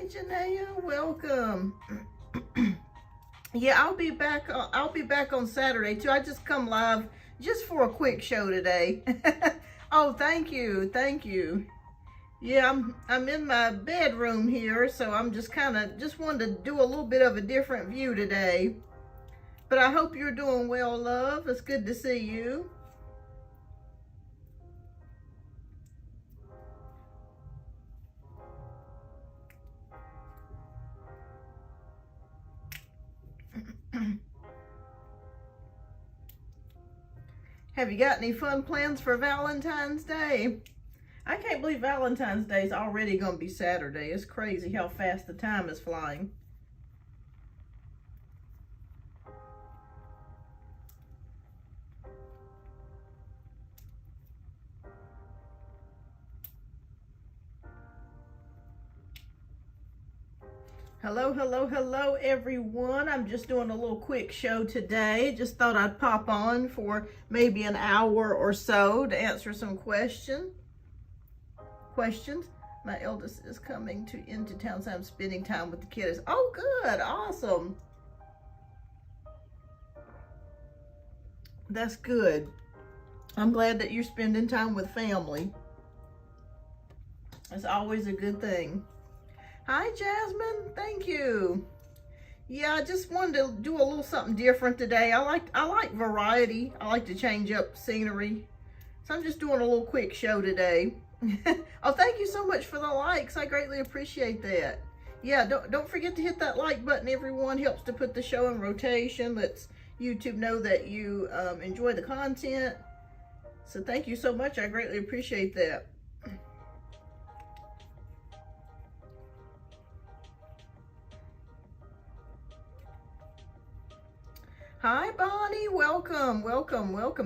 Janna, welcome. Yeah, I'll be back on Saturday too. I just come live just for a quick show today. Oh, thank you. Yeah, I'm in my bedroom here, so I'm just wanted to do a little bit of a different view today. But I hope you're doing well, love. It's good to see you. Have you got any fun plans for Valentine's Day? I can't believe Valentine's Day is already going to be Saturday. It's crazy how fast the time is flying. Hello, everyone. I'm just doing a little quick show today. Just thought I'd pop on for maybe an hour or so to answer some questions. My eldest is coming into town, so I'm spending time with the kiddos. Oh, good. Awesome. That's good. I'm glad that you're spending time with family. That's always a good thing. Hi, Jasmine. Thank you. Yeah, I just wanted to do a little something different today. I like variety. I like to change up scenery. So I'm just doing a little quick show today. Oh, thank you so much for the likes. I greatly appreciate that. Yeah, don't forget to hit that like button, everyone. Helps to put the show in rotation. Lets YouTube know that you enjoy the content. So thank you so much. I greatly appreciate that. Hi, Bonnie. Welcome.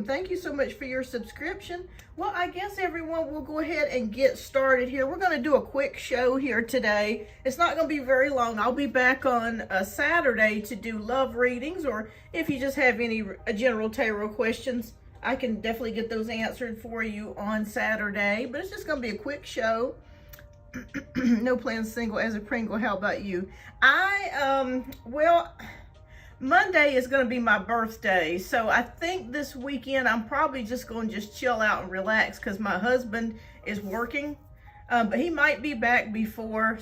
Thank you so much for your subscription. Well, I guess everyone will go ahead and get started here. We're going to do a quick show here today. It's not going to be very long. I'll be back on a Saturday to do love readings, or if you just have any general tarot questions, I can definitely get those answered for you on Saturday. But it's just going to be a quick show. No plans, single as a Pringle. How about you? Monday is going to be my birthday, so I think this weekend I'm probably just going to chill out and relax because my husband is working, but he might be back before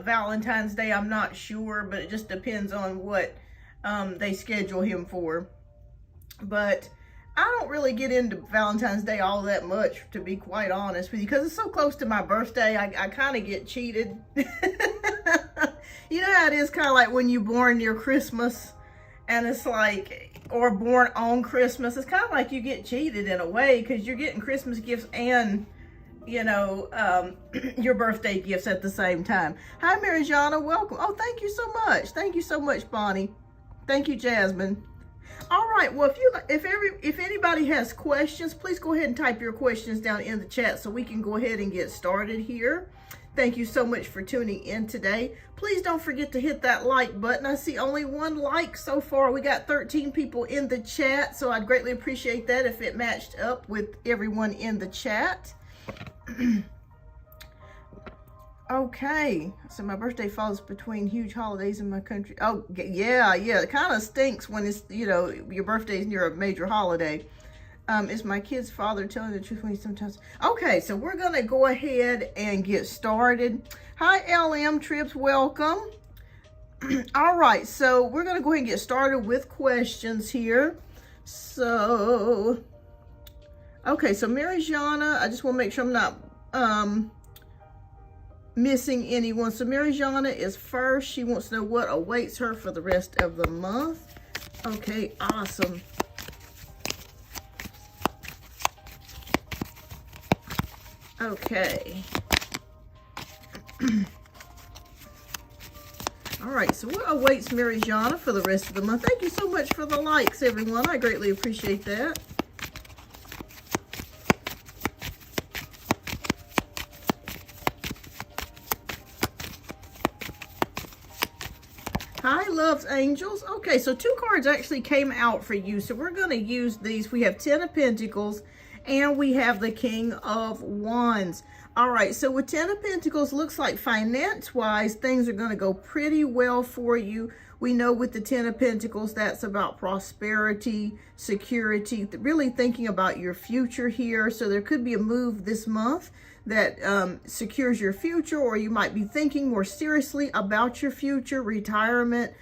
Valentine's Day. I'm not sure, but it just depends on what they schedule him for. But I don't really get into Valentine's Day all that much, to be quite honest with you, because it's so close to my birthday. I kind of get cheated. You know how it is, kind of like when you're born near Christmas. And it's like, or born on Christmas, it's kind of like you get cheated in a way because you're getting Christmas gifts and, you know, your birthday gifts at the same time. Hi, Mary Jana, welcome. Oh, thank you so much. Thank you so much, Bonnie. Thank you, Jasmine. All right, well, if anybody has questions, please go ahead and type your questions down in the chat so we can go ahead and get started here. Thank you so much for tuning in today. Please don't forget to hit that like button. I see only one like so far. We got 13 people in the chat, so I'd greatly appreciate that if it matched up with everyone in the chat. Okay, so my birthday falls between huge holidays in my country. Oh, yeah, it kind of stinks when it's, you know, your birthday's near a major holiday. Is my kid's father telling the truth when he sometimes... Okay, so we're going to go ahead and get started. Hi, LM Trips. Welcome. All right, so we're going to go ahead and get started with questions here. So, okay, so Mary Jana, I just want to make sure I'm not missing anyone. So Mary Jana is first. She wants to know what awaits her for the rest of the month. Okay, awesome. Okay. All right, so what awaits Mary Jana for the rest of the month? Thank you so much for the likes, everyone. I greatly appreciate that. Hi, Love's Angels. Okay, so 2 cards actually came out for you, so we're going to use these. We have 10 of Pentacles, and we have the King of Wands. All right, so with 10 of Pentacles, looks like finance-wise, things are going to go pretty well for you. We know with the 10 of Pentacles, that's about prosperity, security, really thinking about your future here. So there could be a move this month that secures your future, or you might be thinking more seriously about your future, retirement,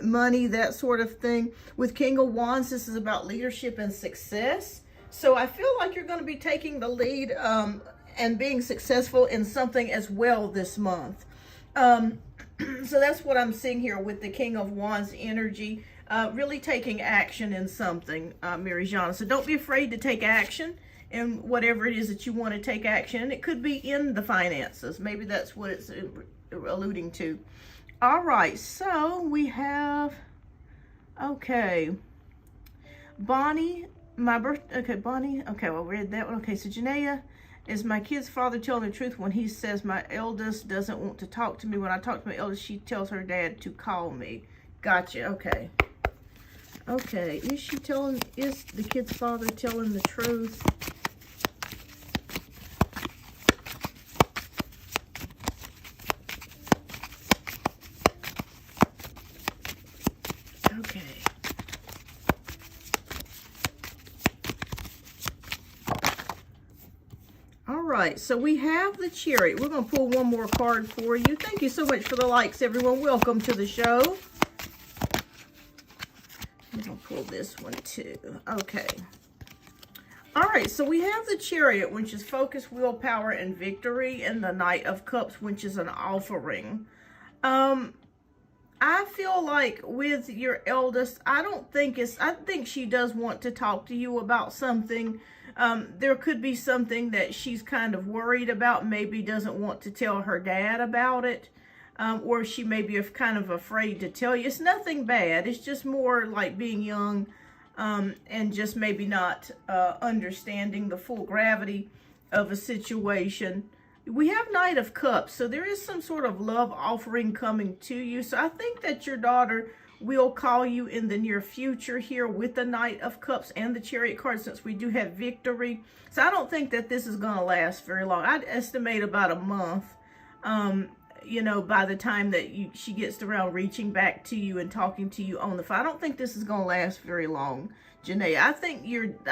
money, that sort of thing. With King of Wands, this is about leadership and success. So I feel like you're going to be taking the lead and being successful in something as well this month. So that's what I'm seeing here with the King of Wands energy, really taking action in something, Mary Jana. So don't be afraid to take action in whatever it is that you want to take action. And it could be in the finances. Maybe that's what it's alluding to. All right, so we have, okay, Bonnie, my birthday, okay, Bonnie, okay, well, we read that one. Okay, so Janna, is my kid's father telling the truth when he says my eldest doesn't want to talk to me? When I talk to my eldest, she tells her dad to call me. Gotcha, okay. Okay, is the kid's father telling the truth? Okay. All right, so we have the Chariot. We're going to pull one more card for you. Thank you so much for the likes, everyone. Welcome to the show. I'm going to pull this one too. Okay. All right, so we have the Chariot, which is focus, willpower, and victory, and the Knight of Cups, which is an offering. I feel like with your eldest, I think she does want to talk to you about something. There could be something that she's kind of worried about, maybe doesn't want to tell her dad about it, or she may be kind of afraid to tell you. It's nothing bad. It's just more like being young and just maybe not understanding the full gravity of a situation. We have Knight of Cups, so there is some sort of love offering coming to you. So I think that your daughter will call you in the near future here with the Knight of Cups and the Chariot card, since we do have victory. So I don't think that this is going to last very long. I'd estimate about a month, you know, by the time that she gets around reaching back to you and talking to you on the phone. I don't think this is going to last very long, Janna. I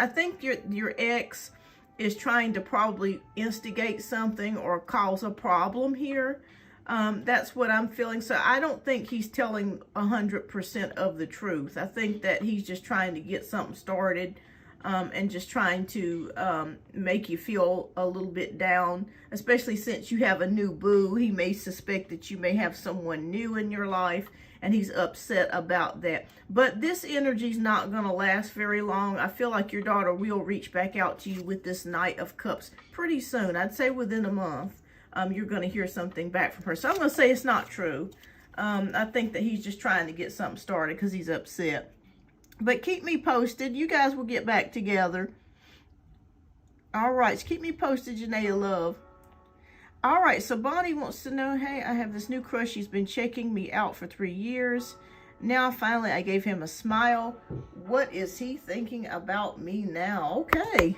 think your ex is trying to probably instigate something or cause a problem here. That's what I'm feeling. So I don't think he's telling 100% of the truth. I think that he's just trying to get something started and just trying to make you feel a little bit down, especially since you have a new boo. He may suspect that you may have someone new in your life, and he's upset about that. But this energy is not going to last very long. I feel like your daughter will reach back out to you with this Knight of Cups pretty soon. I'd say within a month, you're going to hear something back from her. So I'm going to say it's not true. I think that he's just trying to get something started because he's upset. But keep me posted. You guys will get back together. All right, so keep me posted, Janna, love. All right, so Bonnie wants to know, hey, I have this new crush. He's been checking me out for 3 years. Now, finally, I gave him a smile. What is he thinking about me now? Okay.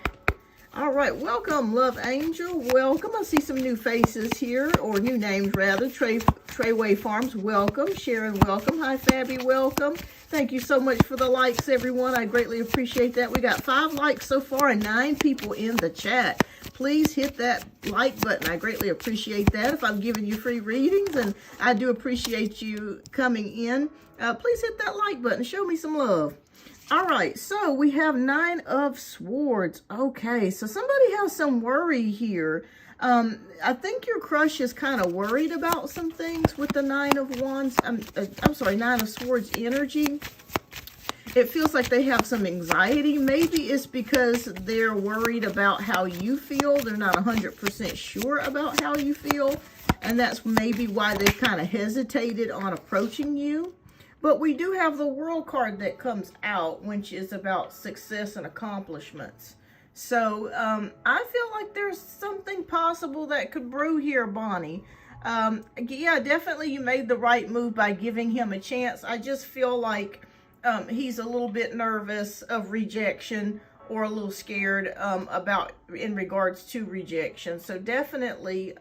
All right, welcome, Love Angel. Welcome. I see some new faces here, or new names, rather. Treyway Farms, welcome. Sharon, welcome. Hi, Fabby, welcome. Thank you so much for the likes, everyone. I greatly appreciate that. We got 5 likes so far and 9 people in the chat. Please hit that like button. I greatly appreciate that. If I'm giving you free readings, and I do appreciate you coming in, please hit that like button. Show me some love. All right, so we have 9 of Swords. Okay, so somebody has some worry here. I think your crush is kind of worried about some things with the 9 of Wands. I'm sorry, 9 of Swords energy. It feels like they have some anxiety. Maybe it's because they're worried about how you feel. They're not 100% sure about how you feel. And that's maybe why they kind of hesitated on approaching you. But we do have the World card that comes out, which is about success and accomplishments. So I feel like there's something possible that could brew here, Bonnie. Yeah, definitely you made the right move by giving him a chance. I just feel like he's a little bit nervous of rejection, or a little scared about in regards to rejection. So definitely,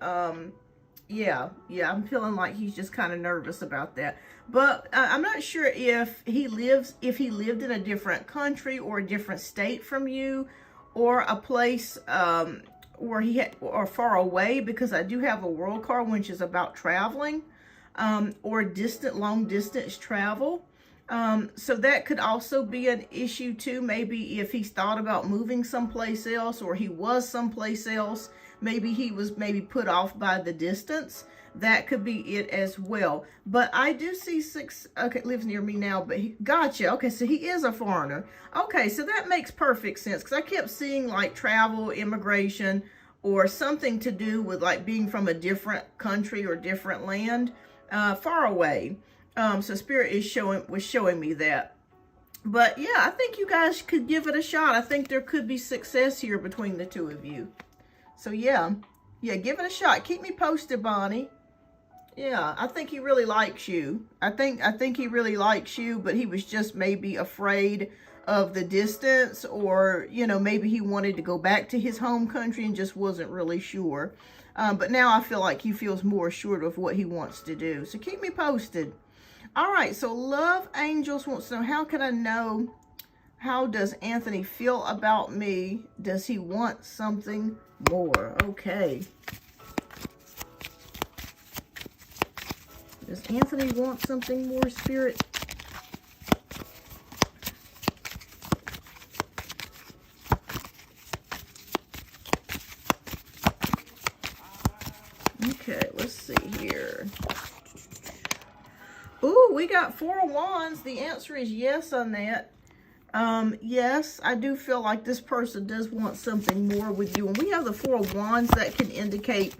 yeah, I'm feeling like he's just kind of nervous about that. But I'm not sure if he lived in a different country or a different state from you, or a place where or far away, because I do have a world card, which is about traveling, or long distance travel. So that could also be an issue too. Maybe if he's thought about moving someplace else, or he was someplace else, maybe he was put off by the distance. That could be it as well. But I do see lives near me now, but gotcha. Okay, so he is a foreigner. Okay, so that makes perfect sense, because I kept seeing like travel, immigration, or something to do with like being from a different country or different land, far away. So Spirit was showing me that. But yeah, I think you guys could give it a shot. I think there could be success here between the two of you. So yeah, give it a shot. Keep me posted, Bonnie. Yeah, I think he really likes you. I think he really likes you, but he was just maybe afraid of the distance, or, you know, maybe he wanted to go back to his home country and just wasn't really sure. But now I feel like he feels more assured of what he wants to do. So keep me posted. All right, so Love Angels wants to know, how can I know, how does Anthony feel about me? Does he want something more? Okay. Does Anthony want something more, Spirit? Okay, let's see here. Ooh, we got 4 of Wands. The answer is yes on that. Yes, I do feel like this person does want something more with you. And we have the 4 of Wands, that can indicate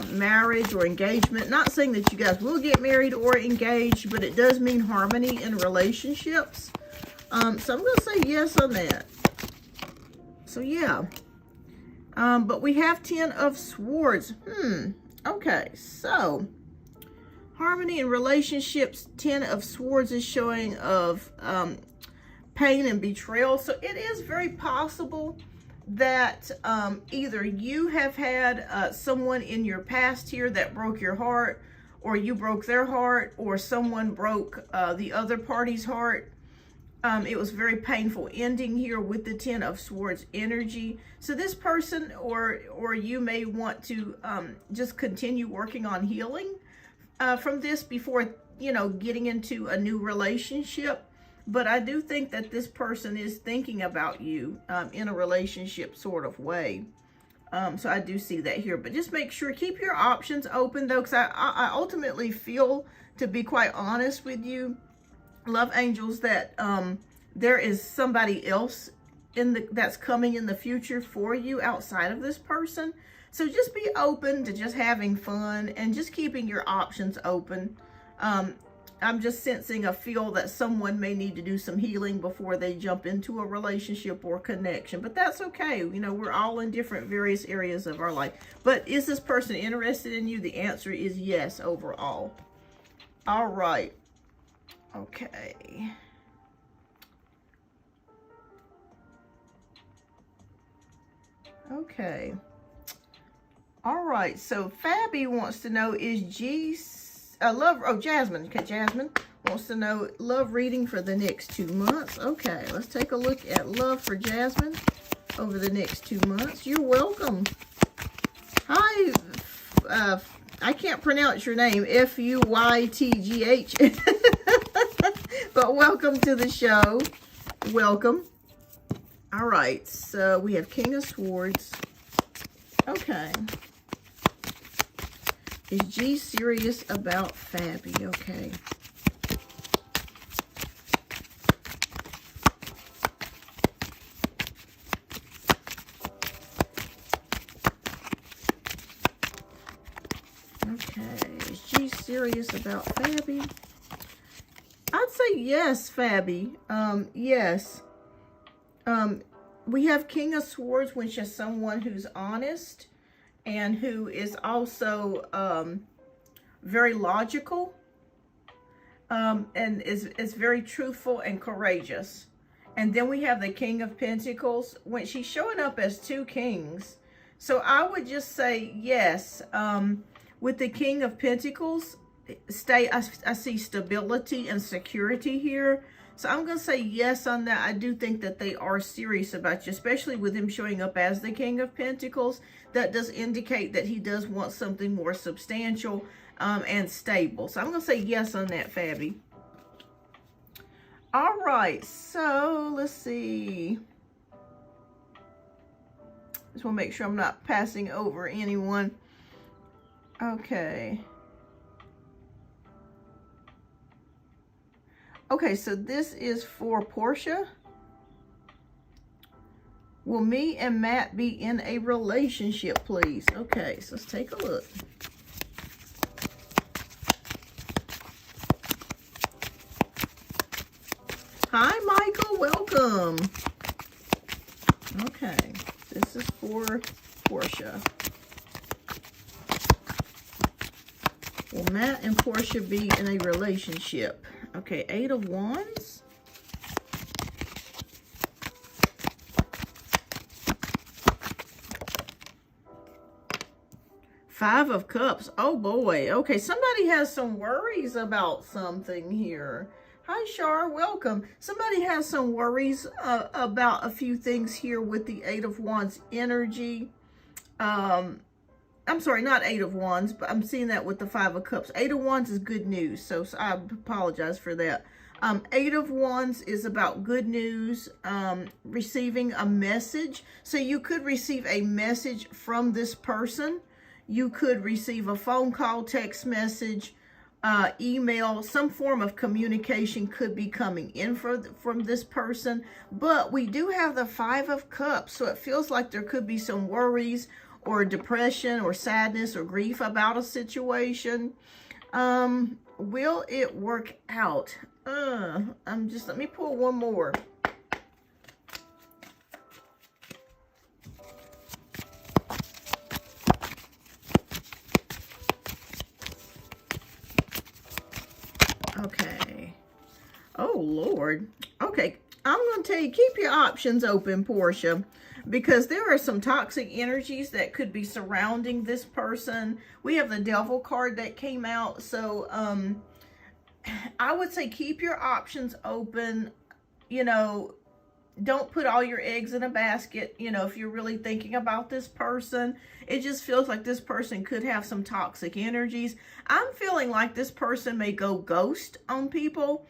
marriage or engagement. Not saying that you guys will get married or engaged, but it does mean harmony in relationships. So I'm going to say yes on that. So yeah. But we have 10 of Swords. Okay, so harmony in relationships, 10 of Swords is showing of pain and betrayal. So it is very possible that either you have had someone in your past here that broke your heart, or you broke their heart, or someone broke the other party's heart. It was very painful ending here with the 10 of Swords energy. So this person or you may want to just continue working on healing from this before, you know, getting into a new relationship. But I do think that this person is thinking about you in a relationship sort of way. So I do see that here. But just make sure, keep your options open though, because I ultimately feel, to be quite honest with you, Love Angels, that there is somebody else that's coming in the future for you outside of this person. So just be open to just having fun and just keeping your options open. I'm just sensing a feel that someone may need to do some healing before they jump into a relationship or connection. But that's okay. You know, we're all in different various areas of our life. But is this person interested in you? The answer is yes overall. All right. Okay. Okay. All right. So Fabi wants to know, is Jasmine. Okay, Jasmine wants to know love reading for the next 2 months. Okay, let's take a look at love for Jasmine over the next 2 months. You're welcome. Hi, I can't pronounce your name, F-U-Y-T-G-H. But welcome to the show. Welcome. All right, so we have King of Swords. Okay. Is G serious about Fabi? Okay. Okay. Is G serious about Fabi? I'd say yes, Fabi. Yes. We have King of Swords, which is someone who's honest and who is also very logical, and is very truthful and courageous. And then we have the King of Pentacles. When she's showing up as 2 kings. So I would just say yes. With the King of Pentacles, I see stability and security here. So I'm going to say yes on that. I do think that they are serious about you, especially with him showing up as the King of Pentacles. That does indicate that he does want something more substantial and stable. So I'm going to say yes on that, Fabby. All right, so let's see. Just want to make sure I'm not passing over anyone. Okay. Okay, so this is for Porsha. Will me and Matt be in a relationship, please? Okay, so let's take a look. Hi, Michael. Welcome. Okay, this is for Porsha. Will Matt and Porsha be in a relationship? Okay, 8 of Wands. Five of Cups. Oh boy. Okay, somebody has some worries about something here. Hi, Char. Welcome. Somebody has some worries about a few things here with the 8 of Wands energy. I'm sorry, not 8 of Wands, but I'm seeing that with the 5 of Cups. 8 of Wands is good news, so I apologize for that. 8 of Wands is about good news, receiving a message. So you could receive a message from this person. You could receive a phone call, text message, email. Some form of communication could be coming in from this person. But we do have the 5 of Cups, so it feels like there could be some worries or depression or sadness or grief about a situation. Will it work out? Let me pull one more. Okay. Oh, Lord. Okay. I'm going to tell you, keep your options open, Porsha, because there are some toxic energies that could be surrounding this person. We have the Devil card that came out. So, I would say keep your options open. You know, don't put all your eggs in a basket. You know, if you're really thinking about this person, it just feels like this person could have some toxic energies. I'm feeling like this person may go ghost on people.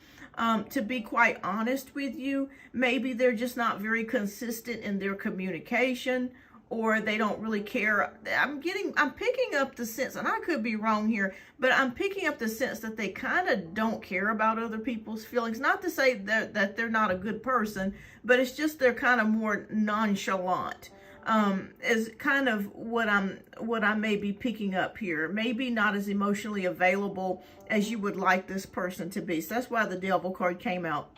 To be quite honest with you, maybe they're just not very consistent in their communication, or they don't really care. I'm picking up the sense, and I could be wrong here, but I'm picking up the sense that they kind of don't care about other people's feelings. Not to say that they're not a good person, but it's just they're kind of more nonchalant. Is kind of what I may be picking up here. Maybe not as emotionally available as you would like this person to be. So that's why the Devil card came out.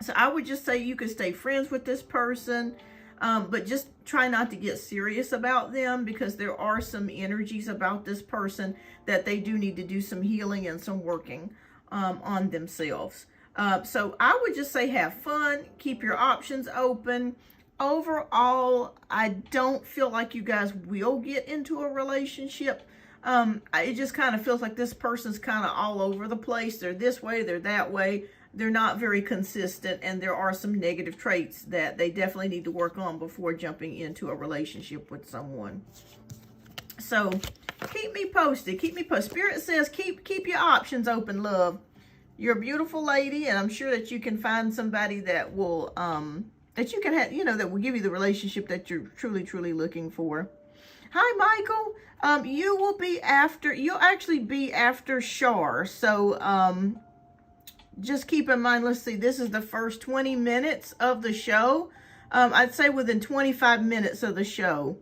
So I would just say you could stay friends with this person, but just try not to get serious about them, because there are some energies about this person that they do need to do some healing and some working on themselves. So I would just say have fun, keep your options open. Overall, I don't feel like you guys will get into a relationship. It just kind of feels like this person's kind of all over the place. They're this way, they're that way. They're not very consistent, and there are some negative traits that they definitely need to work on before jumping into a relationship with someone. So keep me posted. Keep me posted. Spirit says keep your options open, love. You're a beautiful lady, and I'm sure that you can find somebody that will that you can have, you know, that will give you the relationship that you're truly, truly looking for. Hi, Michael. You'll actually be after Char. So, just keep in mind, let's see, this is the first 20 minutes of the show. I'd say within 25 minutes of the show.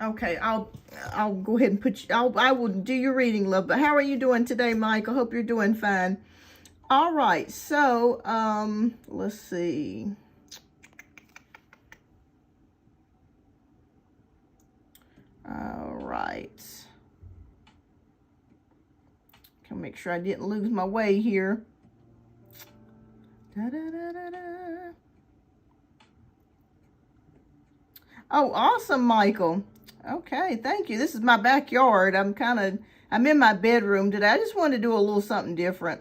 Okay, I'll go ahead and put you, I will do your reading, love. But how are you doing today, Michael? Hope you're doing fine. All right, so let's see. All right. Can make sure I didn't lose my way here. Da, da, da, da, da. Oh, awesome, Michael. Okay, thank you. This is my backyard. I'm in my bedroom today. I just wanted to do a little something different.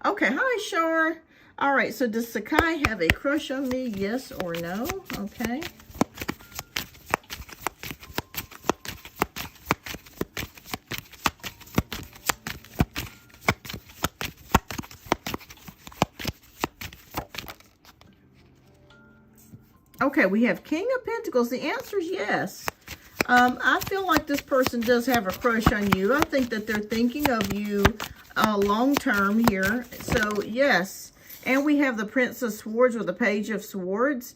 Okay, hi, Char. All right, so does Sakai have a crush on me? Yes or no? Okay. Okay, we have King of Pentacles. The answer is yes. I feel like this person does have a crush on you. I think that they're thinking of you long term here. So, yes. And we have the Prince of Swords or the Page of Swords.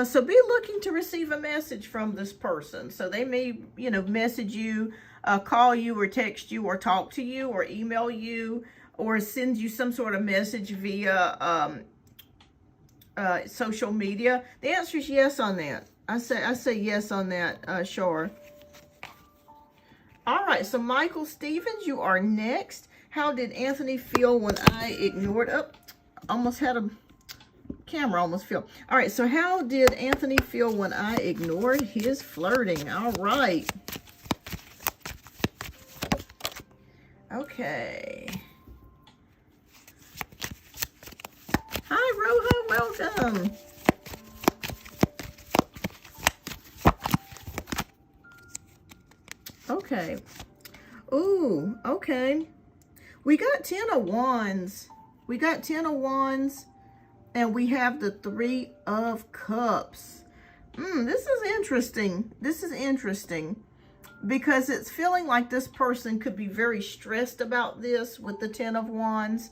So be looking to receive a message from this person. So they may, message you, call you or text you or talk to you or email you or send you some sort of message via social media. The answer is yes on that. I say yes on that, Char. All right, so Michael Stevens, you are next. How did Anthony feel when I ignored? Oh, almost had a camera almost fell. All right, so how did Anthony feel when I ignored his flirting? All right. Okay. Hi, Rojo, welcome. Okay. Ooh, okay. We got 10 of Wands. We got 10 of Wands. And we have the 3 of Cups. This is interesting. This is interesting. Because it's feeling like this person could be very stressed about this with the 10 of Wands.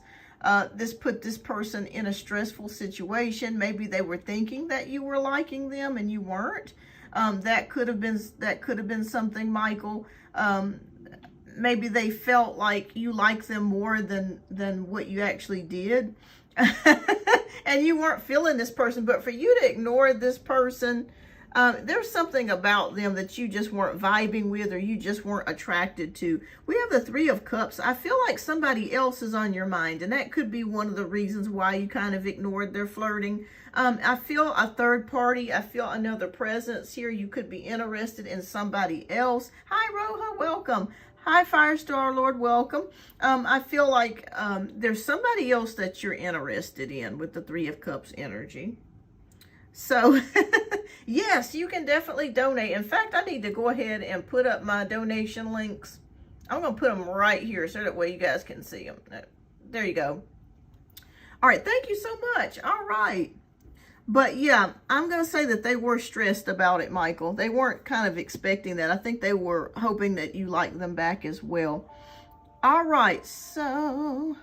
This put this person in a stressful situation. Maybe they were thinking that you were liking them and you weren't. That could have been something, Michael. Maybe they felt like you liked them more than what you actually did. And you weren't feeling this person, but for you to ignore this person, there's something about them that you just weren't vibing with or you just weren't attracted to. We have the 3 of Cups. I feel like somebody else is on your mind, and that could be one of the reasons why you kind of ignored their flirting. I feel a third party. I feel another presence here. You could be interested in somebody else. Hi, Rojo. Welcome. Hi, Firestar Lord. Welcome. I feel like there's somebody else that you're interested in with the 3 of Cups energy. So, yes, you can definitely donate. In fact, I need to go ahead and put up my donation links. I'm going to put them right here so that way you guys can see them. There you go. All right, thank you so much. All right. But, yeah, I'm going to say that they were stressed about it, Michael. They weren't kind of expecting that. I think they were hoping that you liked them back as well. All right, so...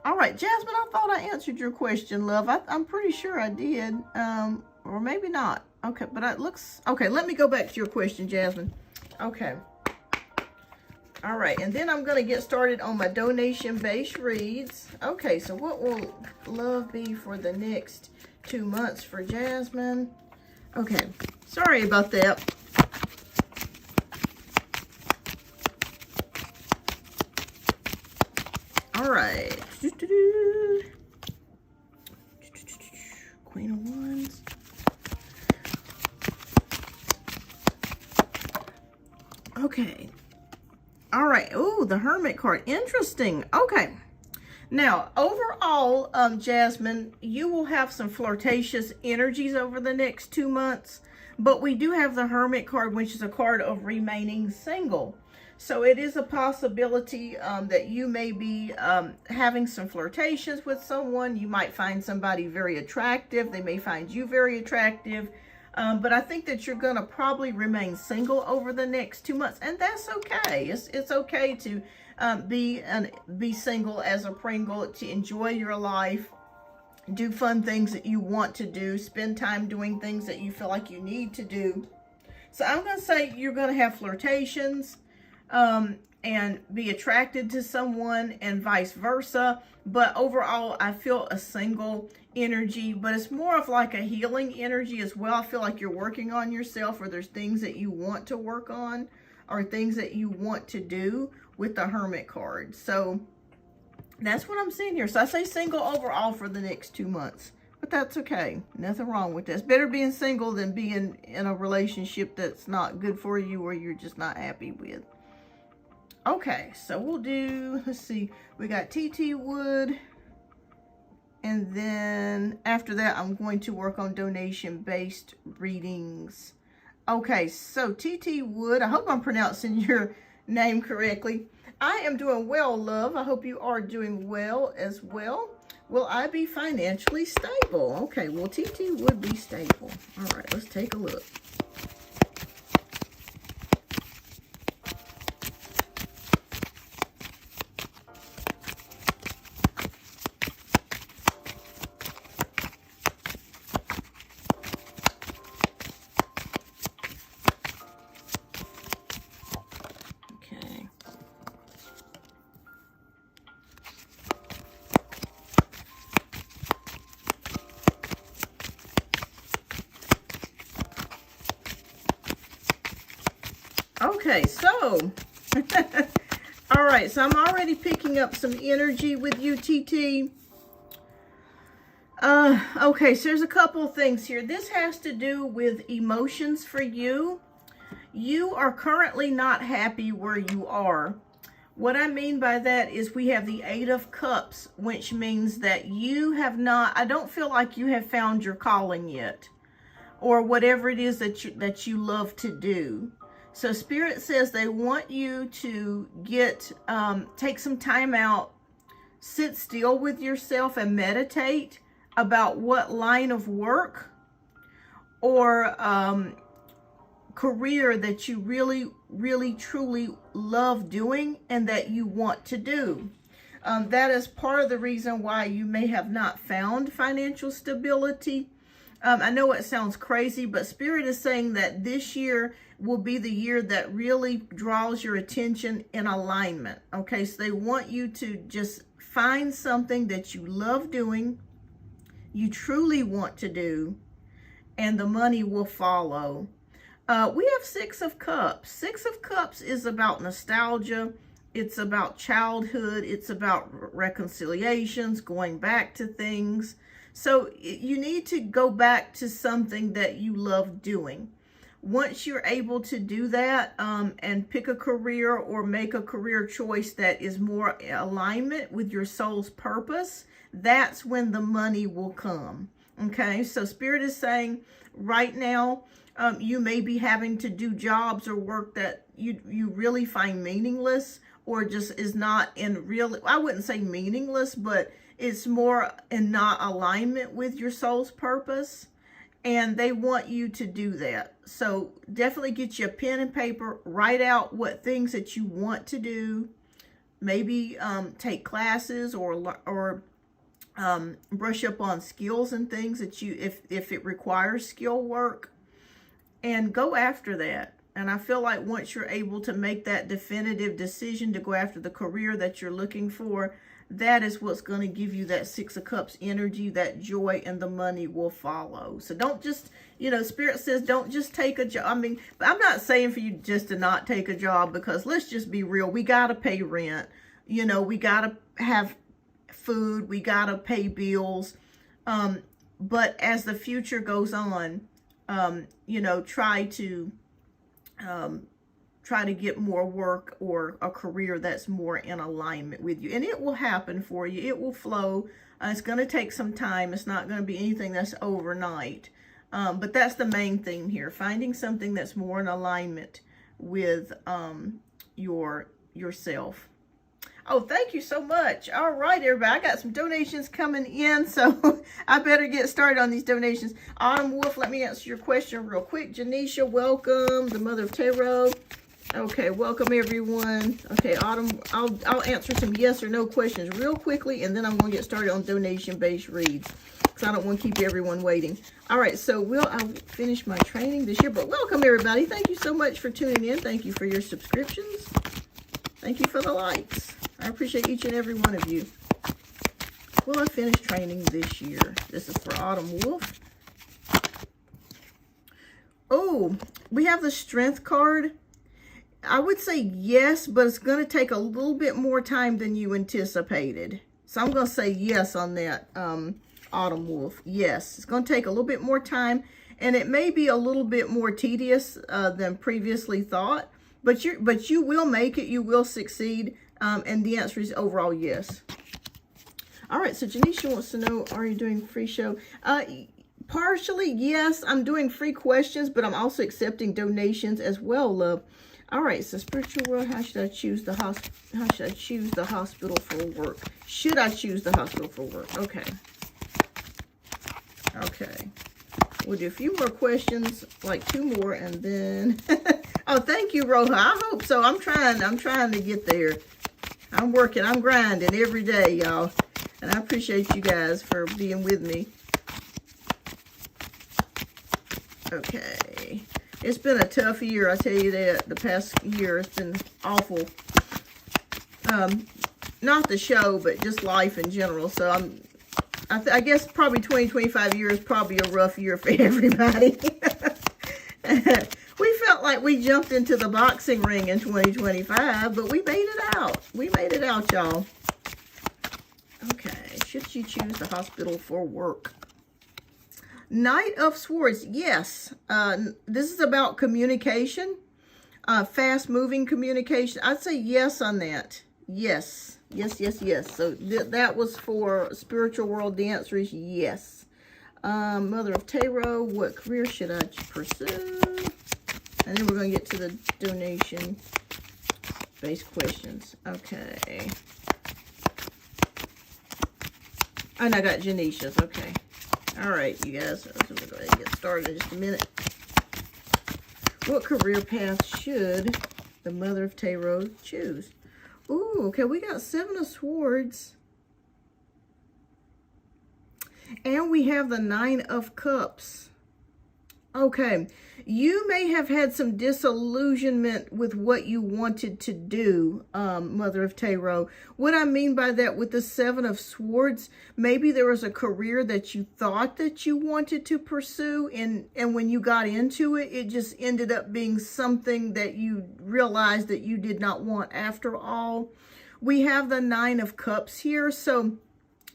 All right, Jasmine, I thought I answered your question, love. I'm pretty sure I did, or maybe not. Okay, but it looks... Okay, let me go back to your question, Jasmine. Okay. All right, and then I'm going to get started on my donation-based reads. Okay, so what will love be for the next 2 months for Jasmine? Okay, sorry about that. All right. Queen of Wands. Okay. All right. Oh, the Hermit card. Interesting. Okay. Now, overall, Jasmine, you will have some flirtatious energies over the next 2 months, but we do have the Hermit card, which is a card of remaining single. So it is a possibility that you may be having some flirtations with someone. You might find somebody very attractive. They may find you very attractive. But I think that you're going to probably remain single over the next 2 months. And that's okay. It's okay to be single as a Pringle, to enjoy your life, do fun things that you want to do, spend time doing things that you feel like you need to do. So I'm going to say you're going to have flirtations. And be attracted to someone and vice versa. But overall, I feel a single energy, but it's more of like a healing energy as well. I feel like you're working on yourself, or there's things that you want to work on or things that you want to do with the Hermit card. So that's what I'm seeing here. So I say single overall for the next 2 months. But that's okay. Nothing wrong with this. Better being single than being in a relationship that's not good for you or you're just not happy with. Okay, so we'll do, let's see. We got TT Wood. And then after that, I'm going to work on donation-based readings. Okay, so TT Wood, I hope I'm pronouncing your name correctly. I am doing well, love. I hope you are doing well as well. Will I be financially stable? Okay, well, TT would be stable. All right, let's take a look. Okay, so, all right, so I'm already picking up some energy with you, TT. Okay, so there's a couple of things here. This has to do with emotions for you. You are currently not happy where you are. What I mean by that is we have the 8 of Cups, which means that you have not, I don't feel like you have found your calling yet, or whatever it is that you love to do. So Spirit says they want you to take some time out, sit still with yourself and meditate about what line of work or career that you really, really, truly love doing and that you want to do. That is part of the reason why you may have not found financial stability. I know it sounds crazy, but Spirit is saying that this year will be the year that really draws your attention in alignment. Okay, so they want you to just find something that you love doing, you truly want to do, and the money will follow. We have 6 of Cups. 6 of Cups is about nostalgia. It's about childhood. It's about reconciliations, going back to things. So you need to go back to something that you love doing. Once you're able to do that and pick a career or make a career choice that is more in alignment with your soul's purpose, that's when the money will come. Okay, so Spirit is saying right now, you may be having to do jobs or work that you really find meaningless or just is not in real, I wouldn't say meaningless, but it's more in not alignment with your soul's purpose. And they want you to do that. So definitely get you a pen and paper, write out what things that you want to do. Maybe take classes or brush up on skills and things that you, if it requires skill work, and go after that. And I feel like once you're able to make that definitive decision to go after the career that you're looking for, that is what's going to give you that 6 of Cups energy, that joy, and the money will follow. So don't just, Spirit says don't just take a job. I mean, I'm not saying for you just to not take a job, because let's just be real. We got to pay rent. We got to have food. We got to pay bills. But as the future goes on, try to get more work or a career that's more in alignment with you. And it will happen for you. It will flow. It's going to take some time. It's not going to be anything that's overnight. But that's the main thing here. Finding something that's more in alignment with yourself. Oh, thank you so much. All right, everybody. I got some donations coming in, so I better get started on these donations. Autumn Wolf, let me answer your question real quick. Janisha, welcome. The Mother of Tarot. Okay, welcome everyone. Okay, Autumn, I'll answer some yes or no questions real quickly, and then I'm going to get started on donation-based reads, because I don't want to keep everyone waiting. All right, so I'll finish my training this year, but welcome everybody. Thank you so much for tuning in. Thank you for your subscriptions. Thank you for the likes. I appreciate each and every one of you. Will I finish training this year? This is for Autumn Wolf. Oh, we have the Strength card. I would say yes, but it's going to take a little bit more time than you anticipated. So I'm going to say yes on that, Autumn Wolf. Yes, it's going to take a little bit more time, and it may be a little bit more tedious than previously thought, but you will make it. You will succeed, and the answer is overall yes. All right, so Janisha wants to know, are you doing free show? Partially, yes. I'm doing free questions, but I'm also accepting donations as well, love. All right, so spiritual world, how should I choose the hospital? How should I choose the hospital for work? Should I choose the hospital for work? Okay. Okay. We'll do a few more questions, like 2 more, and then oh, thank you, Rojo. I hope so. I'm trying to get there. I'm working, I'm grinding every day, y'all. And I appreciate you guys for being with me. Okay. It's been a tough year, I tell you that. The past year, it's been awful. Not the show, but just life in general. So I guess probably 2025 year is probably a rough year for everybody. We felt like we jumped into the boxing ring in 2025, but we made it out. We made it out, y'all. Okay, should you choose the hospital for work? Knight of Swords, yes. This is about communication, fast-moving communication. I'd say yes on that. Yes, yes, yes, yes. So that was for spiritual world. The answer is yes. Mother of Tarot, what career should I pursue? And then we're going to get to the donation-based questions. Okay. And I got Janisha's. Okay. All right, you guys. So we're going to get started in just a minute. What career path should the Mother of Tarot choose? Ooh, okay. We got 7 of Swords. And we have the 9 of Cups. Okay. You may have had some disillusionment with what you wanted to do, Mother of Tarot. What I mean by that with the 7 of Swords, maybe there was a career that you thought that you wanted to pursue, and when you got into it, it just ended up being something that you realized that you did not want after all. We have the 9 of Cups here, so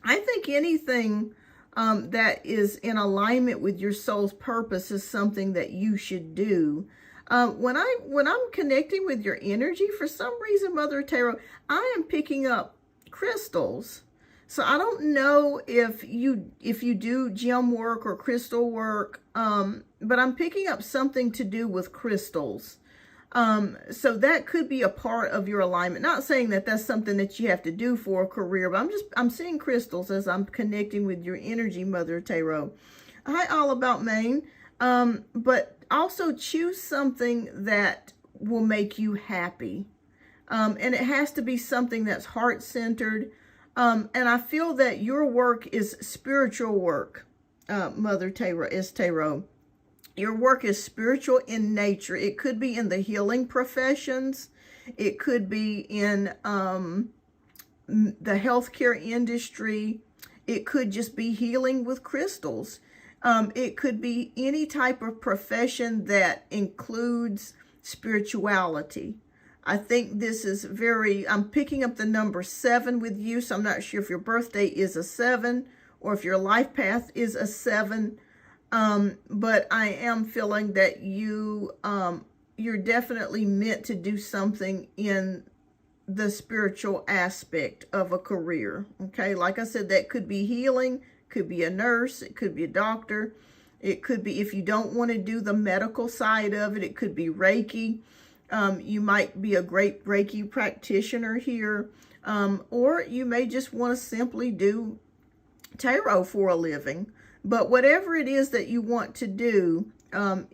I think anything that is in alignment with your soul's purpose is something that you should do. When I'm connecting with your energy, for some reason, Mother of Tarot, I am picking up crystals. So I don't know if you do gem work or crystal work, but I'm picking up something to do with crystals. So that could be a part of your alignment. Not saying that that's something that you have to do for a career, but I'm seeing crystals as I'm connecting with your energy, Mother of Tarot. Hi, All About Maine. But also choose something that will make you happy. And it has to be something that's heart-centered. And I feel that your work is spiritual work, Mother Tarot, is Tarot. Your work is spiritual in nature. It could be in the healing professions. It could be in the healthcare industry. It could just be healing with crystals. It could be any type of profession that includes spirituality. I think this is I'm picking up the number 7 with you, so I'm not sure if your birthday is a 7 or if your life path is a 7. But I am feeling that you're definitely meant to do something in the spiritual aspect of a career. Okay. Like I said, that could be healing, could be a nurse, it could be a doctor. It could be, if you don't want to do the medical side of it, it could be Reiki. You might be a great Reiki practitioner here. Or you may just want to simply do tarot for a living. But whatever it is that you want to do,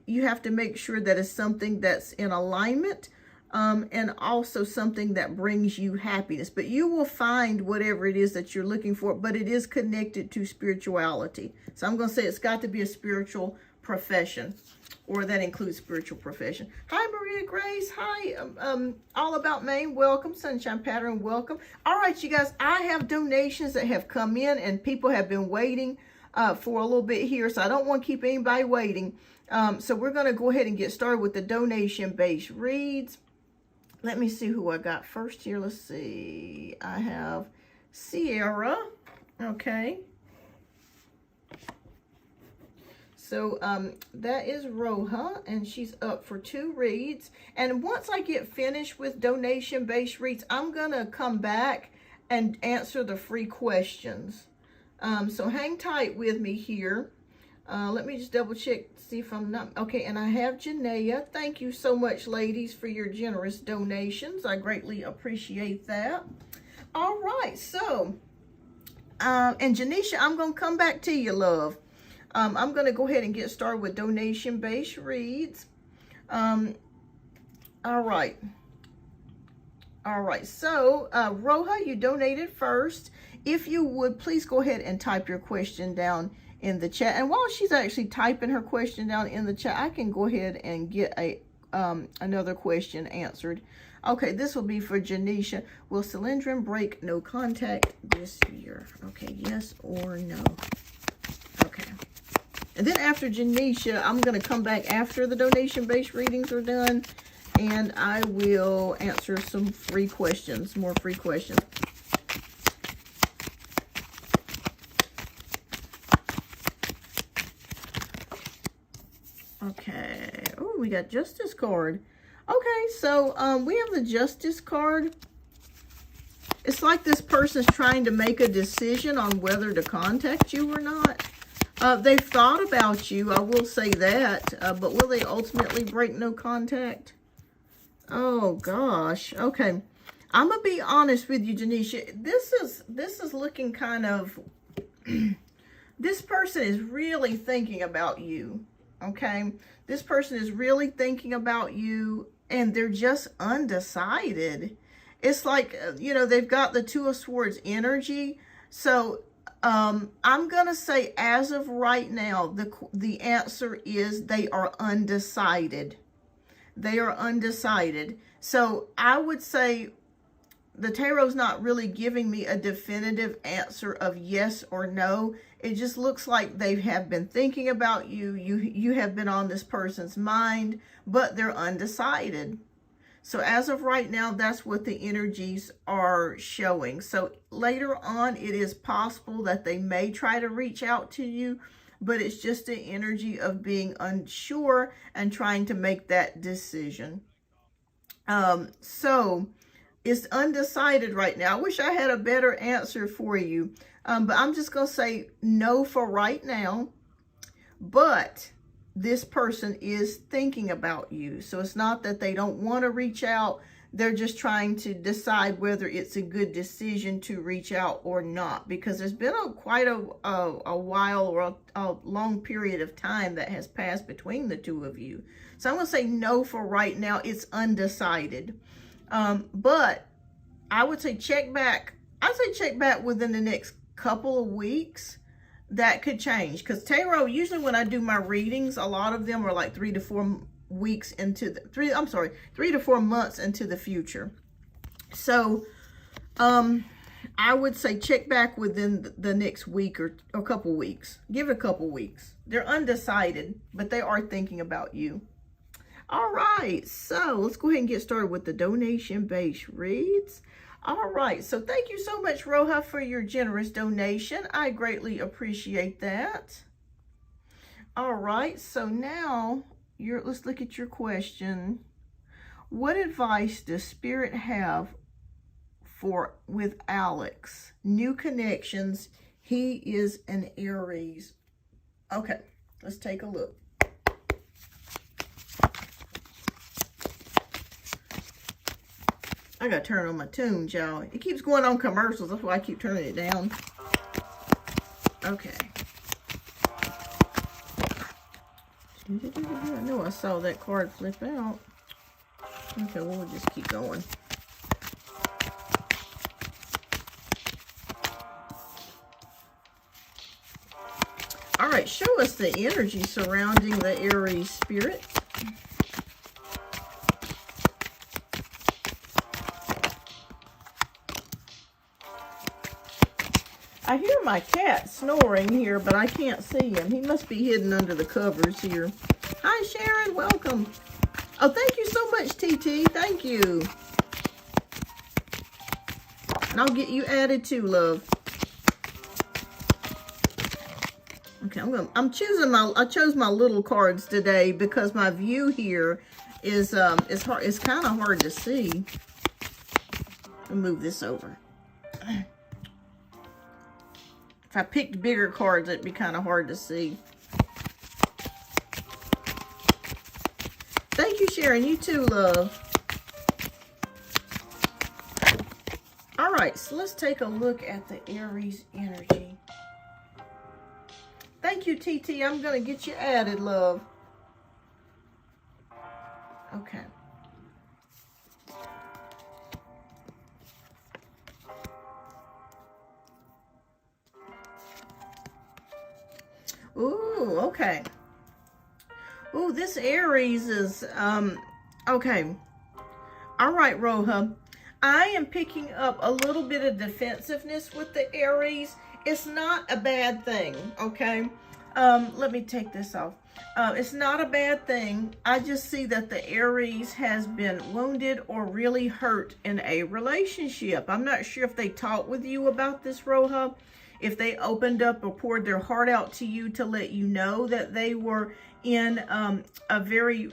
you have to make sure that it's something that's in alignment, and also something that brings you happiness. But you will find whatever it is that you're looking for, but it is connected to spirituality. So I'm going to say it's got to be a spiritual profession, or that includes spiritual profession. Hi, Maria Grace. Hi, All About Maine. Welcome. Sunshine Pattern. Welcome. All right, you guys, I have donations that have come in, and people have been waiting for a little bit here, so I don't want to keep anybody waiting. So we're going to go ahead and get started with the donation-based reads. let me see who I got first here. Let's see. I have Sierra. Okay. So that is Rojo, and she's up for 2 reads. And once I get finished with donation-based reads, I'm going to come back and answer the free questions. So hang tight with me here. Let me just double check, see if I'm not, okay, and I have Janna. Thank you so much, ladies, for your generous donations. I greatly appreciate that. All right, so, and Janisha, I'm going to come back to you, love. I'm going to go ahead and get started with donation-based reads. All right. All right, so Rojo, you donated first. If you would, please go ahead and type your question down in the chat. And while she's actually typing her question down in the chat, I can go ahead and get a another question answered. Okay, this will be for Janisha. Will Cylindrin break no contact this year? Okay, yes or no? Okay. And then after Janisha, I'm going to come back after the donation-based readings are done, and I will answer some free questions, more free questions. Okay. Oh, we got Justice card. Okay, so we have the Justice card. It's like this person's trying to make a decision on whether to contact you or not. They've thought about you, I will say that, but will they ultimately break no contact? Oh, gosh. Okay. I'm going to be honest with you, Janisha. This is looking kind of, this person is really thinking about you, okay? This person is really thinking about you, and they're just undecided. It's like, you know, they've got the Two of Swords energy, so I'm going to say as of right now, the answer is they are undecided. They are undecided. So I would say the tarot's not really giving me a definitive answer of yes or no. It just looks like they have been thinking about you. You have been on this person's mind, but they're undecided. So as of right now, that's what the energies are showing. So later on, it is possible that they may try to reach out to you, but it's just the energy of being unsure and trying to make that decision. So it's undecided right now. I wish I had a better answer for you, but I'm just going to say no for right now. But this person is thinking about you. So it's not that they don't want to reach out. They're just trying to decide whether it's a good decision to reach out or not, because there's been quite a while or a long period of time that has passed between the two of you. So I'm going to say no for right now. It's undecided. But I would say check back. I'd say check back within the next couple of weeks. That could change, because tarot, usually when I do my readings, a lot of them are like 3 to 4 weeks into the 3 to 4 months into the future. So I would say check back within the next week or a couple weeks. Give it a couple weeks. They're undecided, but they are thinking about you. All right, so let's go ahead and get started with the donation-based reads. All right, so thank you so much, Rojo, for your generous donation. I greatly appreciate that. All right, so now let's look at your question. What advice does Spirit have with Alex? New connections. He is an Aries. Okay, let's take a look. I gotta turn on my tunes, y'all. It keeps going on commercials. That's why I keep turning it down. Okay. I know I saw that card flip out. Okay, well, we'll just keep going. All right, show us the energy surrounding the Aries spirit. I hear my cat snoring here, but I can't see him. He must be hidden under the covers here. Hi, Sharon. Welcome. Oh, thank you so much, TT. Thank you. And I'll get you added too, love. Okay, I chose my little cards today because my view here is hard. It's kind of hard to see. I'll move this over. If I picked bigger cards, it'd be kind of hard to see. Thank you, Sharon. You too, love. All right, so let's take a look at the Aries energy. Thank you, TT. I'm going to get you added, love. Okay. Ooh, okay. Ooh, this Aries is, okay. All right, Rojo. I am picking up a little bit of defensiveness with the Aries. It's not a bad thing, okay? Let me take this off. It's not a bad thing. I just see that the Aries has been wounded or really hurt in a relationship. I'm not sure if they talked with you about this, Rojo. If they opened up or poured their heart out to you to let you know that they were in a very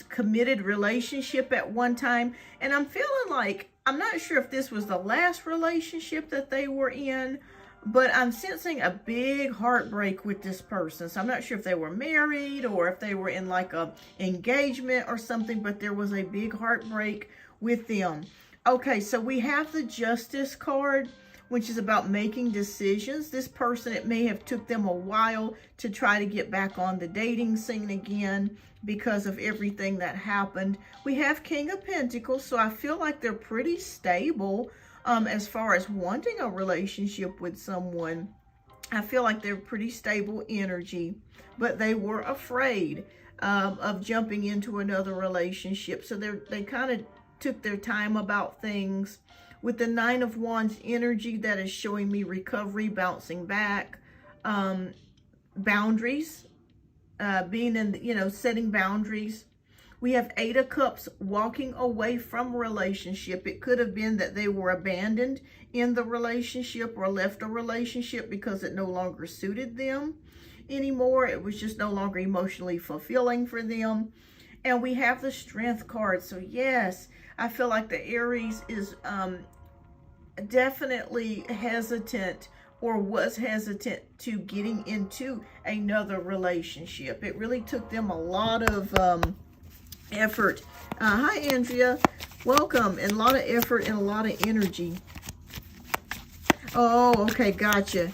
committed relationship at one time. And I'm feeling like, I'm not sure if this was the last relationship that they were in, but I'm sensing a big heartbreak with this person. So I'm not sure if they were married or if they were in like a engagement or something, but there was a big heartbreak with them. Okay, so we have the Justice card, which is about making decisions. This person, it may have took them a while to try to get back on the dating scene again because of everything that happened. We have King of Pentacles, so I feel like they're pretty stable as far as wanting a relationship with someone. I feel like they're pretty stable energy, but they were afraid of jumping into another relationship. So they kind of took their time about things. With the Nine of Wands energy, that is showing me recovery, bouncing back, boundaries, being in, setting boundaries. We have Eight of Cups, walking away from a relationship. It could have been that they were abandoned in the relationship or left a relationship because it no longer suited them anymore. It was just no longer emotionally fulfilling for them. And we have the Strength card. So yes, I feel like the Aries is definitely hesitant or was hesitant to getting into another relationship. It really took them a lot of effort. Hi, Andrea. Welcome. And a lot of effort and a lot of energy. Oh, okay. Gotcha.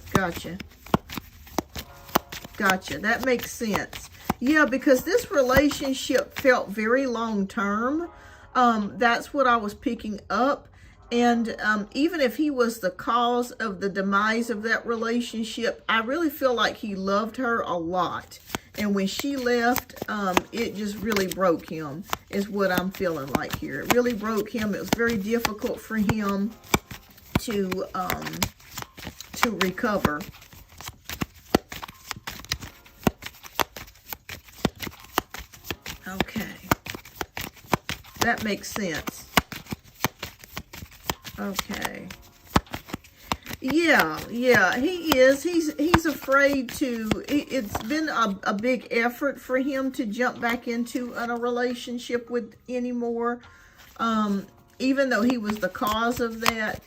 That makes sense. Yeah, because this relationship felt very long-term. That's what I was picking up. And even if he was the cause of the demise of that relationship, I really feel like he loved her a lot. And when she left, it just really broke him, is what I'm feeling like here. It really broke him. It was very difficult for him to recover. Okay. That makes sense. Okay. Yeah, he is. He's afraid to. It's been a big effort for him to jump back into a relationship with anymore. Even though he was the cause of that,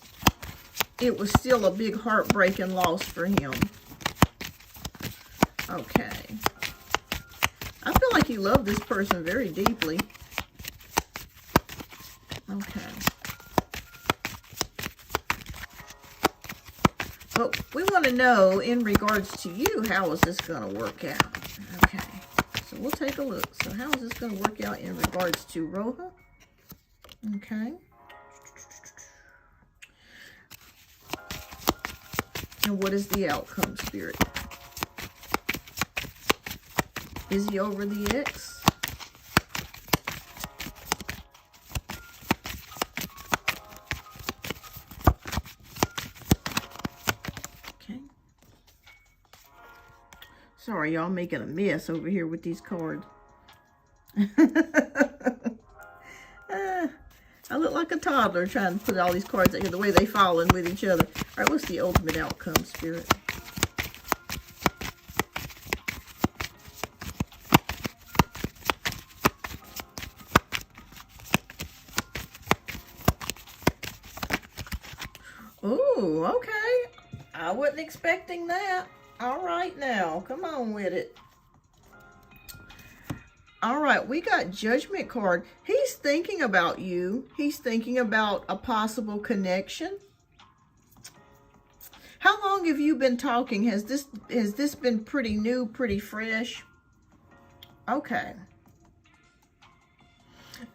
it was still a big heartbreak and loss for him. Okay. I feel like he loved this person very deeply. Okay. But we want to know, in regards to you, how is this going to work out? Okay. So we'll take a look. So how is this going to work out in regards to Rojo? Okay. And what is the outcome, Spirit? Is he over the ex? Sorry, y'all, making a mess over here with these cards. A look like a toddler trying to put all these cards together, the way they fall in with each other. All right, what's the ultimate outcome, Spirit? Ooh, okay. I wasn't expecting that. All right now, come on with it. All right, we got Judgment card. He's thinking about you. He's thinking about a possible connection. How long have you been talking? Has this been pretty new, pretty fresh? Okay.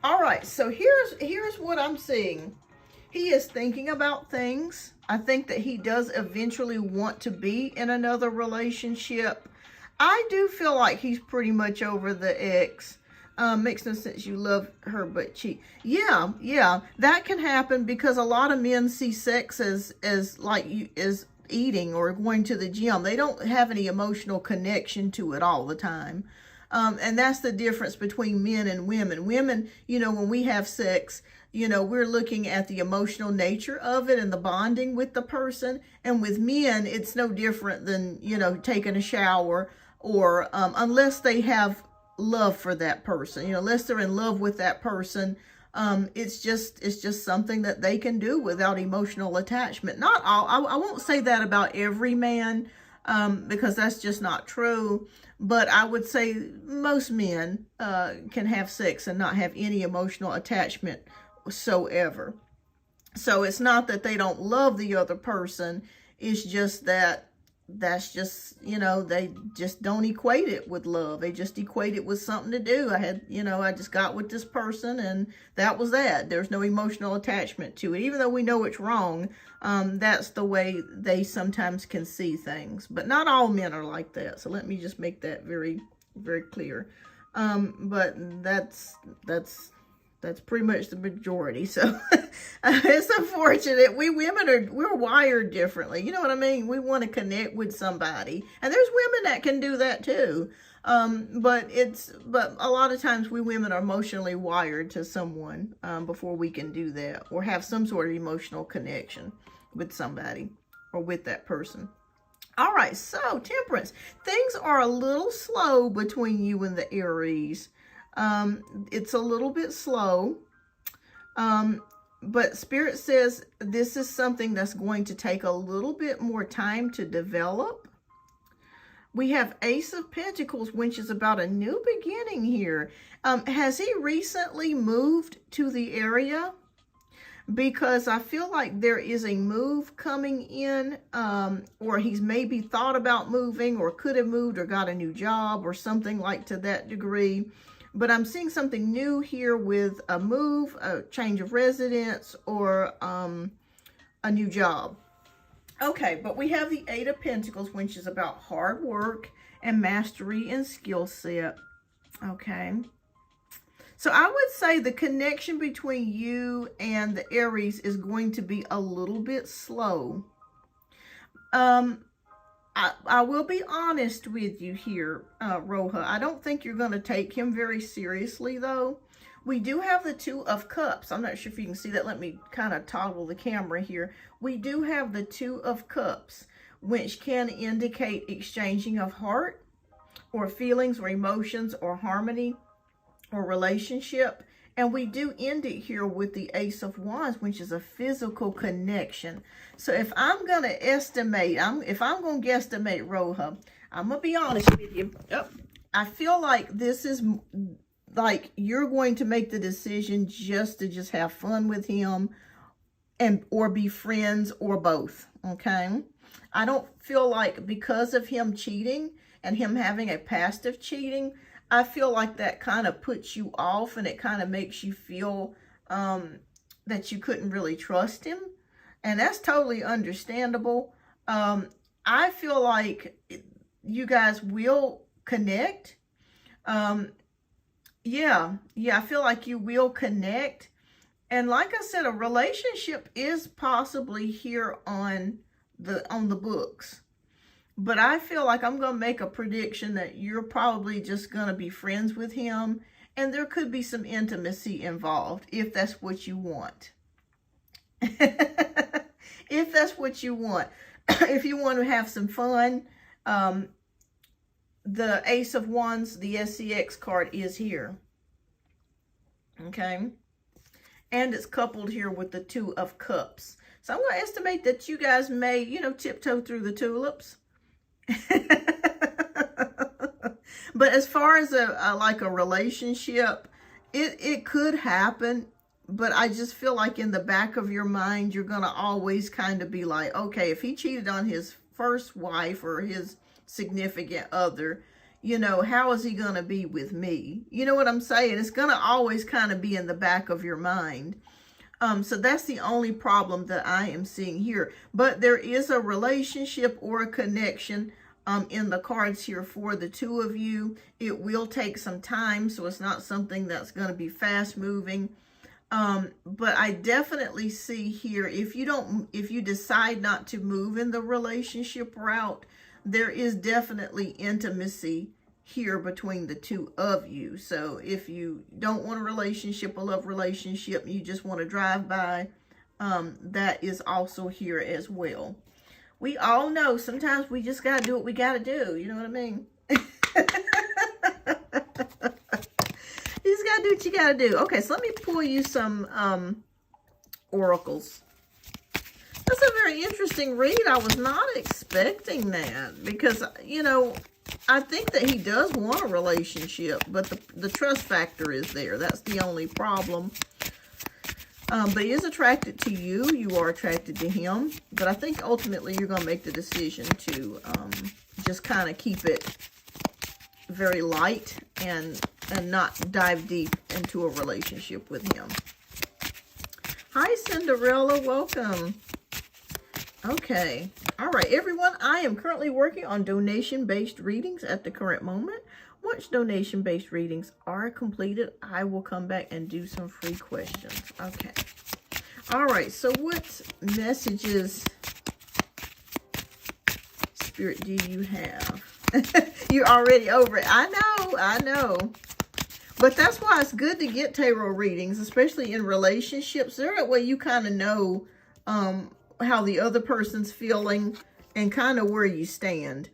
All right, so here's what I'm seeing. He is thinking about things. I think that he does eventually want to be in another relationship. I do feel like he's pretty much over the ex. Makes no sense. You love her but cheat. Yeah, that can happen because a lot of men see sex as eating or going to the gym. They don't have any emotional connection to it all the time. And that's the difference between men and women. Women, you know, when we have sex, you know, we're looking at the emotional nature of it and the bonding with the person. And with men, it's no different than, you know, taking a shower or unless they have love for that person, you know, unless they're in love with that person. It's just something that they can do without emotional attachment. Not all. I won't say that about every man because that's just not true. But I would say most men can have sex and not have any emotional attachment whatsoever. So it's not that they don't love the other person. It's just that's just, you know, they just don't equate it with love. They just equate it with something to do. I just got with this person and that was that. There's no emotional attachment to it. Even though we know it's wrong, that's the way they sometimes can see things. But not all men are like that. So let me just make that very, very clear. But that's pretty much the majority. So it's unfortunate. We're wired differently. You know what I mean? We want to connect with somebody. And there's women that can do that too. But a lot of times we women are emotionally wired to someone before we can do that or have some sort of emotional connection with somebody or with that person. All right, so Temperance. Things are a little slow between you and the Aries. It's a little bit slow, but Spirit says this is something that's going to take a little bit more time to develop. We have Ace of Pentacles, which is about a new beginning here. Has he recently moved to the area? Because I feel like there is a move coming in, or he's maybe thought about moving or could have moved or got a new job or something like to that degree. But I'm seeing something new here with a move, a change of residence, or a new job. Okay, but we have the Eight of Pentacles, which is about hard work and mastery and skill set. Okay. So I would say the connection between you and the Aries is going to be a little bit slow. I will be honest with you here, Rojo. I don't think you're going to take him very seriously, though. We do have the Two of Cups. I'm not sure if you can see that. Let me kind of toggle the camera here. We do have the Two of Cups, which can indicate exchanging of heart or feelings or emotions or harmony or relationship. And we do end it here with the Ace of Wands, which is a physical connection. So if I'm going to estimate, if I'm going to guesstimate Rojo, I'm going to be honest with you. I feel like this is like you're going to make the decision just to have fun with him or be friends or both. Okay. I don't feel like because of him cheating and him having a past of cheating, I feel like that kind of puts you off and it kind of makes you feel that you couldn't really trust him. And that's totally understandable. I feel like you guys will connect. Yeah, I feel like you will connect. And like I said, a relationship is possibly here on the books. But I feel like I'm going to make a prediction that you're probably just going to be friends with him And there could be some intimacy involved if that's what you want. If that's what you want. If you want to have some fun, the Ace of Wands, the SCX card is here. Okay. And it's coupled here with the Two of Cups. So I'm going to estimate that you guys may, you know, tiptoe through the tulips. But as far as like a relationship, it could happen. But I just feel like in the back of your mind, you're going to always kind of be like, okay, if he cheated on his first wife or his significant other, you know, how is he going to be with me? You know what I'm saying? It's going to always kind of be in the back of your mind. So that's the only problem that I am seeing here. But there is a relationship or a connection in the cards here for the two of you. It will take some time, so it's not something that's going to be fast moving. But I definitely see here, if you decide not to move in the relationship route, there is definitely intimacy here between the two of you. So if you don't want a relationship, a love relationship, you just want to drive by, that is also here as well. We all know sometimes we just got to do what we got to do. You know what I mean? You just got to do what you got to do. Okay, so let me pull you some oracles. That's a very interesting read. I was not expecting that because, you know, I think that he does want a relationship, but the trust factor is there. That's the only problem. But he is attracted to you. You are attracted to him. But I think ultimately you're going to make the decision to just kind of keep it very light and not dive deep into a relationship with him. Hi, Cinderella. Welcome. Okay. All right, everyone. I am currently working on donation-based readings at the current moment. Once donation-based readings are completed, I will come back and do some free questions. Okay. All right. So what messages, Spirit, do you have? You're already over it. I know. But that's why it's good to get tarot readings, especially in relationships. That way you kind of know how the other person's feeling and kind of where you stand.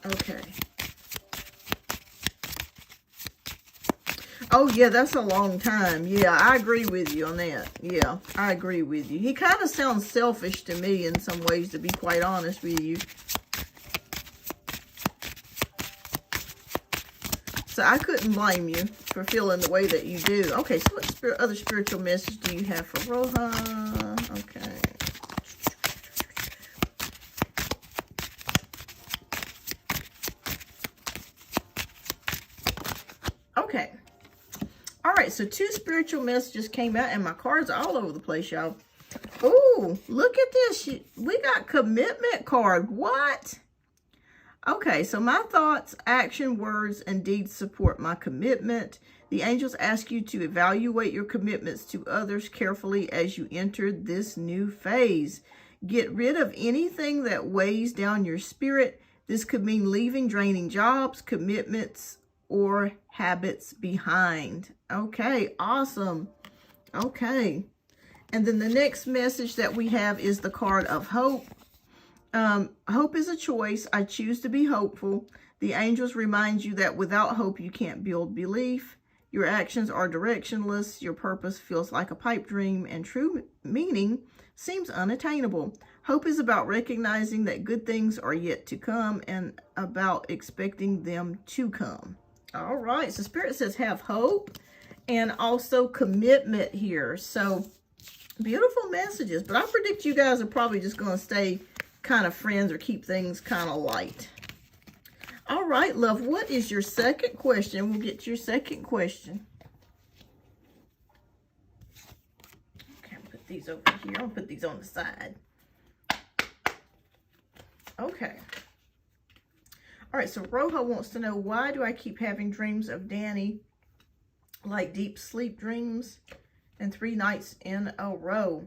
Okay. Oh, yeah, that's a long time. Yeah, I agree with you on that. Yeah, I agree with you. He kind of sounds selfish to me in some ways, to be quite honest with you. So I couldn't blame you for feeling the way that you do. Okay, so what other spiritual message do you have for Rojo? Okay. Okay. All right, so 2 spiritual messages came out, and my cards are all over the place, y'all. Ooh, look at this. We got commitment card. What? Okay, so my thoughts, action, words, and deeds support my commitment. The angels ask you to evaluate your commitments to others carefully as you enter this new phase. Get rid of anything that weighs down your spirit. This could mean leaving draining jobs, commitments, or habits behind. Okay, awesome. Okay. And then the next message that we have is the card of hope. Hope is a choice. I choose to be hopeful. The angels remind you that without hope, you can't build belief. Your actions are directionless. Your purpose feels like a pipe dream, and true meaning seems unattainable. Hope is about recognizing that good things are yet to come and about expecting them to come. All right. So Spirit says have hope and also commitment here. So beautiful messages, but I predict you guys are probably just going to stay kind of friends or keep things kind of light. All right, love, what is your second question? We'll get to your second question. Okay, I'll put these over here. I'll put these on the side. Okay. All right, so Rojo wants to know, why do I keep having dreams of Danny, like deep sleep dreams, and 3 nights in a row?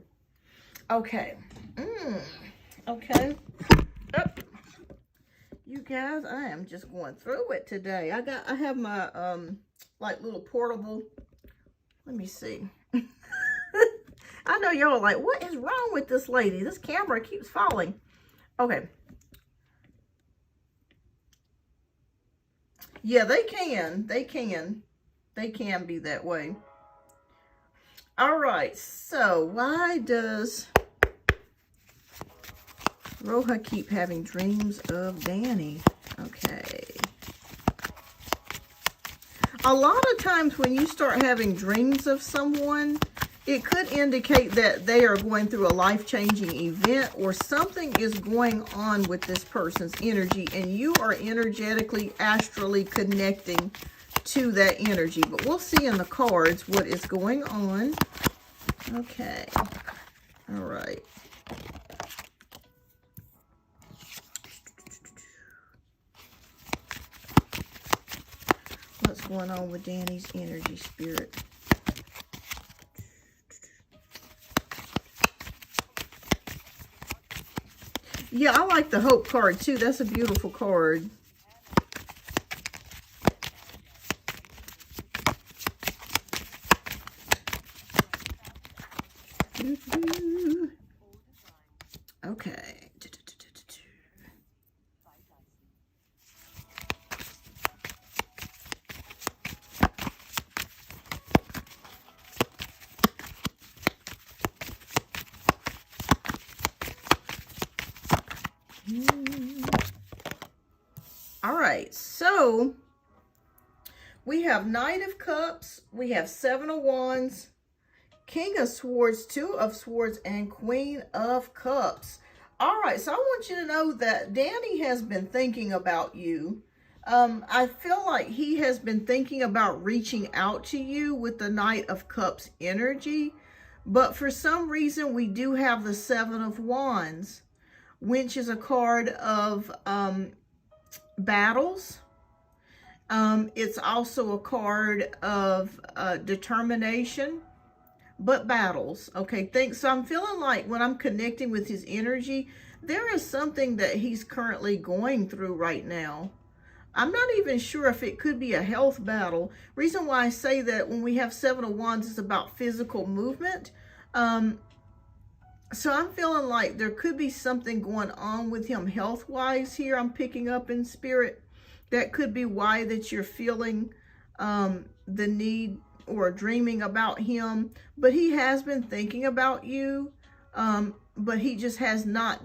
Okay. Okay. Oh. You guys, I am just going through it today. I have my like little portable. Let me see. I know y'all are like, what is wrong with this lady? This camera keeps falling. Okay. Yeah, they can be that way. All right, so why does Rojo keep having dreams of Danny? Okay. A lot of times when you start having dreams of someone, it could indicate that they are going through a life-changing event or something is going on with this person's energy and you are energetically, astrally connecting to that energy. But we'll see in the cards what is going on. Okay. All right. What's going on with Danny's energy, spirit? Yeah, I like the Hope card too. That's a beautiful card. Okay. All right, so we have Knight of Cups, we have Seven of Wands, King of Swords, Two of Swords, and Queen of Cups. All right, so I want you to know that Danny has been thinking about you. I feel like he has been thinking about reaching out to you with the Knight of Cups energy, but for some reason we do have the Seven of Wands, which is a card of battles. It's also a card of determination, but battles. Okay, so I'm feeling like when I'm connecting with his energy, there is something that he's currently going through right now. I'm not even sure if it could be a health battle. Reason why I say that when we have Seven of Wands is about physical movement. So I'm feeling like there could be something going on with him health-wise here. I'm picking up in spirit. That could be why that you're feeling the need or dreaming about him. But he has been thinking about you, but he just has not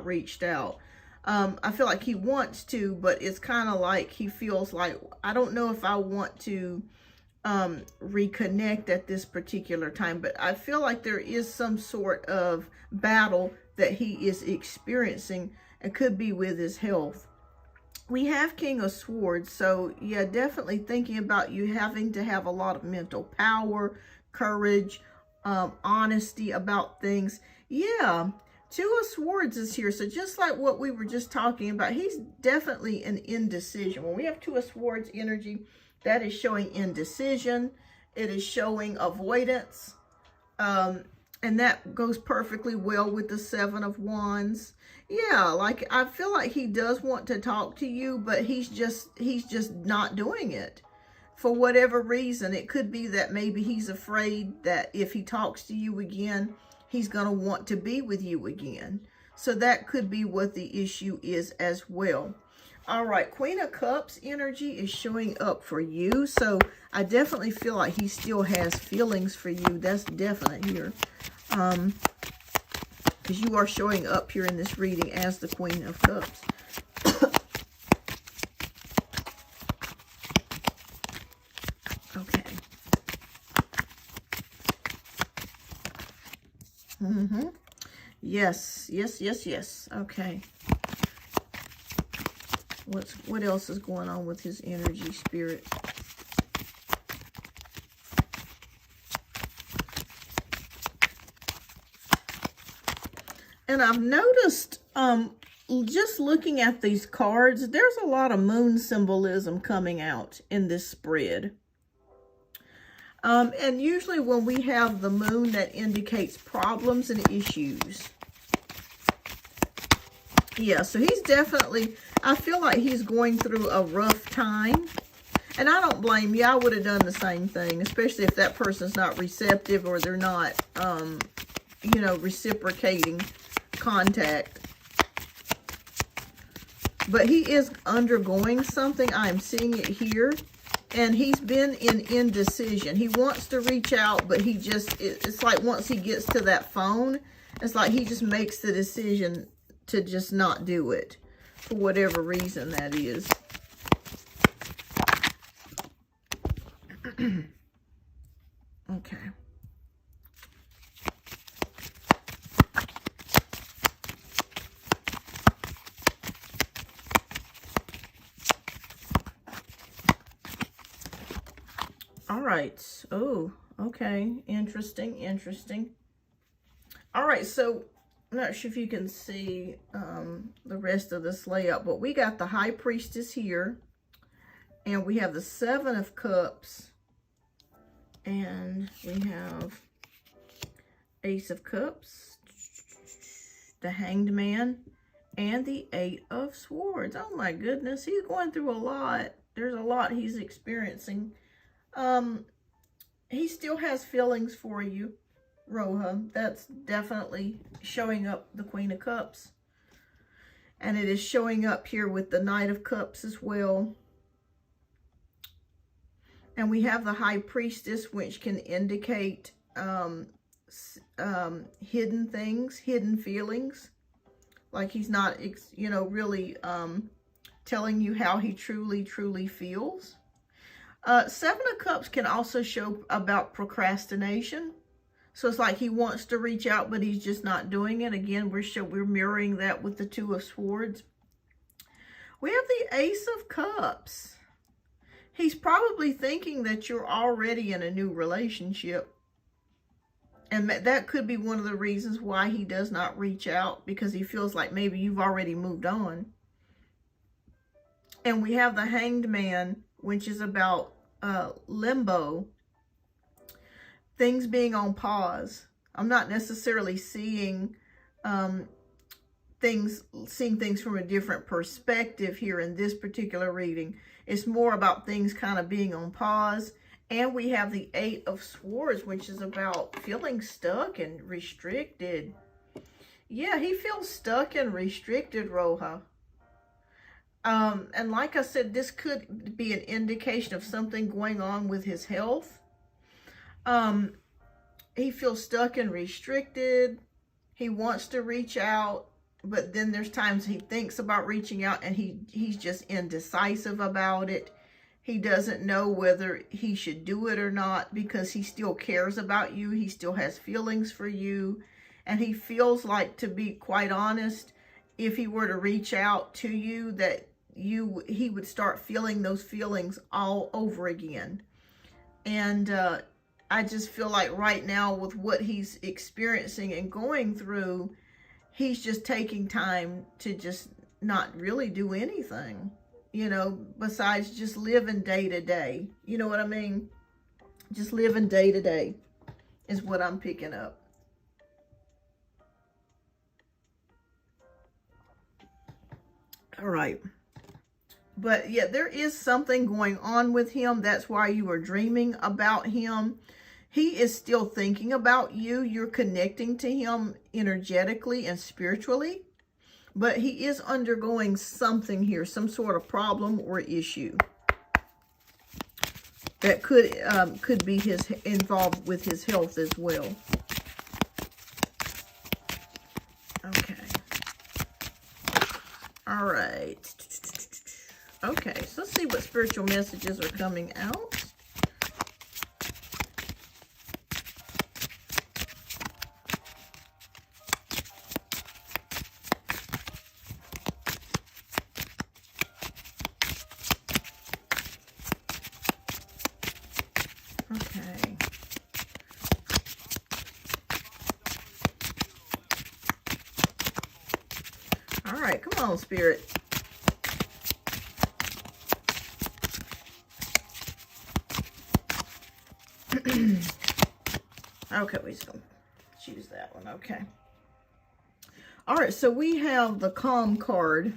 reached out. I feel like he wants to, but it's kind of like he feels like, I don't know if I want to reconnect at this particular time, but I feel like there is some sort of battle that he is experiencing. It could be with his health. We have King of Swords, so yeah, definitely thinking about you having to have a lot of mental power, courage, honesty about things. Yeah, Two of Swords is here, so just like what we were just talking about, he's definitely an indecision. When we have Two of Swords energy, that is showing indecision. It is showing avoidance. And that goes perfectly well with the Seven of Wands. Yeah, like I feel like he does want to talk to you, but he's just not doing it. For whatever reason, it could be that maybe he's afraid that if he talks to you again, he's going to want to be with you again. So that could be what the issue is as well. All right, Queen of Cups energy is showing up for you. So I definitely feel like he still has feelings for you. That's definite here. Because you are showing up here in this reading as the Queen of Cups. Okay. Yes. Okay. What else is going on with his energy, spirit? And I've noticed, just looking at these cards, there's a lot of moon symbolism coming out in this spread. And usually when we have the moon, that indicates problems and issues. Yeah, so he's definitely, I feel like he's going through a rough time. And I don't blame you. I would have done the same thing, especially if that person's not receptive or they're not, you know, reciprocating contact. But he is undergoing something. I'm seeing it here. And he's been in indecision. He wants to reach out, but he just, it's like once he gets to that phone, it's like he just makes the decision to just not do it for whatever reason that is. Okay. All right. Oh, okay. Interesting, interesting. All right, so I'm not sure if you can see the rest of this layout, but we got the High Priestess here, and we have the Seven of Cups, and we have Ace of Cups, the Hanged Man, and the Eight of Swords. Oh my goodness, he's going through a lot. There's a lot he's experiencing. He still has feelings for you, Rojo. That's definitely showing up the Queen of Cups. And it is showing up here with the Knight of Cups as well. And we have the High Priestess, which can indicate hidden things, hidden feelings. Like he's not, you know, really telling you how he truly feels. Seven of Cups can also show about procrastination. So it's like he wants to reach out, but he's just not doing it. Again, we're mirroring that with the Two of Swords. We have the Ace of Cups. He's probably thinking that you're already in a new relationship. And that could be one of the reasons why he does not reach out, because he feels like maybe you've already moved on. And we have the Hanged Man, which is about limbo, things being on pause. I'm not necessarily seeing things from a different perspective here in this particular reading. It's more about things kind of being on pause. And we have the Eight of Swords, which is about feeling stuck and restricted. Yeah, he feels stuck and restricted, Rojo. And like I said, this could be an indication of something going on with his health. He feels stuck and restricted. He wants to reach out, but then there's times he thinks about reaching out and he's just indecisive about it. He doesn't know whether he should do it or not because he still cares about you. He still has feelings for you. And he feels like, to be quite honest, if he were to reach out to you, that he would start feeling those feelings all over again. And I just feel like right now, with what he's experiencing and going through, he's just taking time to just not really do anything, you know, besides just living day to day. You know what I mean? Just living day to day is what I'm picking up. All right. But yeah, there is something going on with him. That's why you are dreaming about him. He is still thinking about you. You're connecting to him energetically and spiritually. But he is undergoing something here, some sort of problem or issue that could be involved with his health as well. Okay. All right. Okay, so let's see what spiritual messages are coming out. Okay. All right, come on, Spirit. Okay, we're just going to choose that one. Okay. All right, so we have the calm card.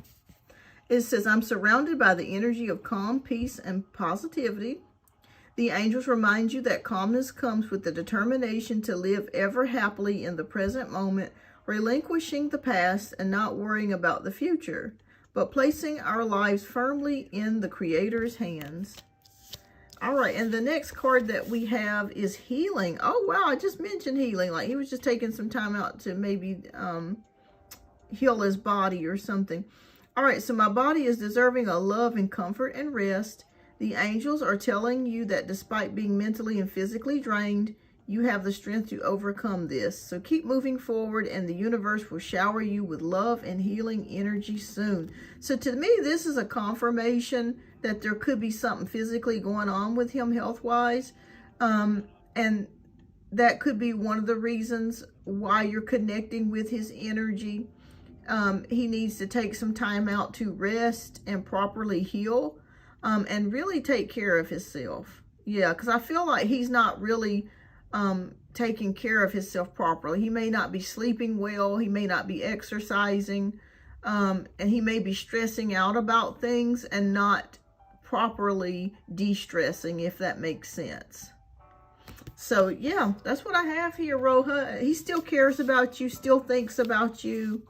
It says, I'm surrounded by the energy of calm, peace, and positivity. The angels remind you that calmness comes with the determination to live ever happily in the present moment, relinquishing the past and not worrying about the future, but placing our lives firmly in the Creator's hands. All right, and the next card that we have is healing. Oh, wow, I just mentioned healing. Like he was just taking some time out to maybe heal his body or something. All right, so my body is deserving of love and comfort and rest. The angels are telling you that despite being mentally and physically drained, you have the strength to overcome this. So keep moving forward and the universe will shower you with love and healing energy soon. So to me, this is a confirmation that there could be something physically going on with him health-wise. And that could be one of the reasons why you're connecting with his energy. He needs to take some time out to rest and properly heal. And really take care of himself. Yeah, because I feel like he's not really taking care of himself properly. He may not be sleeping well. He may not be exercising. And he may be stressing out about things and not properly de-stressing, if that makes sense. So, yeah, that's what I have here, Rojo. He still cares about you, still thinks about you.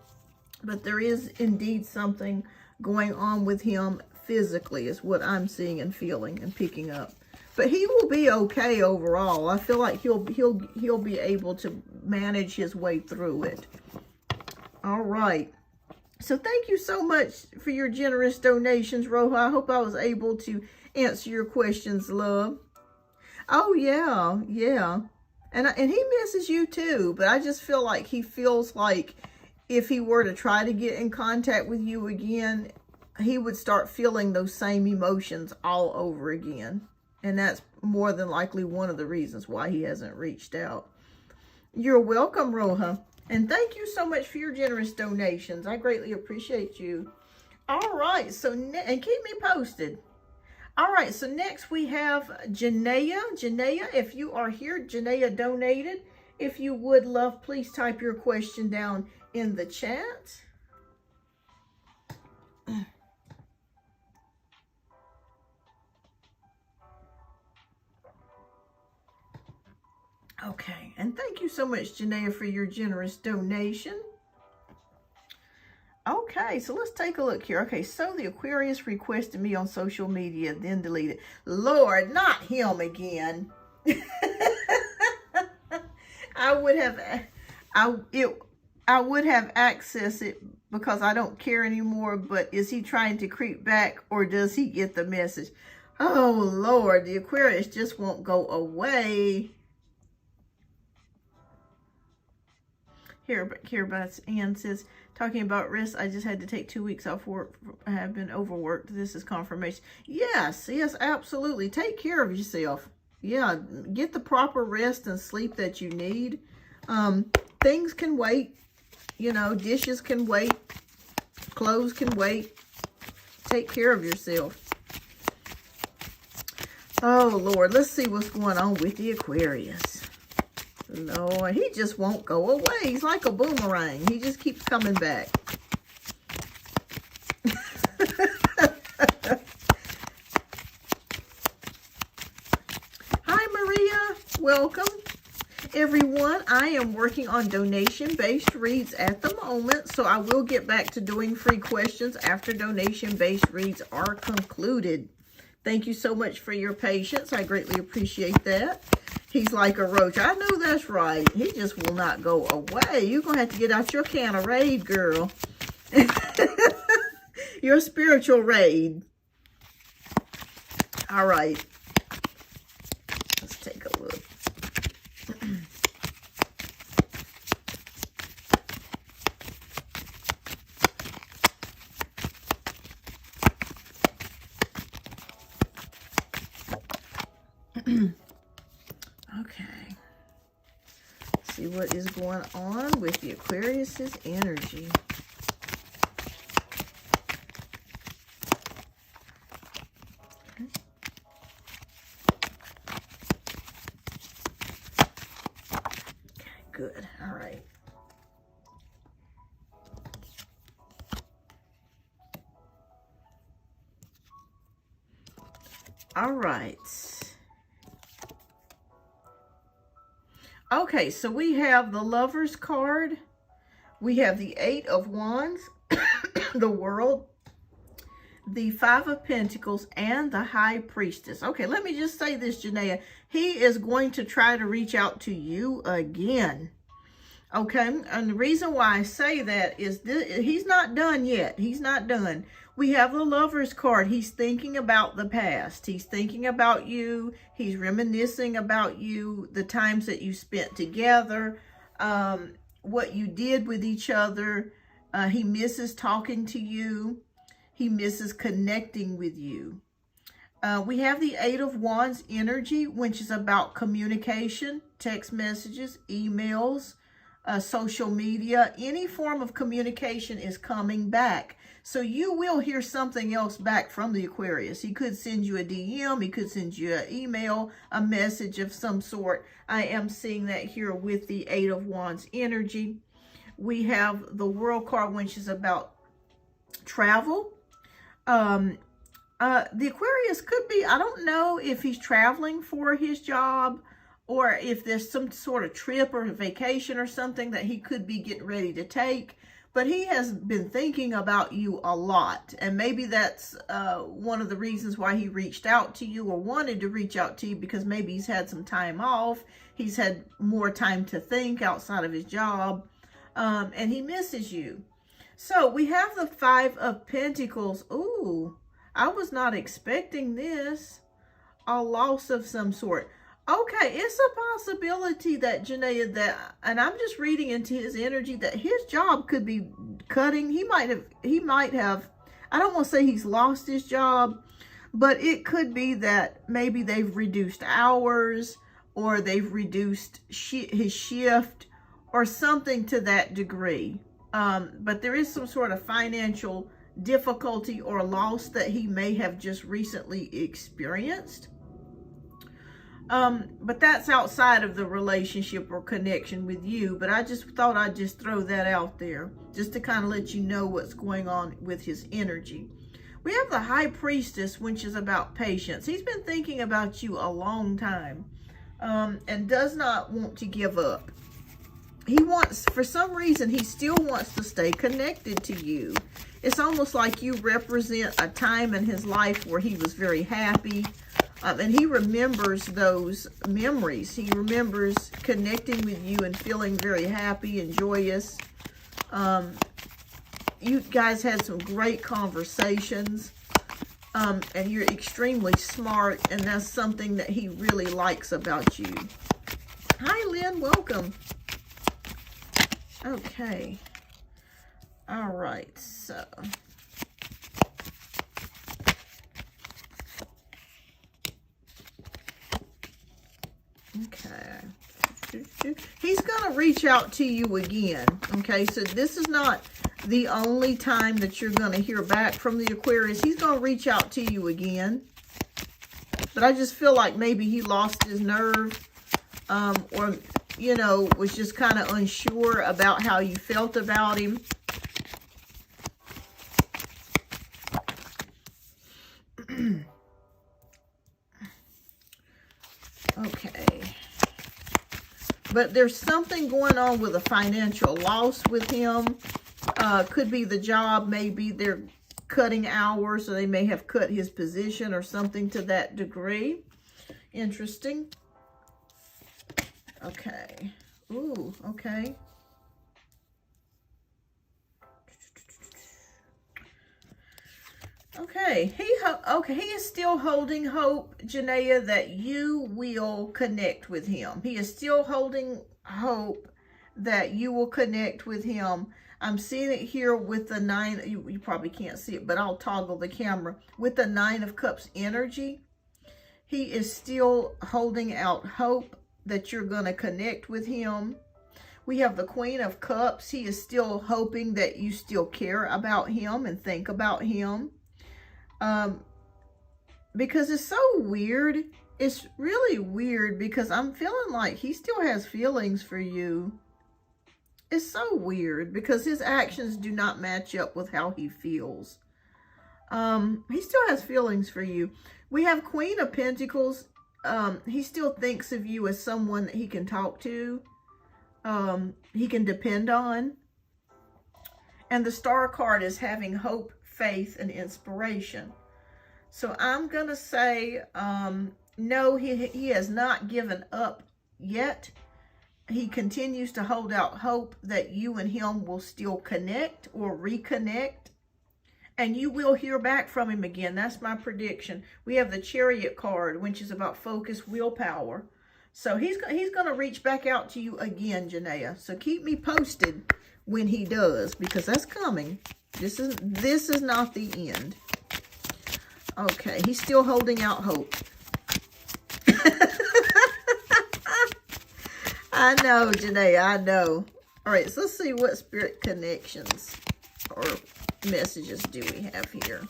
But there is indeed something going on with him physically is what I'm seeing and feeling and picking up. But he will be okay overall. I feel like he'll be able to manage his way through it. All right. So thank you so much for your generous donations, Rojo. I hope I was able to answer your questions, love. Oh, yeah. Yeah. And he misses you too. But I just feel like he feels like if he were to try to get in contact with you again, he would start feeling those same emotions all over again. And that's more than likely one of the reasons why he hasn't reached out. You're welcome, Rojo. And thank you so much for your generous donations. I greatly appreciate you. All right. So, and keep me posted. All right. So next we have Janna. Janna, if you are here, Janna donated. If you would love, please type your question down in the chat. Okay, and thank you so much, Janna, for your generous donation. Okay, so let's take a look here. Okay, so the Aquarius requested me on social media, then deleted. Lord, not him again. I would have accessed it because I don't care anymore, but is he trying to creep back or does he get the message? Oh, Lord, the Aquarius just won't go away. Here, but Ann says, talking about rest, I just had to take 2 weeks off work. I have been overworked. This is confirmation. Yes, absolutely. Take care of yourself. Yeah, get the proper rest and sleep that you need. Things can wait. You know, dishes can wait. Clothes can wait. Take care of yourself. Oh, Lord, let's see what's going on with the Aquarius. Lord, he just won't go away. He's like a boomerang. He just keeps coming back. Hi, Maria. Welcome. Everyone, I am working on donation-based reads at the moment, so I will get back to doing free questions after donation-based reads are concluded. Thank you so much for your patience. I greatly appreciate that. He's like a roach. I know that's right. He just will not go away. You're going to have to get out your can of Raid, girl. Your spiritual Raid. All right. Let's take a look. Okay. See what is going on with the Aquarius's energy. Okay. Okay, good. All right. All right. Okay, so we have the Lovers card. We have the Eight of Wands, the World, the Five of Pentacles, and the High Priestess. Okay, let me just say this, Janna. He is going to try to reach out to you again. Okay, and the reason why I say that is he's not done yet. He's not done. We have the Lovers card. He's thinking about the past. He's thinking about you. He's reminiscing about you, the times that you spent together, what you did with each other. He misses talking to you. He misses connecting with you. We have the Eight of Wands energy, which is about communication, text messages, emails, social media. Any form of communication is coming back. So you will hear something else back from the Aquarius. He could send you a DM. He could send you an email, a message of some sort. I am seeing that here with the Eight of Wands energy. We have the World card, which is about travel. The Aquarius could be, I don't know if he's traveling for his job or if there's some sort of trip or vacation or something that he could be getting ready to take. But he has been thinking about you a lot. And maybe that's one of the reasons why he reached out to you or wanted to reach out to you, because maybe he's had some time off. He's had more time to think outside of his job. And he misses you. So we have the Five of Pentacles. Ooh, I was not expecting this. A loss of some sort. Okay, it's a possibility that Janna, and I'm just reading into his energy, that his job could be cutting. He might have, I don't want to say he's lost his job, but it could be that maybe they've reduced hours or they've reduced his shift or something to that degree. But there is some sort of financial difficulty or loss that he may have just recently experienced. But that's outside of the relationship or connection with you. But I just thought I'd just throw that out there just to kind of let you know what's going on with his energy. We have the High Priestess, which is about patience. He's been thinking about you a long time, and does not want to give up. He wants, for some reason, he still wants to stay connected to you. It's almost like you represent a time in his life where he was very happy. And he remembers those memories. He remembers connecting with you and feeling very happy and joyous. You guys had some great conversations. And you're extremely smart. And that's something that he really likes about you. Hi, Lynn. Welcome. Okay. All right. So... okay, he's gonna reach out to you again. Okay, so this is not the only time that you're gonna hear back from the Aquarius. He's gonna reach out to you again, but I just feel like maybe he lost his nerve, or you know, was just kind of unsure about how you felt about him. Okay. But there's something going on with a financial loss with him. Could be the job. Maybe they're cutting hours, or they may have cut his position or something to that degree. Interesting. Okay. Ooh, okay. Okay, he is still holding hope, Janna, that you will connect with him. He is still holding hope that you will connect with him. I'm seeing it here with the nine. You probably can't see it, but I'll toggle the camera. With the Nine of Cups energy, he is still holding out hope that you're going to connect with him. We have the Queen of Cups. He is still hoping that you still care about him and think about him. Because it's so weird. It's really weird because I'm feeling like he still has feelings for you. It's so weird because his actions do not match up with how he feels. He still has feelings for you. We have Queen of Pentacles. He still thinks of you as someone that he can talk to, he can depend on. And the Star card is having hope, faith, and inspiration. So I'm going to say, no, he has not given up yet. He continues to hold out hope that you and him will still connect or reconnect. And you will hear back from him again. That's my prediction. We have the Chariot card, which is about focus, willpower. So he's going to reach back out to you again, Janna. So keep me posted when he does, because that's coming. This is not the end. Okay, he's still holding out hope. I know, Janna, I know. All right, so let's see what spirit connections or messages do we have here.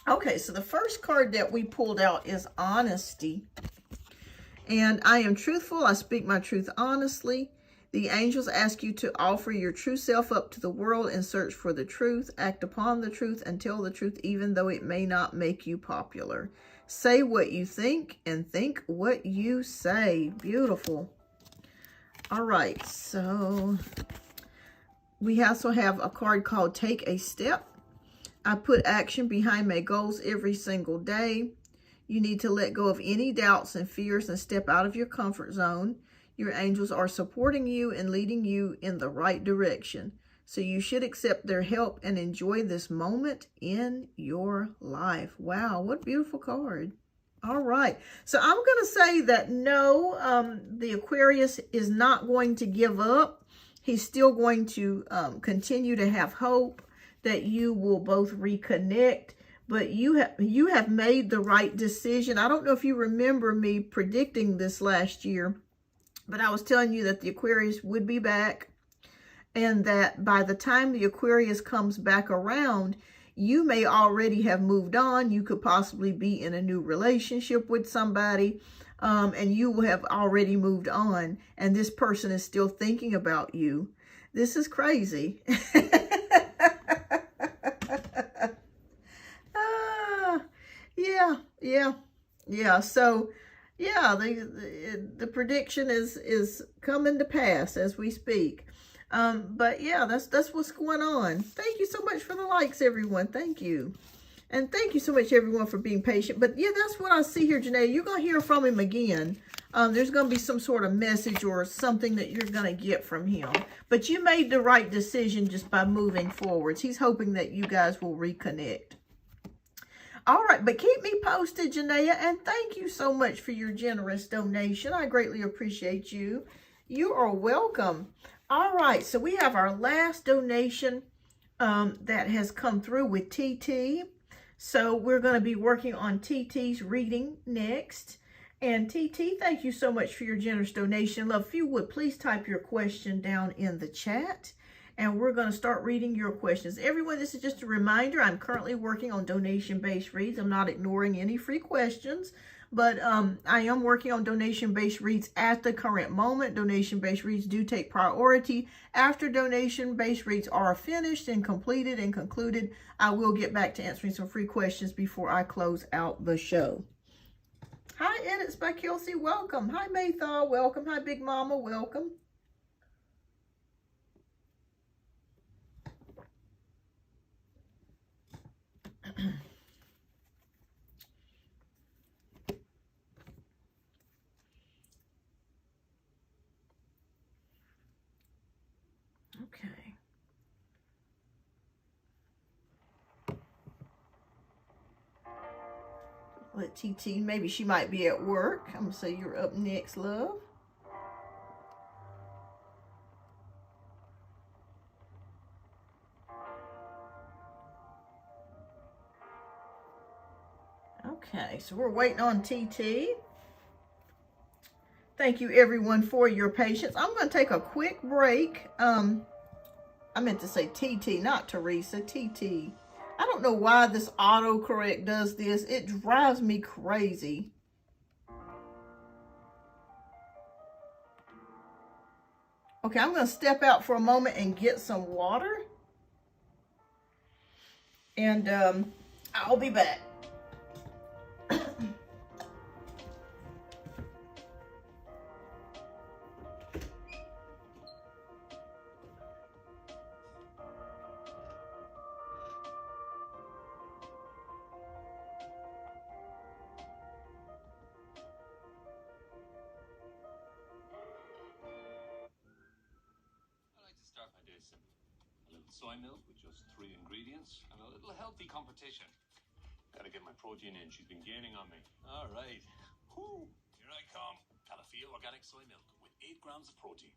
Okay, so the first card that we pulled out is honesty. And I am truthful. I speak my truth honestly. The angels ask you to offer your true self up to the world and search for the truth. Act upon the truth and tell the truth, even though it may not make you popular. Say what you think and think what you say. Beautiful. All right, so we also have a card called Take a Step. I put action behind my goals every single day. You need to let go of any doubts and fears and step out of your comfort zone. Your angels are supporting you and leading you in the right direction. So you should accept their help and enjoy this moment in your life. Wow, what a beautiful card. All right. So I'm going to say that no, the Aquarius is not going to give up. He's still going to continue to have hope that you will both reconnect. But you have made the right decision. I don't know if you remember me predicting this last year, but I was telling you that the Aquarius would be back, and that by the time the Aquarius comes back around, you may already have moved on. You could possibly be in a new relationship with somebody, and you will have already moved on, and this person is still thinking about you. This is crazy. Yeah. So, yeah, the prediction is coming to pass as we speak. But yeah, that's what's going on. Thank you so much for the likes, everyone. Thank you. And thank you so much, everyone, for being patient. But yeah, that's what I see here, Janna. You're going to hear from him again. There's going to be some sort of message or something that you're going to get from him. But you made the right decision just by moving forwards. He's hoping that you guys will reconnect. All right, but keep me posted, Janna, and thank you so much for your generous donation. I greatly appreciate you. You are welcome. All right, so we have our last donation that has come through with TT. So we're going to be working on TT's reading next. And TT, thank you so much for your generous donation. Love, if you would, please type your question down in the chat. And we're going to start reading your questions. Everyone, this is just a reminder. I'm currently working on donation-based reads. I'm not ignoring any free questions, but I am working on donation-based reads at the current moment. Donation-based reads do take priority. After donation-based reads are finished and completed and concluded, I will get back to answering some free questions before I close out the show. Hi, Edits by Kelsey. Welcome. Hi, Maythaw. Welcome. Hi, Big Mama. Welcome. Okay. Let TT, maybe she might be at work. I'm going to say you're up next, love. Okay, so we're waiting on TT. Thank you, everyone, for your patience. I'm going to take a quick break. I meant to say TT, not Teresa, TT. I don't know why this autocorrect does this. It drives me crazy. Okay, I'm going to step out for a moment and get some water. And I'll be back. Soy milk with just 3 ingredients and a little healthy competition. Gotta get my protein in. She's been gaining on me. All right. Whoo, here I come. Calafia organic soy milk with 8 grams of protein.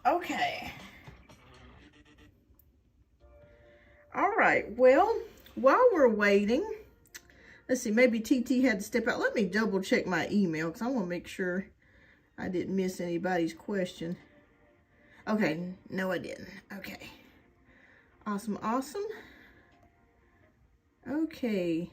Okay. All right. Well, while we're waiting, let's see, maybe TT had to step out. Let me double check my email because I want to make sure I didn't miss anybody's question. Okay. No, I didn't. Okay. Awesome. Awesome. Okay.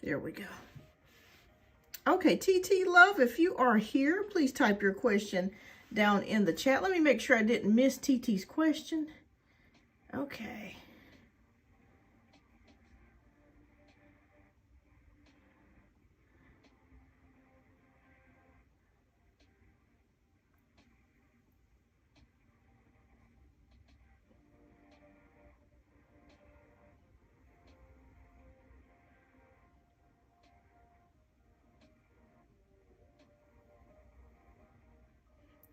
There we go. Okay, TT Love, if you are here, please type your question down in the chat. Let me make sure I didn't miss TT's question. Okay.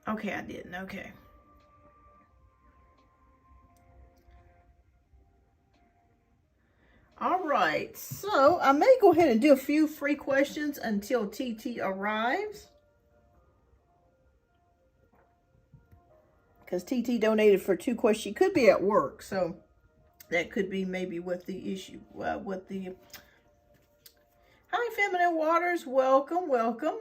Okay, I didn't. Okay. All right. So I may go ahead and do a few free questions until TT arrives. Because TT donated for 2 questions. She could be at work. So that could be maybe what the issue, Hi, Feminine Waters. Welcome, welcome.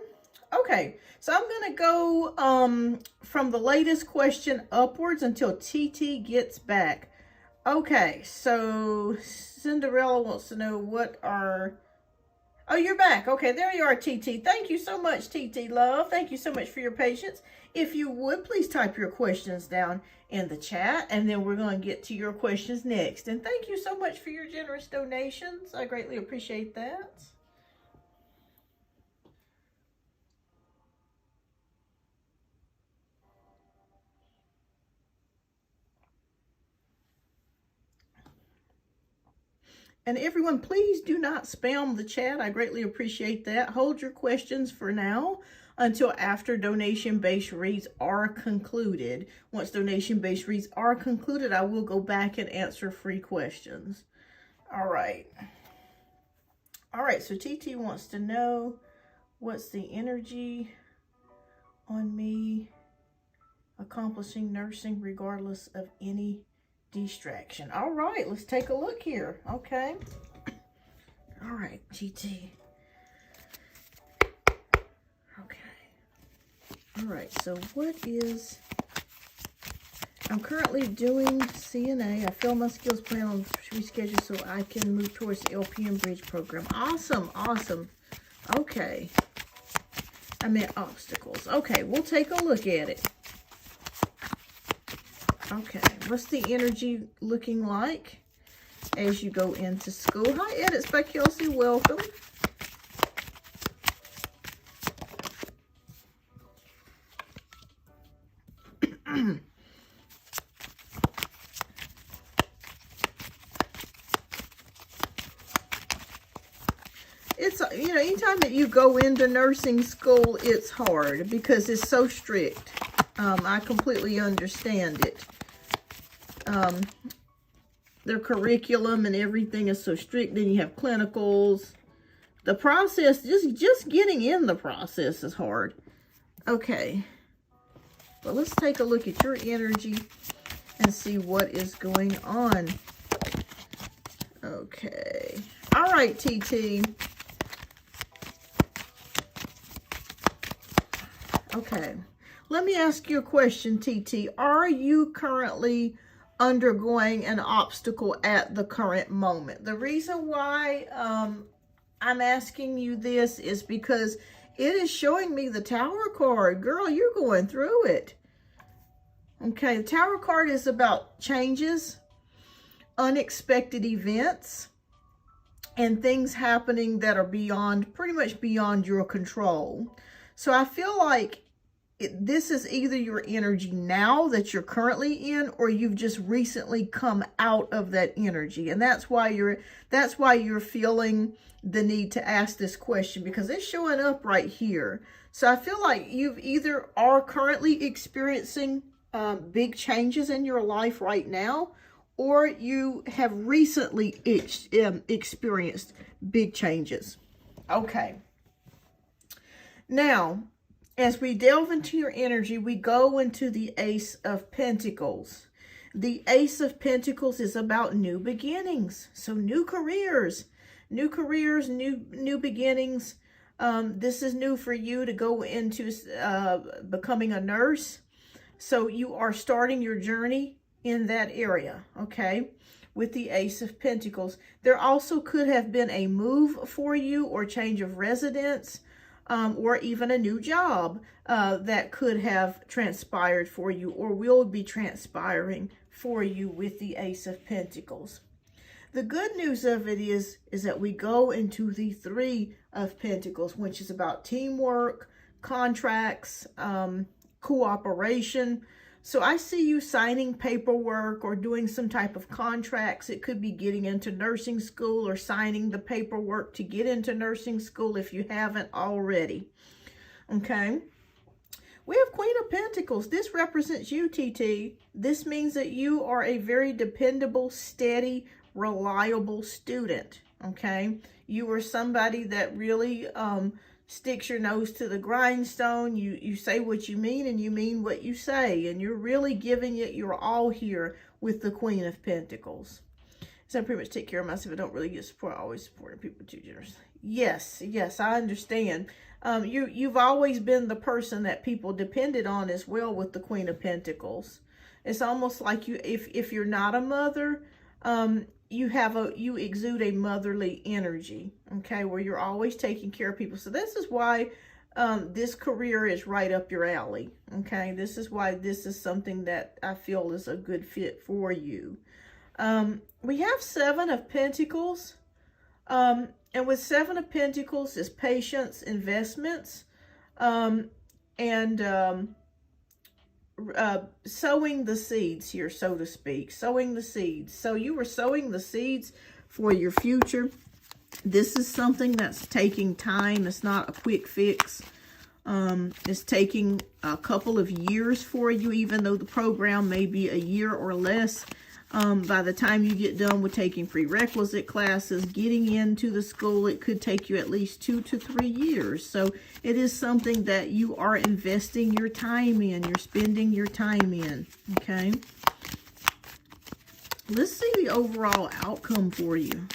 Okay, so I'm going to go from the latest question upwards until TT gets back. Okay, so Cinderella wants to know what are... Oh, you're back. Okay, there you are, TT. Thank you so much, TT Love. Thank you so much for your patience. If you would, please type your questions down in the chat, and then we're going to get to your questions next. And thank you so much for your generous donations. I greatly appreciate that. And everyone, please do not spam the chat. I greatly appreciate that. Hold your questions for now until after donation-based reads are concluded. Once donation-based reads are concluded, I will go back and answer free questions. All right. All right, so TT wants to know what's the energy on me accomplishing nursing regardless of any distraction. All right, let's take a look here. Okay. All right, GT. Okay. All right, so what is... I'm currently doing CNA. I feel my skills plan on reschedule so I can move towards the LPN Bridge program. Awesome, awesome. Okay. I meant obstacles. Okay, we'll take a look at it. Okay, what's the energy looking like as you go into school? Hi, Ed, it's by Kelsey. Welcome. It's, you know, anytime that you go into nursing school, it's hard because it's so strict. I completely understand it. their curriculum and everything is so strict. Then you have clinicals. The process, just getting in the process is hard. Okay. But let's take a look at your energy and see what is going on. Okay. All right, TT. Okay. Let me ask you a question, TT. Are you currently undergoing an obstacle at the current moment? The reason why I'm asking you this is because it is showing me the Tower card. Girl, you're going through it. Okay, the Tower card is about changes, unexpected events, and things happening that are beyond, pretty much beyond your control. So I feel like this is either your energy now that you're currently in, or you've just recently come out of that energy. And that's why you're feeling the need to ask this question, because it's showing up right here. So I feel like you've either are currently experiencing big changes in your life right now, or you have recently experienced big changes. Okay. Now, as we delve into your energy, we go into the Ace of Pentacles. The Ace of Pentacles is about new beginnings. So new careers, new beginnings. This is new for you to go into becoming a nurse. So you are starting your journey in that area, okay? With the Ace of Pentacles. There also could have been a move for you, or change of residence, or even a new job that could have transpired for you, or will be transpiring for you with the Ace of Pentacles. The good news of it is that we go into the Three of Pentacles, which is about teamwork, contracts, cooperation. So I see you signing paperwork or doing some type of contracts. It could be getting into nursing school or signing the paperwork to get into nursing school if you haven't already. Okay. We have Queen of Pentacles. This represents you, TT. This means that you are a very dependable, steady, reliable student. Okay. You are somebody that really sticks your nose to the grindstone. You say what you mean, and you mean what you say, and you're really giving it your all here with the Queen of Pentacles. So I pretty much take care of myself. I don't really get support. I always supporting people too generously. Yes, I understand. You've always been the person that people depended on as well with the Queen of Pentacles. It's almost like you, if you're not a mother, you exude a motherly energy, okay, where you're always taking care of people. So this is why this career is right up your alley, okay? This is why this is something that I feel is a good fit for you. We have Seven of Pentacles, and with Seven of Pentacles is patience, investments, and sowing the seeds here, so to speak. Sowing the seeds. So you were sowing the seeds for your future. This is something that's taking time. It's not a quick fix. It's taking a couple of years for you, even though the program may be a year or less. By the time you get done with taking prerequisite classes, getting into the school, it could take you at least 2 to 3 years. So it is something that you are investing your time in. You're spending your time in, okay? Let's see the overall outcome for you.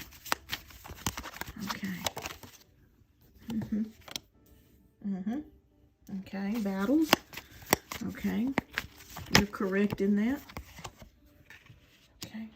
Okay. Okay, battles. Okay. You're correct in that. Okay.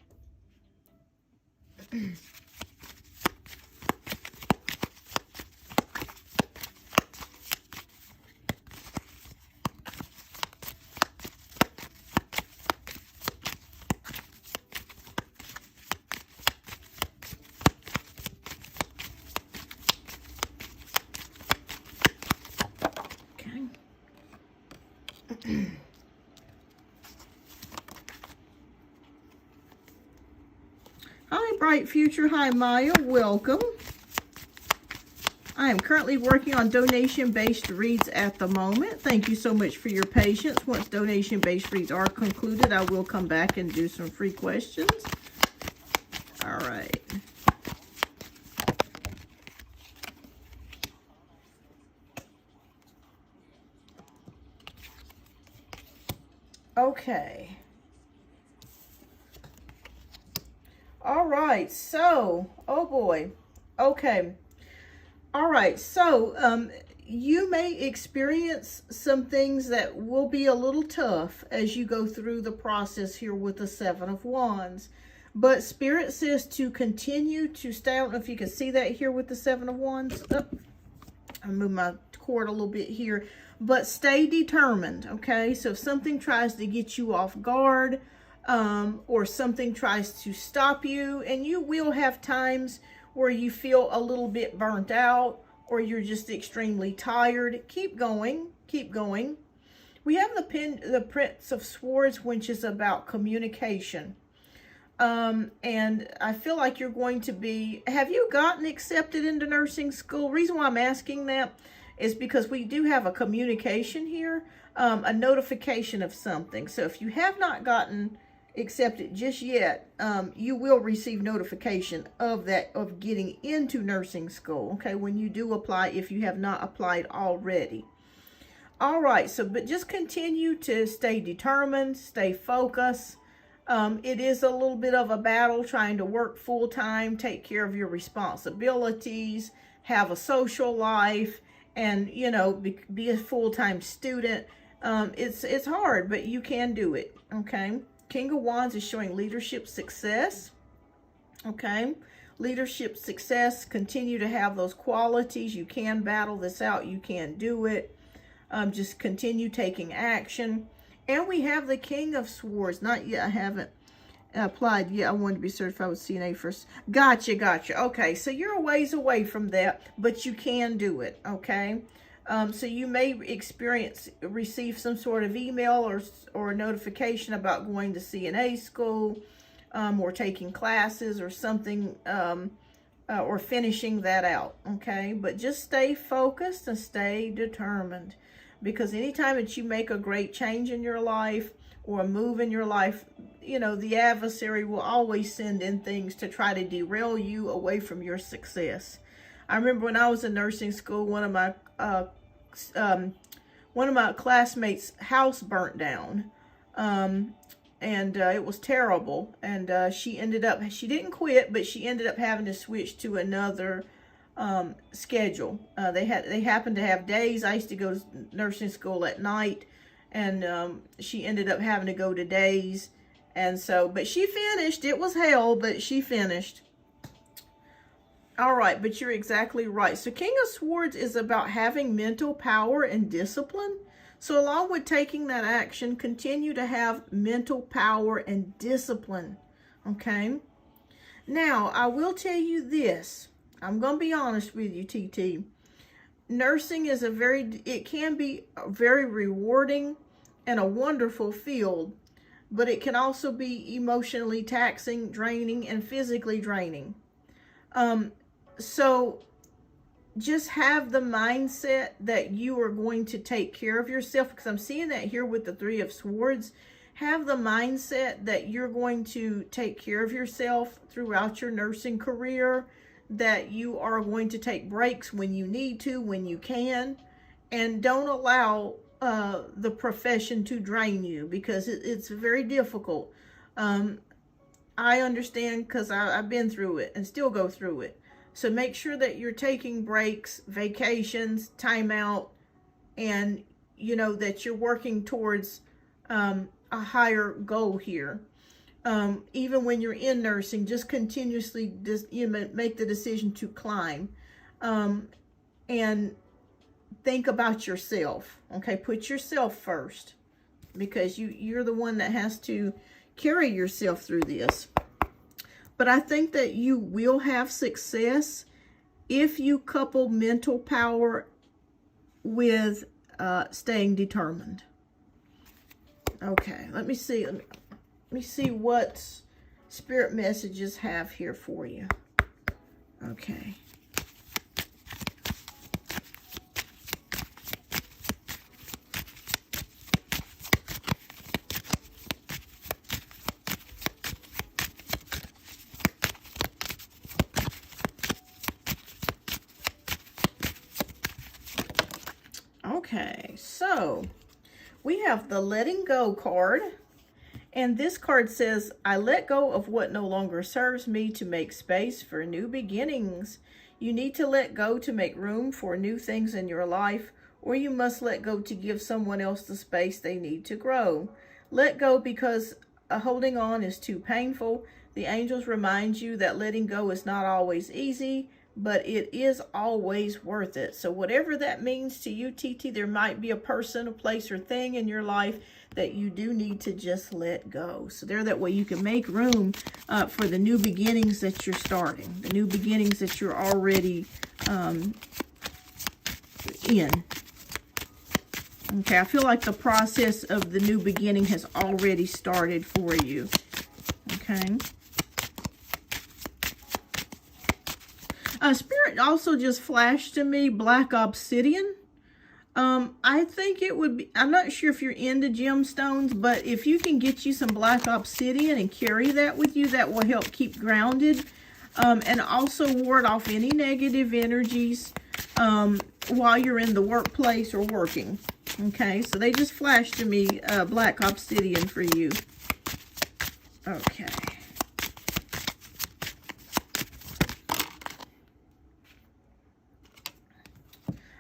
Hi, Bright Future. Hi, Maya. Welcome. I am currently working on donation-based reads at the moment. Thank you so much for your patience. Once donation-based reads are concluded, I will come back and do some free questions. All right. Okay. All right. So, oh boy. Okay. All right. So, you may experience some things that will be a little tough as you go through the process here with the Seven of Wands. But Spirit says to continue to stay. I don't know if you can see that here with the Seven of Wands. Oh, I'll move my cord a little bit here. But stay determined, okay? So if something tries to get you off guard, or something tries to stop you, and you will have times where you feel a little bit burnt out, or you're just extremely tired, keep going, keep going. We have the Prince of Swords, which is about communication. And I feel like you're going to be, have you gotten accepted into nursing school? Reason why I'm asking that is because we do have a communication here, a notification of something. So if you have not gotten accepted just yet, you will receive notification of that, of getting into nursing school, okay, when you do apply, if you have not applied already. All right, so, but just continue to stay determined, stay focused. It is a little bit of a battle trying to work full-time, take care of your responsibilities, have a social life, and, you know, be a full-time student. It's hard, but you can do it, okay? King of Wands is showing leadership success, okay? Leadership success, continue to have those qualities. You can battle this out. You can do it. Just continue taking action. And we have the King of Swords. Not yet. I haven't applied yet. I wanted to be certified with CNA first. Gotcha. Okay, so you're a ways away from that, but you can do it, okay? So you may receive some sort of email or notification about going to CNA school, or taking classes or something, or finishing that out, okay? But just stay focused and stay determined, because anytime that you make a great change in your life or a move in your life, you know, the adversary will always send in things to try to derail you away from your success. I remember when I was in nursing school, one of my classmates' house burnt down, and it was terrible. And she didn't quit, but she ended up having to switch to another schedule. They happened to have days. I used to go to nursing school at night, and she ended up having to go to days. And so, but she finished. It was hell, but she finished. All right, but you're exactly right. So King of Swords is about having mental power and discipline. So along with taking that action, continue to have mental power and discipline, okay? Now, I will tell you this. I'm going to be honest with you, TT. Nursing is it can be a very rewarding and a wonderful field, but it can also be emotionally taxing, draining, and physically draining. So just have the mindset that you are going to take care of yourself, because I'm seeing that here with the Three of Swords. Have the mindset that you're going to take care of yourself throughout your nursing career, that you are going to take breaks when you need to, when you can, and don't allow the profession to drain you, because it's very difficult. I understand, because I've been through it and still go through it. So make sure that you're taking breaks, vacations, time out, and you know that you're working towards a higher goal here. Even when you're in nursing, just continuously make the decision to climb, and think about yourself. Okay, put yourself first, because you're the one that has to carry yourself through this. But I think that you will have success if you couple mental power with staying determined. Okay, let me see. Let me see what spirit messages have here for you. Okay. have the letting go card. And this card says, I let go of what no longer serves me to make space for new beginnings. You need to let go to make room for new things in your life, or you must let go to give someone else the space they need to grow. Let go because holding on is too painful. The angels remind you that letting go is not always easy, but it is always worth it. So whatever that means to you, TT, there might be a person, a place, or thing in your life that you do need to just let go. So there, that way you can make room for the new beginnings that you're starting, the new beginnings that you're already in. Okay, I feel like the process of the new beginning has already started for you. Okay. Spirit also just flashed to me black obsidian. I think it would be, I'm not sure if you're into gemstones, but if you can get you some black obsidian and carry that with you, that will help keep grounded, and also ward off any negative energies while you're in the workplace or working. Okay, so they just flashed to me black obsidian for you. Okay.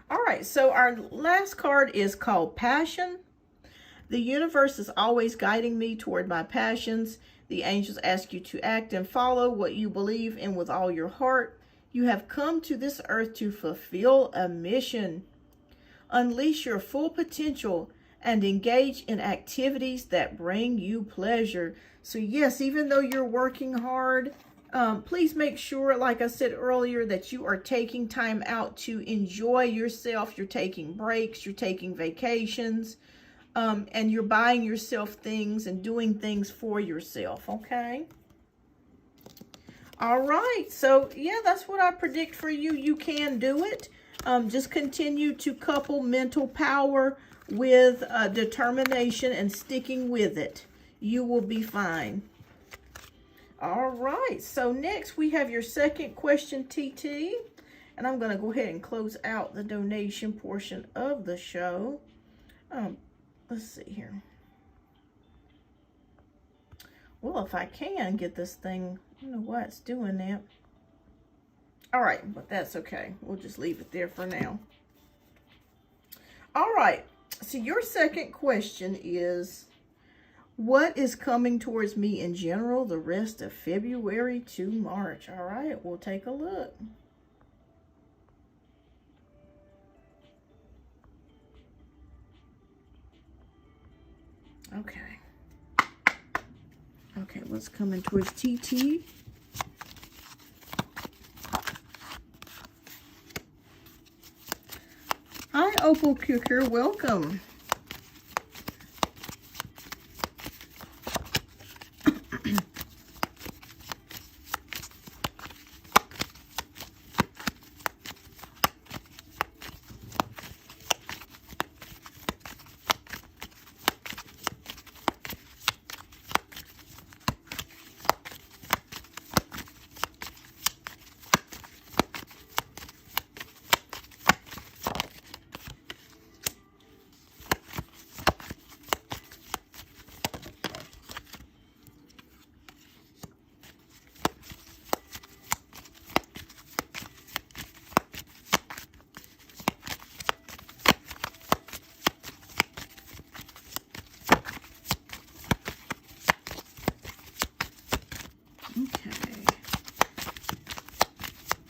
All right, so our last card is called Passion. The universe is always guiding me toward my passions. The angels ask you to act and follow what you believe in with all your heart. You have come to this earth to fulfill a mission. Unleash your full potential and engage in activities that bring you pleasure. So yes, even though you're working hard, please make sure, like I said earlier, that you are taking time out to enjoy yourself. You're taking breaks, you're taking vacations, and you're buying yourself things and doing things for yourself, okay? All right, so yeah, that's what I predict for you. You can do it. Just continue to couple mental power with determination and sticking with it. You will be fine. All right, so next we have your second question, TT. And I'm going to go ahead and close out the donation portion of the show. Let's see here. Well, if I can get this thing, I don't know why it's doing that. All right, but that's okay. We'll just leave it there for now. All right, so your second question is, what is coming towards me in general the rest of February to March? All right, we'll take a look. Okay. Okay, what's coming towards TT? Hi, Opal Cooker, welcome.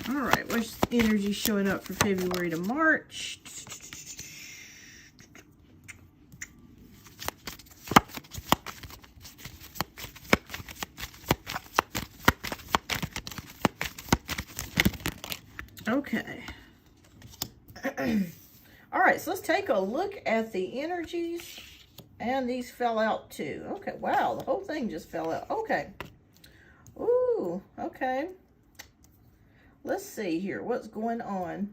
All right, what's energy showing up for February to March? Okay. All right, so let's take a look at the energies. And these fell out too. Okay, wow, the whole thing just fell out. Okay. Ooh, okay. Let's see here, what's going on?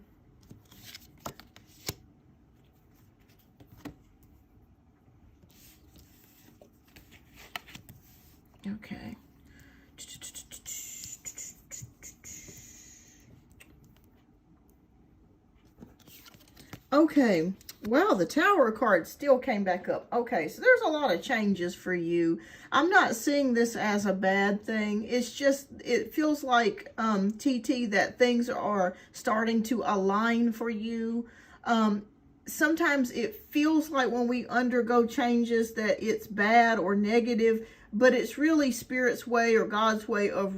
Okay. Okay, Well, the Tower card still came back up. Okay, so there's a lot of changes for you. I'm not seeing this as a bad thing. It's just, it feels like, TT, that things are starting to align for you. Sometimes it feels like when we undergo changes that it's bad or negative, but it's really Spirit's way or God's way of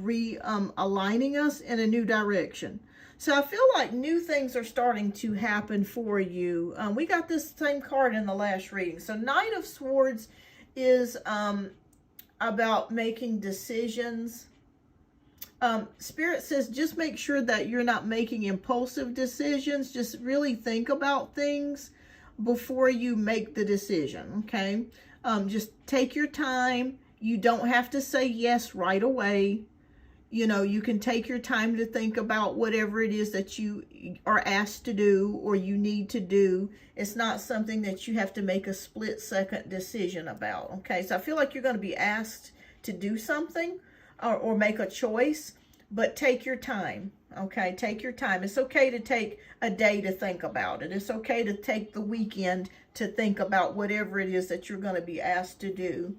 aligning us in a new direction. So I feel like new things are starting to happen for you. We got this same card in the last reading. So Knight of Swords is about making decisions. Spirit says just make sure that you're not making impulsive decisions. Just really think about things before you make the decision, okay? Just take your time. You don't have to say yes right away. You know, you can take your time to think about whatever it is that you are asked to do or you need to do. It's not something that you have to make a split-second decision about, okay? So I feel like you're going to be asked to do something or make a choice, but take your time, okay? Take your time. It's okay to take a day to think about it. It's okay to take the weekend to think about whatever it is that you're going to be asked to do.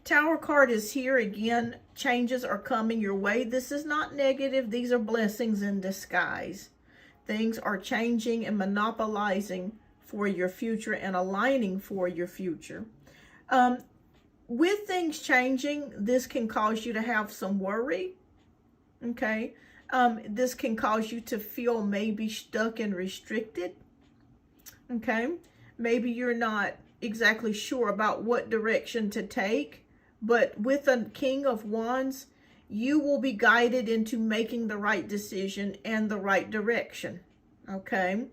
Tower card is here again. Changes are coming your way. This is not negative. These are blessings in disguise. Things are changing and monopolizing for your future and aligning for your future. With things changing, this can cause you to have some worry. Okay. This can cause you to feel maybe stuck and restricted. Okay. Maybe you're not exactly sure about what direction to take. But with a King of Wands, you will be guided into making the right decision and the right direction, okay?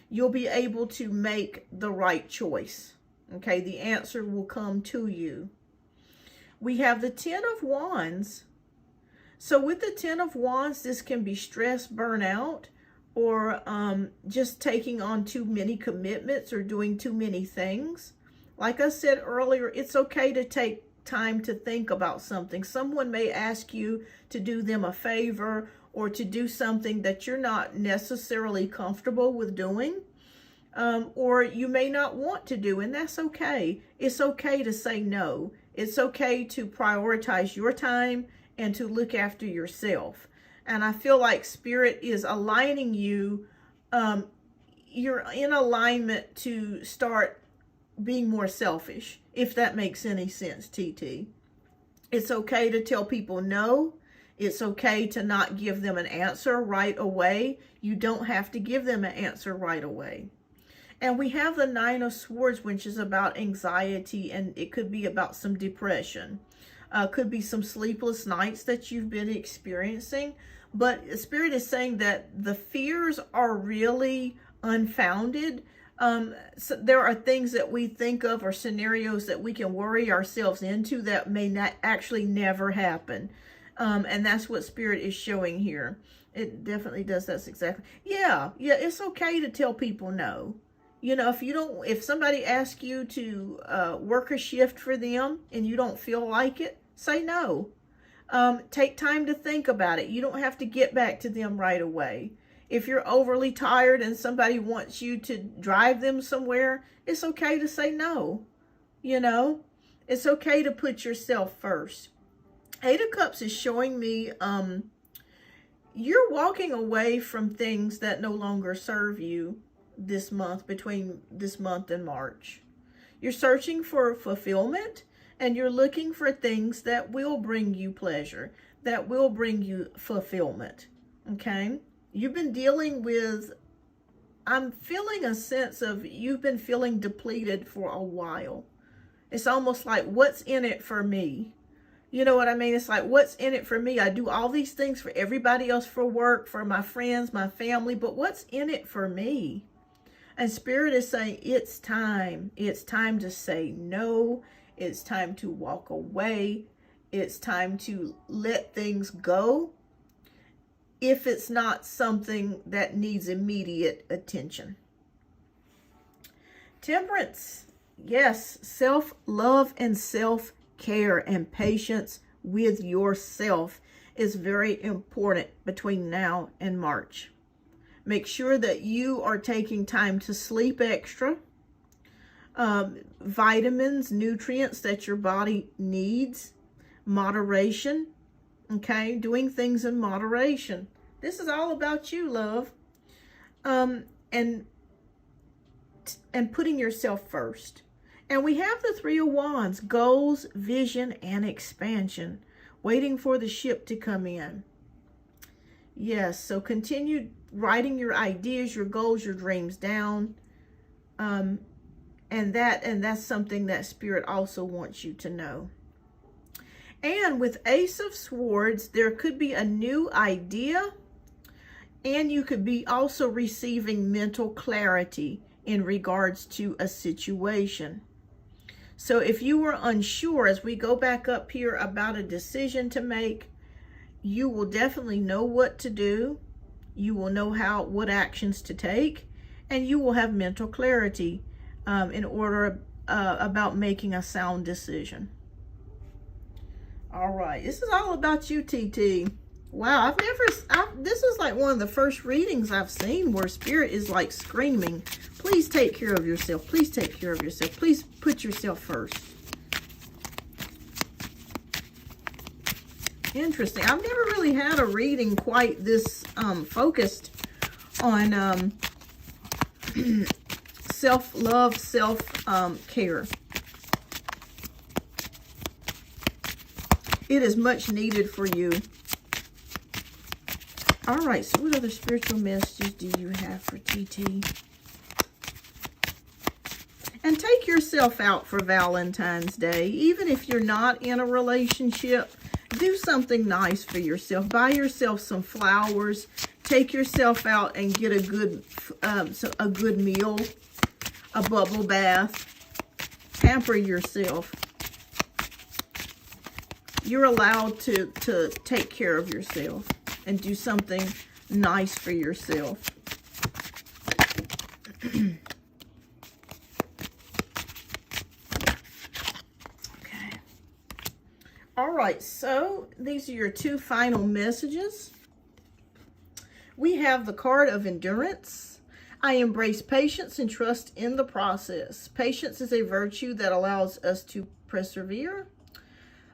You'll be able to make the right choice, okay? The answer will come to you. We have the Ten of Wands. So with the Ten of Wands, this can be stress, burnout, or just taking on too many commitments or doing too many things. Like I said earlier, it's okay to take time to think about something. Someone may ask you to do them a favor or to do something that you're not necessarily comfortable with doing, or you may not want to do, and that's okay. It's okay to say no. It's okay to prioritize your time and to look after yourself. And I feel like Spirit is aligning you. You're in alignment to start being more selfish, if that makes any sense, TT. It's okay to tell people no. It's okay to not give them an answer right away. You don't have to give them an answer right away. And we have the Nine of Swords, which is about anxiety, and it could be about some depression. Could be some sleepless nights that you've been experiencing. But Spirit is saying that the fears are really unfounded. So there are things that we think of or scenarios that we can worry ourselves into that may not actually never happen. And that's what Spirit is showing here. It definitely does. That's exactly. Yeah, it's okay to tell people no. You know, if somebody asks you to work a shift for them and you don't feel like it, say no. Take time to think about it. You don't have to get back to them right away. If you're overly tired and somebody wants you to drive them somewhere, it's okay to say no. You know, it's okay to put yourself first. Eight of Cups is showing me you're walking away from things that no longer serve you this month, between this month and March. You're searching for fulfillment and you're looking for things that will bring you pleasure, that will bring you fulfillment. Okay? You've been dealing with, I'm feeling a sense of you've been feeling depleted for a while. It's almost like, what's in it for me? You know what I mean? It's like, what's in it for me? I do all these things for everybody else, for work, for my friends, my family, but what's in it for me? And Spirit is saying, it's time. It's time to say no. It's time to walk away. It's time to let things go if it's not something that needs immediate attention. Temperance. Yes, self-love and self-care and patience with yourself is very important between now and March. Make sure that you are taking time to sleep extra. Vitamins, nutrients that your body needs. Moderation. Okay, doing things in moderation. This is all about you, love. And putting yourself first. And we have the Three of Wands, goals, vision, and expansion. Waiting for the ship to come in. Yes, so continue writing your ideas, your goals, your dreams down. And that's something that Spirit also wants you to know. And with Ace of Swords, there could be a new idea. And you could be also receiving mental clarity in regards to a situation. So if you were unsure, as we go back up here about a decision to make, you will definitely know what to do. You will know what actions to take, and you will have mental clarity in order about making a sound decision. All right, this is all about you, TT. Wow, this is like one of the first readings I've seen where Spirit is like screaming, please take care of yourself. Please take care of yourself. Please put yourself first. Interesting. I've never really had a reading quite this focused on self-love, self-care. It is much needed for you. All right, so what other spiritual messages do you have for TT? And take yourself out for Valentine's Day. Even if you're not in a relationship, do something nice for yourself. Buy yourself some flowers. Take yourself out and get a good meal, a bubble bath. Pamper yourself. You're allowed to take care of yourself and do something nice for yourself. Okay. All right, so these are your two final messages. We have the card of endurance. I embrace patience and trust in the process. Patience is a virtue that allows us to persevere.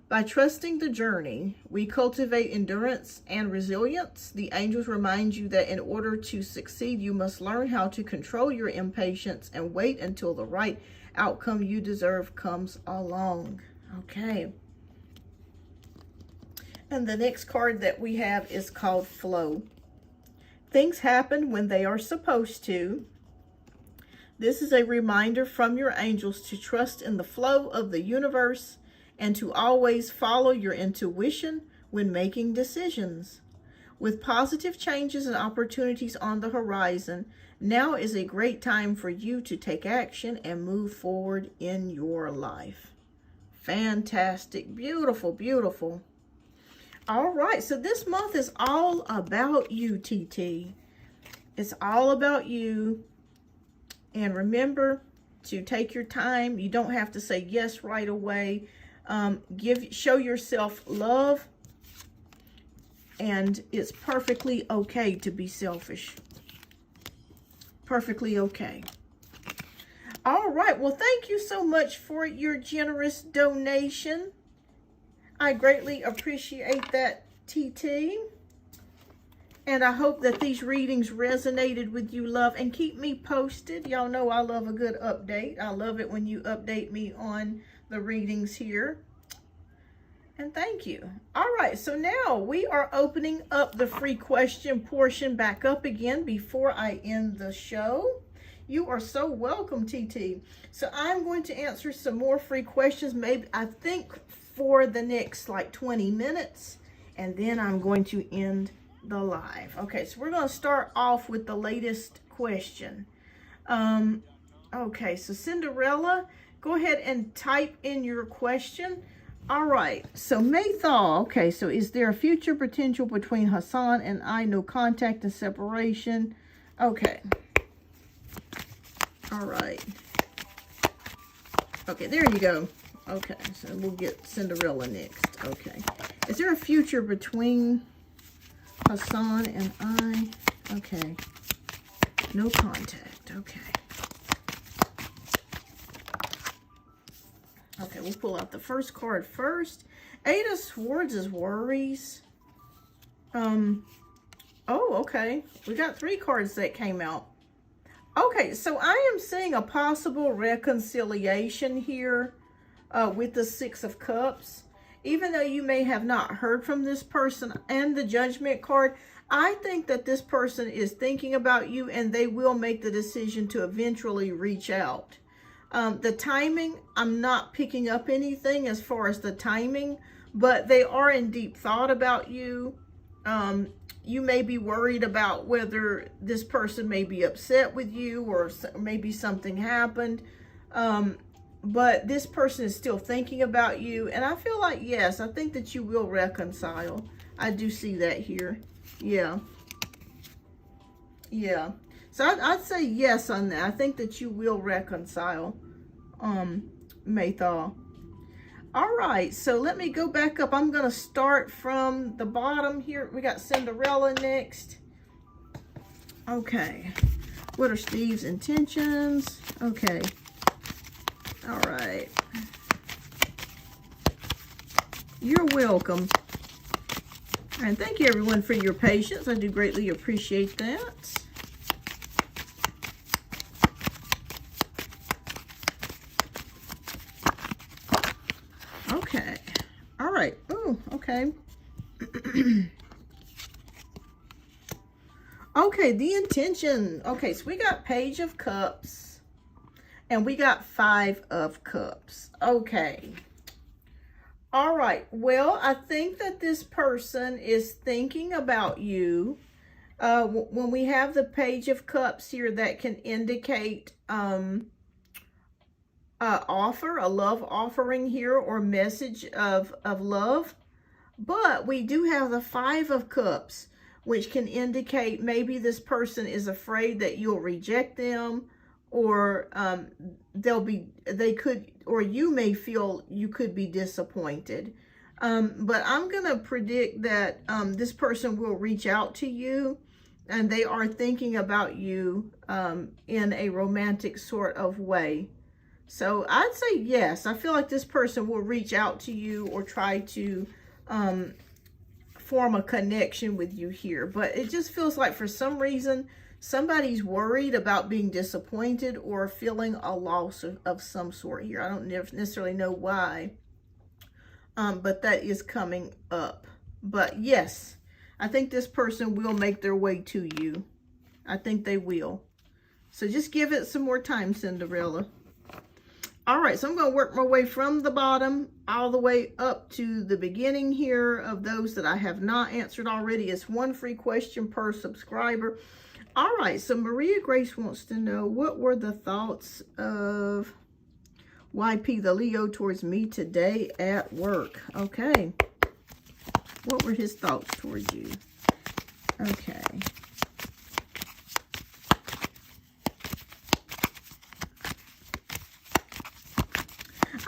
By trusting the journey, we cultivate endurance and resilience. The angels remind you that in order to succeed, you must learn how to control your impatience and wait until the right outcome you deserve comes along. Okay. And the next card that we have is called Flow. Things happen when they are supposed to. This is a reminder from your angels to trust in the flow of the universe and to always follow your intuition when making decisions. With positive changes and opportunities on the horizon, now is a great time for you to take action and move forward in your life. Fantastic. Beautiful, beautiful. All right, so this month is all about you, TT. It's all about you. And remember to take your time. You don't have to say yes right away. Show yourself love, and it's perfectly okay to be selfish. Perfectly okay. All right, well, thank you so much for your generous donation. I greatly appreciate that, TT. And I hope that these readings resonated with you, love, and keep me posted. Y'all know I love a good update. I love it when you update me on the readings here. And thank you. All right, so now we are opening up the free question portion back up again before I end the show. You are so welcome, TT. So I'm going to answer some more free questions, maybe I think for the next like 20 minutes, and then I'm going to end the live. Okay, so we're going to start off with the latest question. Okay, so Cinderella, go ahead and type in your question. All right, so Maythal, okay, so is there a future potential between Hassan and I? No contact and separation. Okay. All right. Okay, there you go. Okay, so we'll get Cinderella next. Okay. Is there a future between Hassan and I? Okay. No contact. Okay. Okay, we'll pull out the first card first. Eight of Swords is worries. Oh, okay. We got 3 cards that came out. Okay, so I am seeing a possible reconciliation here with the 6 of Cups. Even though you may have not heard from this person and the Judgment card, I think that this person is thinking about you and they will make the decision to eventually reach out. The timing, I'm not picking up anything as far as the timing, but they are in deep thought about you. You may be worried about whether this person may be upset with you or maybe something happened. But this person is still thinking about you. And I feel like, yes, I think that you will reconcile. I do see that here. Yeah. Yeah. So I'd say yes on that. I think that you will reconcile, Maythal. All right, so let me go back up. I'm going to start from the bottom here. We got Cinderella next. Okay. What are Steve's intentions? Okay. All right. You're welcome. And thank you, everyone, for your patience. I do greatly appreciate that. Okay. All right. Oh, okay. Okay, the intention. Okay, so we got Page of Cups and we got 5 of Cups. Okay. All right. Well, I think that this person is thinking about you. When we have the Page of Cups here, that can indicate offer, a love offering here, or message of love. But we do have the 5 of Cups, which can indicate maybe this person is afraid that you'll reject them, or you may feel you could be disappointed. But I'm going to predict that this person will reach out to you, and they are thinking about you in a romantic sort of way. So I'd say yes. I feel like this person will reach out to you or try to form a connection with you here. But it just feels like for some reason, somebody's worried about being disappointed or feeling a loss of some sort here. I don't necessarily know why, but that is coming up. But yes, I think this person will make their way to you. I think they will. So just give it some more time, Cinderella. All right, so I'm going to work my way from the bottom all the way up to the beginning here of those that I have not answered already. It's 1 free question per subscriber. All right, so Maria Grace wants to know, what were the thoughts of YP, the Leo, towards me today at work? Okay. What were his thoughts towards you? Okay.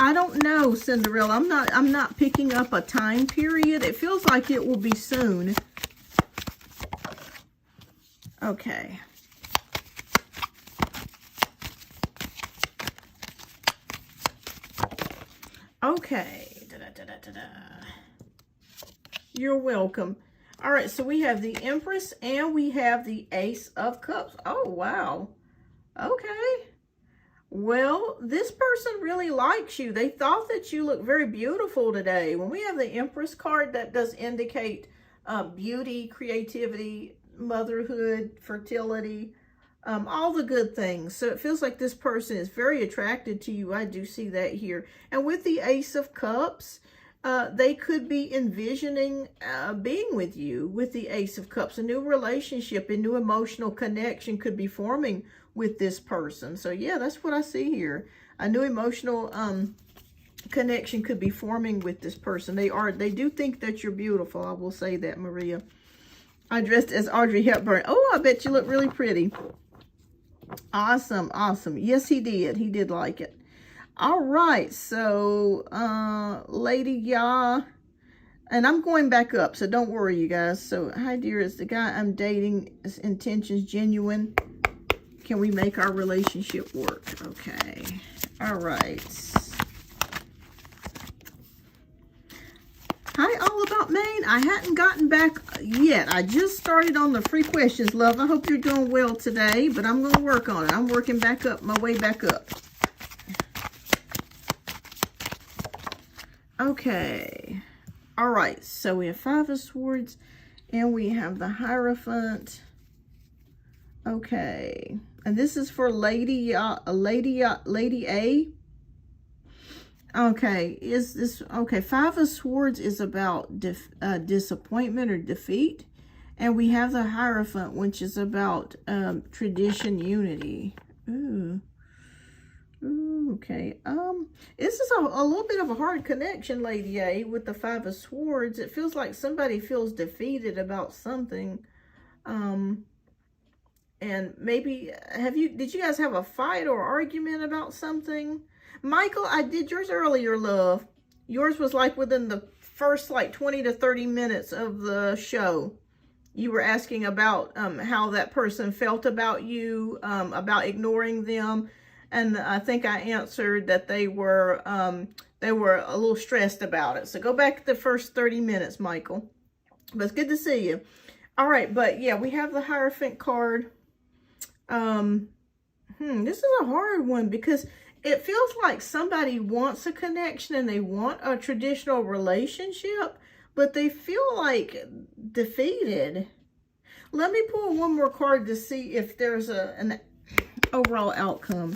I don't know, Cinderella. I'm not picking up a time period. It feels like it will be soon. Okay. Okay. You're welcome. All right, so we have the Empress and we have the Ace of Cups. Oh, wow. Okay. Well, this person really likes you. They thought that you look very beautiful today. When we have the Empress card, that does indicate beauty, creativity, motherhood, fertility, all the good things. So it feels like this person is very attracted to you. I do see that here. And with the Ace of Cups, they could be envisioning being with you with the Ace of Cups. A new relationship, a new emotional connection could be forming with this person. So yeah, that's what I see here. A new emotional connection could be forming with this person. They do think that you're beautiful. I will say that, Maria. I dressed as Audrey Hepburn. Oh, I bet you look really pretty. Awesome, awesome. Yes, he did. He did like it. All right, so Lady Ya, and I'm going back up, so don't worry, you guys. So, hi dear, is the guy I'm dating, his intentions genuine? Can we make our relationship work? Okay. All right. Hi, All About Maine. I hadn't gotten back yet. I just started on the free questions, love. I hope you're doing well today, but I'm going to work on it. I'm working back up, my way back up. Okay. All right. So we have 5 of Swords and we have the Hierophant. Okay. And this is for Lady A. Okay, is this okay? 5 of Swords is about disappointment or defeat, and we have the Hierophant, which is about tradition, unity. Ooh, okay. This is a little bit of a hard connection, Lady A, with the 5 of Swords. It feels like somebody feels defeated about something. And maybe did you guys have a fight or argument about something? Michael, I did yours earlier, love. Yours was like within the first like 20 to 30 minutes of the show. You were asking about how that person felt about you, about ignoring them. And I think I answered that they were a little stressed about it. So go back to the first 30 minutes, Michael. But it's good to see you. All right, but yeah, we have the Hierophant card. This is a hard one because it feels like somebody wants a connection and they want a traditional relationship, but they feel like defeated. Let me pull one more card to see if there's an overall outcome.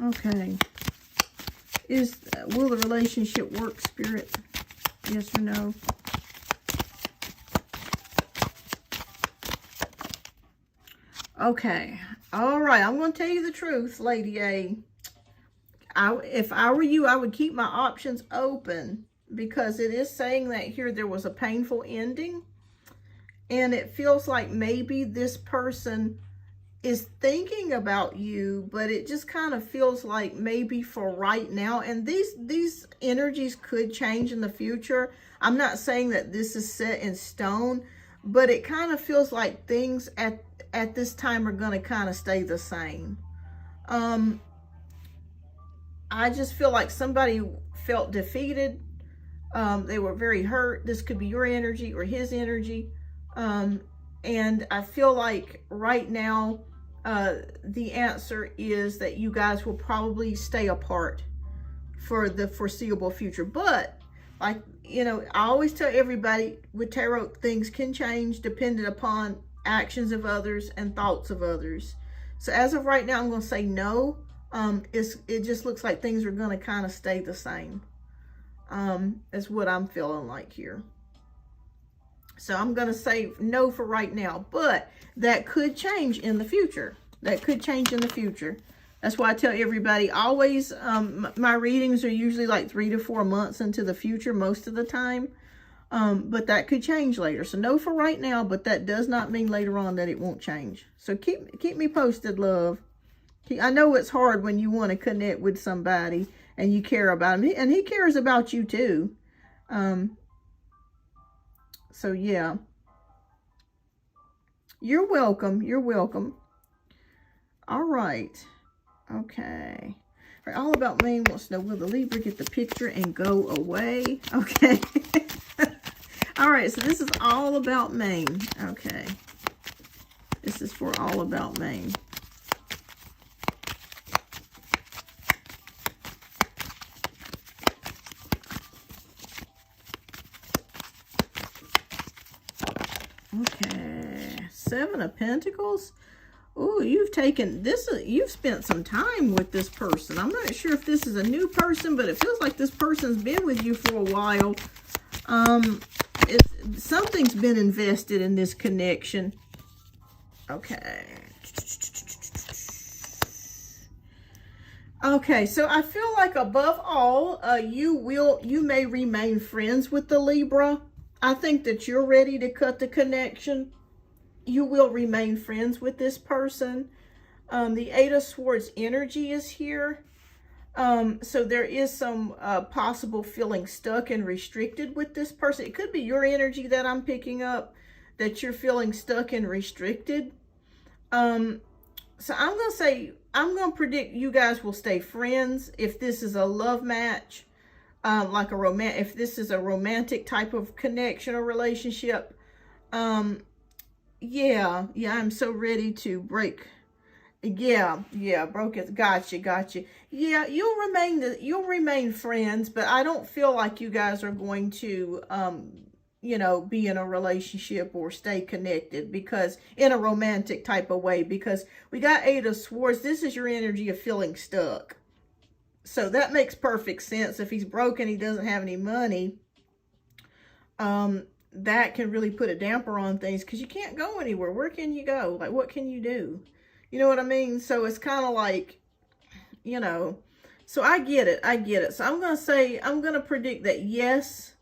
Okay. Will the relationship work, Spirit? Yes or no? Okay. All right. I'm going to tell you the truth, Lady A. If I were you, I would keep my options open because it is saying that here there was a painful ending. And it feels like maybe this person is thinking about you, but it just kind of feels like maybe for right now, and these energies could change in the future. I'm not saying that this is set in stone, but it kind of feels like things at this time are going to kind of stay the same. I just feel like somebody felt defeated. They were very hurt. This could be your energy or his energy. And I feel like right now, the answer is that you guys will probably stay apart for the foreseeable future. But, like, you know, I always tell everybody with tarot, things can change depending upon actions of others and thoughts of others. So as of right now, I'm going to say no. It just looks like things are going to kind of stay the same. Is what I'm feeling like here. So I'm going to say no for right now, but that could change in the future. That could change in the future. That's why I tell everybody always, my readings are usually like 3 to 4 months into the future most of the time. But that could change later. So no for right now, but that does not mean later on that it won't change. So keep me posted, love. I know it's hard when you want to connect with somebody and you care about him. And he cares about you too. So yeah, you're welcome. You're welcome. All right. Okay. All right. All About Maine wants to know, will the Libra get the picture and go away? Okay. All right. So this is All About Maine. Okay. This is for All About Maine. Okay, 7 of Pentacles. Oh, you've spent some time with this person. I'm not sure if this is a new person, but it feels like this person's been with you for a while. Something's been invested in this connection. Okay. Okay, so I feel like above all, you may remain friends with the Libra. I think that you're ready to cut the connection. You will remain friends with this person. The 8 of Swords energy is here. So there is some possible feeling stuck and restricted with this person. It could be your energy that I'm picking up, that you're feeling stuck and restricted. So I'm going to say, I'm going to predict you guys will stay friends if this is a love match, like if this is a romantic type of connection or relationship. Yeah, I'm so ready to break. Yeah, broke it. Gotcha. Yeah, you'll remain friends, but I don't feel like you guys are going to, be in a relationship or stay connected, because in a romantic type of way, because we got 8 of Swords. This is your energy of feeling stuck. So that makes perfect sense. If he's broken, he doesn't have any money. That can really put a damper on things, because you can't go anywhere. Where can you go? Like, what can you do? You know what I mean? So it's kind of like, so I get it. So I'm going to predict that yes,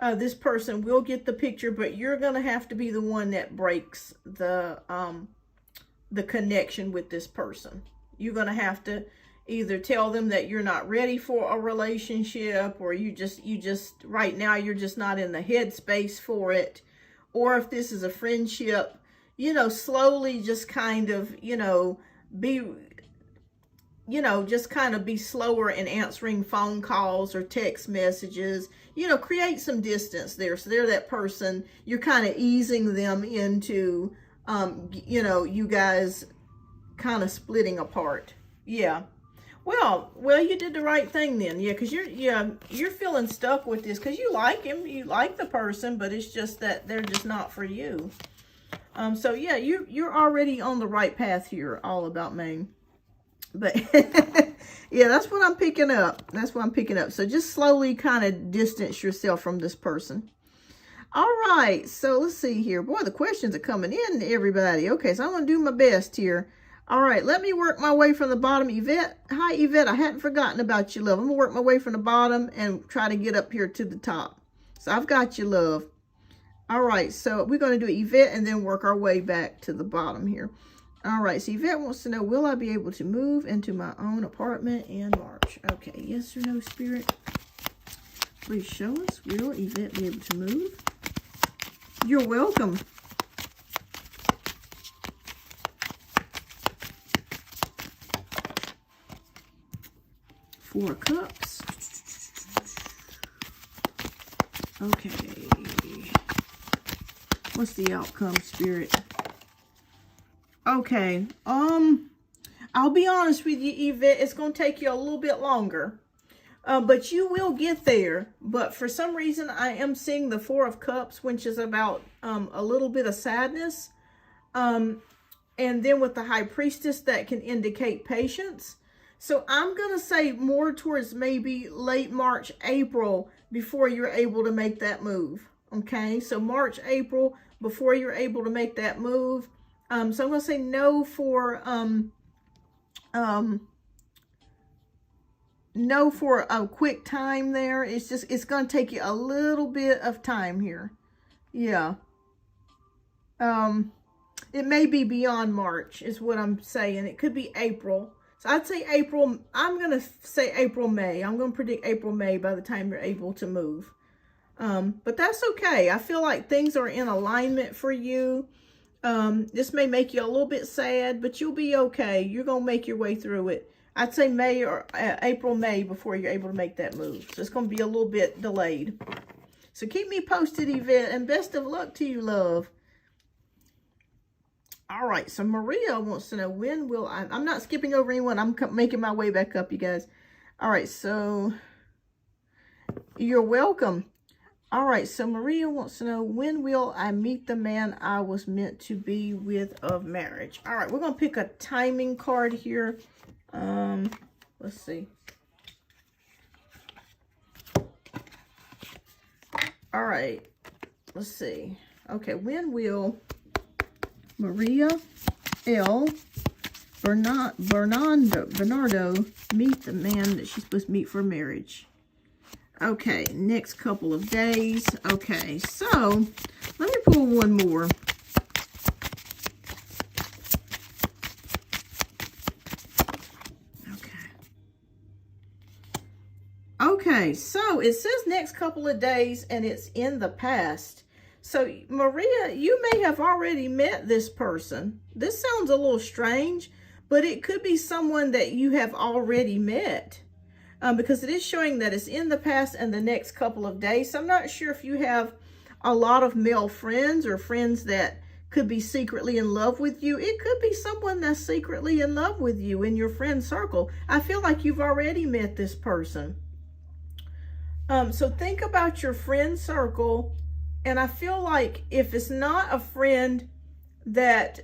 this person will get the picture, but you're going to have to be the one that breaks the connection with this person. You're going to have to either tell them that you're not ready for a relationship, or you just right now you're just not in the headspace for it. Or if this is a friendship, slowly just kind of, just kind of be slower in answering phone calls or text messages, create some distance there. So they're that person, you're kind of easing them into, you guys kind of splitting apart. Yeah. Well, you did the right thing then. Yeah, because you're feeling stuck with this because you like him, you like the person, but it's just that they're just not for you. So yeah, you're already on the right path here, all about Maine. But yeah, that's what I'm picking up. So just slowly kind of distance yourself from this person. All right, so let's see here. Boy, the questions are coming in, everybody. Okay, so I'm going to do my best here. All right, let me work my way from the bottom. Yvette, hi, Yvette. I hadn't forgotten about you, love. I'm going to work my way from the bottom and try to get up here to the top. So I've got you, love. All right, so we're going to do Yvette and then work our way back to the bottom here. All right, so Yvette wants to know, will I be able to move into my own apartment in March? Okay, yes or no, Spirit? Please show us. Will Yvette be able to move? You're welcome. Four of Cups. Okay. What's the outcome, Spirit? Okay. I'll be honest with you, Yvette. It's going to take you a little bit longer. But you will get there. But for some reason, I am seeing the Four of Cups, which is about a little bit of sadness. And then with the High Priestess, that can indicate patience. So I'm going to say more towards maybe late March, April, before you're able to make that move. Okay, so March, April, before you're able to make that move. So I'm going to say no for a quick time there. It's going to take you a little bit of time here. Yeah. It may be beyond March is what I'm saying. It could be April. So I'd say April. I'm going to say April, May. I'm going to predict April, May by the time you're able to move. But that's okay. I feel like things are in alignment for you. This may make you a little bit sad, but you'll be okay. You're going to make your way through it. I'd say May or April, May before you're able to make that move. So it's going to be a little bit delayed. So keep me posted, Yvette, and best of luck to you, love. All right, so Maria wants to know, when will I'm not skipping over anyone. I'm making my way back up, you guys. All right, so you're welcome. All right, so Maria wants to know, when will I meet the man I was meant to be with of marriage? All right, we're going to pick a timing card here. Let's see. All right, let's see. Okay, when will Maria L. Bernardo meet the man that she's supposed to meet for marriage? Okay, next couple of days. Okay, so let me pull one more. Okay. Okay, so it says next couple of days, and it's in the past. So, Maria, you may have already met this person. This sounds a little strange, but it could be someone that you have already met. Because it is showing that it's in the past and the next couple of days. So I'm not sure if you have a lot of male friends or friends that could be secretly in love with you. It could be someone that's secretly in love with you in your friend circle. I feel like you've already met this person. So think about your friend circle. And I feel like if it's not a friend that,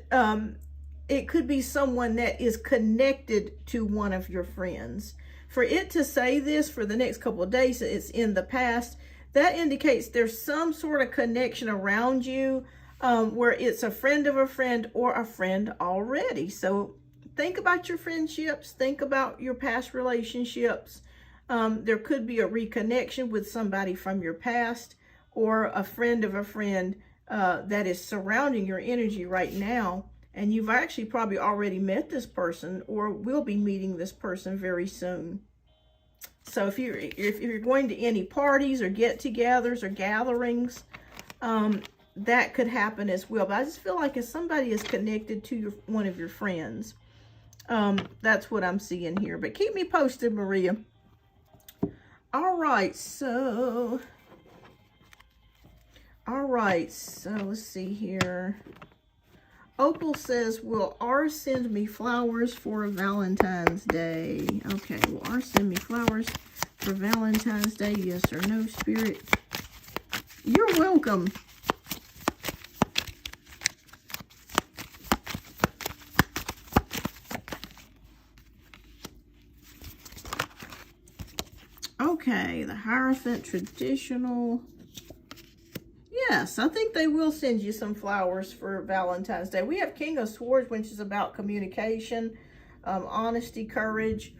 it could be someone that is connected to one of your friends. For it to say this for the next couple of days, it's in the past, that indicates there's some sort of connection around you where it's a friend of a friend or a friend already. So think about your friendships, think about your past relationships. There could be a reconnection with somebody from your past or a friend of a friend that is surrounding your energy right now. And you've actually probably already met this person or will be meeting this person very soon. So if you're going to any parties or get-togethers or gatherings, that could happen as well. But I just feel like if somebody is connected to one of your friends, that's what I'm seeing here. But keep me posted, Maria. All right, so let's see here. Opal says, will R send me flowers for Valentine's Day? Okay, will R send me flowers for Valentine's Day? Yes or no, Spirit? You're welcome. Okay, the Hierophant traditional. Yes, I think they will send you some flowers for Valentine's Day. We have King of Swords, which is about communication, honesty, courage.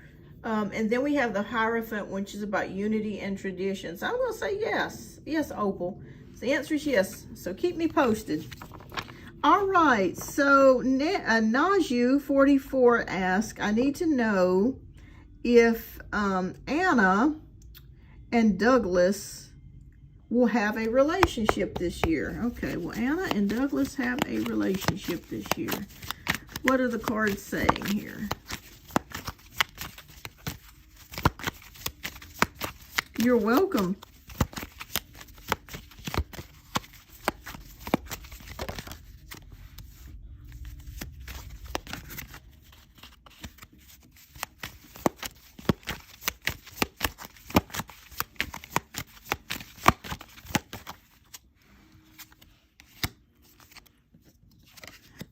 And then we have the Hierophant, which is about unity and tradition. So I'm going to say yes. Yes, Opal. So the answer is yes. So keep me posted. All right. So Naju44 asks, I need to know if Anna and Douglas will have a relationship this year. Okay, will Anna and Douglas have a relationship this year? What are the cards saying here? You're welcome.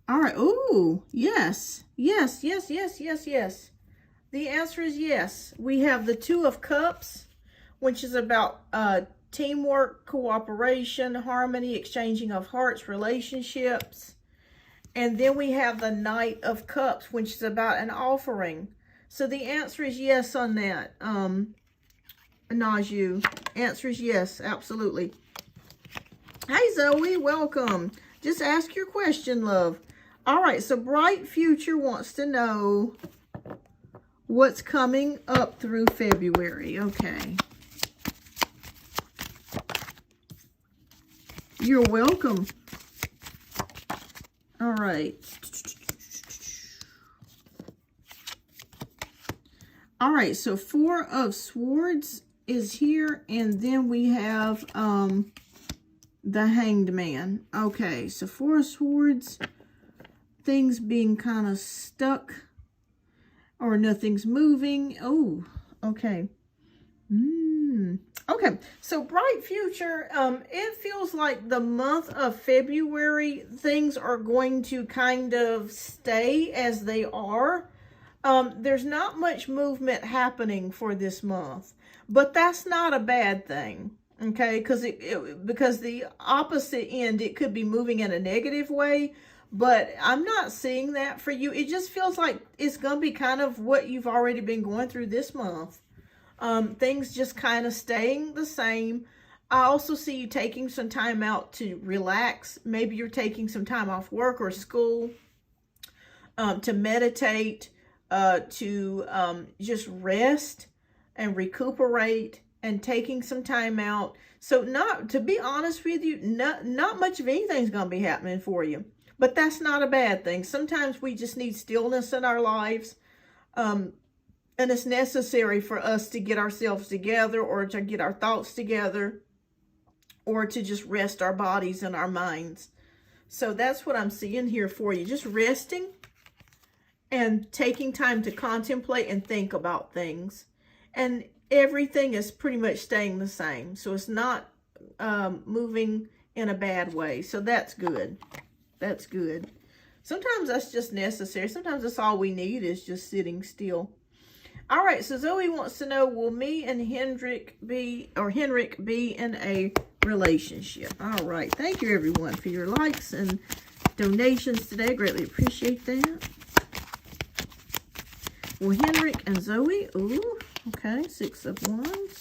All right. Ooh, yes. Yes, yes, yes, yes, yes. The answer is yes. We have the Two of Cups, which is about teamwork, cooperation, harmony, exchanging of hearts, relationships. And then we have the Knight of Cups, which is about an offering. So the answer is yes on that, Naju. Answer is yes, absolutely. Hey, Zoe, welcome. Just ask your question, love. All right, so Bright Future wants to know what's coming up through February. Okay. You're welcome. All right. All right, so Four of Swords is here, and then we have the Hanged Man. Okay, so Four of Swords, things being kind of stuck or nothing's moving. Oh, okay. Okay, so Bright Future, it feels like the month of February, things are going to kind of stay as they are. There's not much movement happening for this month, but that's not a bad thing, okay? Because the opposite end, it could be moving in a negative way, but I'm not seeing that for you. It just feels like it's going to be kind of what you've already been going through this month. Things just kind of staying the same. I also see you taking some time out to relax. Maybe you're taking some time off work or school to meditate, to just rest and recuperate and taking some time out. So to be honest with you, not much of anything's going to be happening for you. But that's not a bad thing. Sometimes we just need stillness in our lives. And it's necessary for us to get ourselves together, or to get our thoughts together, or to just rest our bodies and our minds. So that's what I'm seeing here for you. Just resting and taking time to contemplate and think about things. And everything is pretty much staying the same. So it's not moving in a bad way. So that's good. That's good. Sometimes that's just necessary. Sometimes that's all we need, is just sitting still. All right, so Zoe wants to know, will me and Henrik be in a relationship? All right, thank you everyone for your likes and donations today. Greatly appreciate that. Well, Henrik and Zoe, ooh, okay, 6 of Wands.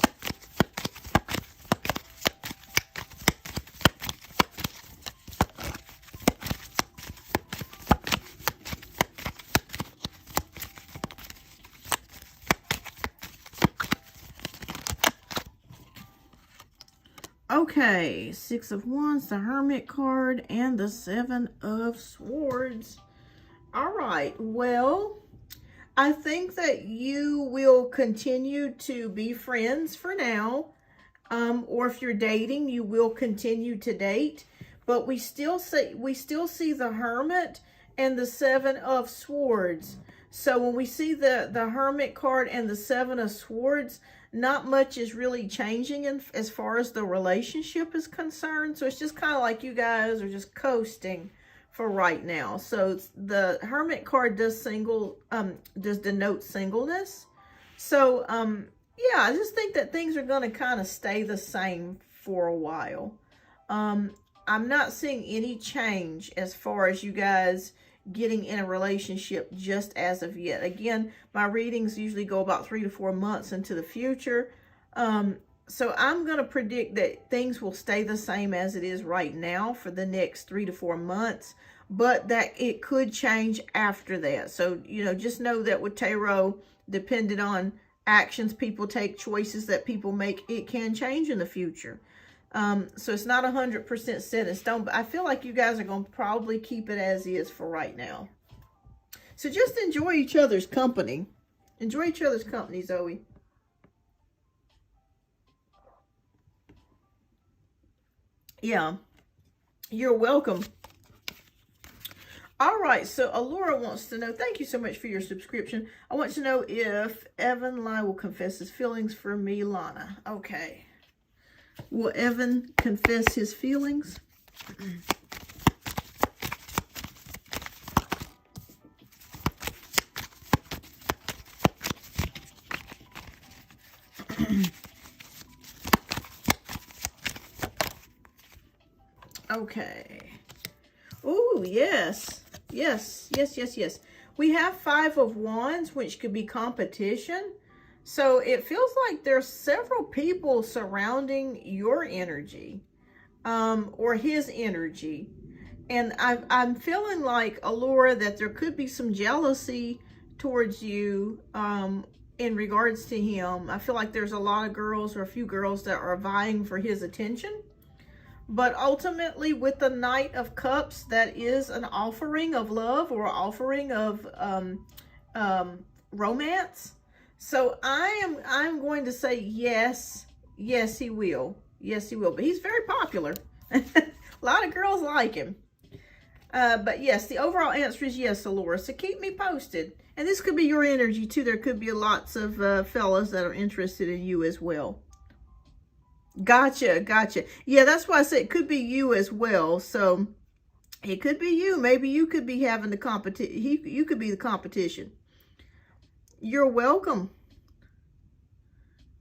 Okay, 6 of Wands, the Hermit card, and the 7 of Swords. All right, well, I think that you will continue to be friends for now. Or if you're dating, you will continue to date. But we still see the Hermit and the 7 of Swords. So when we see the Hermit card and the 7 of Swords, not much is really changing as far as the relationship is concerned. So it's just kind of like you guys are just coasting for right now. So the Hermit card does denote singleness. So yeah, I just think that things are going to kind of stay the same for a while. I'm not seeing any change as far as you guys getting in a relationship just as of yet. Again, my readings usually go about 3 to 4 months into the future. So I'm going to predict that things will stay the same as it is right now for the next 3 to 4 months, but that it could change after that. So, you know, just know that with tarot, depending on actions people take, choices that people make, it can change in the future. So it's not 100% set in stone, but I feel like you guys are going to probably keep it as is for right now. So just enjoy each other's company. Enjoy each other's company, Zoe. Yeah, you're welcome. All right, so Allura wants to know, thank you so much for your subscription. I want to know if Evan Lai will confess his feelings for me, Lana. Okay. Will Evan confess his feelings? Okay. Oh, yes. Yes, yes, yes, yes. We have 5 of Wands, which could be competition. So it feels like there's several people surrounding your energy, or his energy. And I'm feeling like, Allura, that there could be some jealousy towards you in regards to him. I feel like there's a lot of girls, or a few girls, that are vying for his attention. But ultimately, with the Knight of Cups, that is an offering of love, or an offering of romance. So I'm going to say yes. Yes, he will. Yes, he will. But he's very popular. A lot of girls like him. But yes, the overall answer is yes, Allura. So keep me posted. And this could be your energy too. There could be lots of fellas that are interested in you as well. Gotcha, gotcha. Yeah, that's why I said it could be you as well. So it could be you. Maybe you could be having the competition. You could be the competition. You're welcome.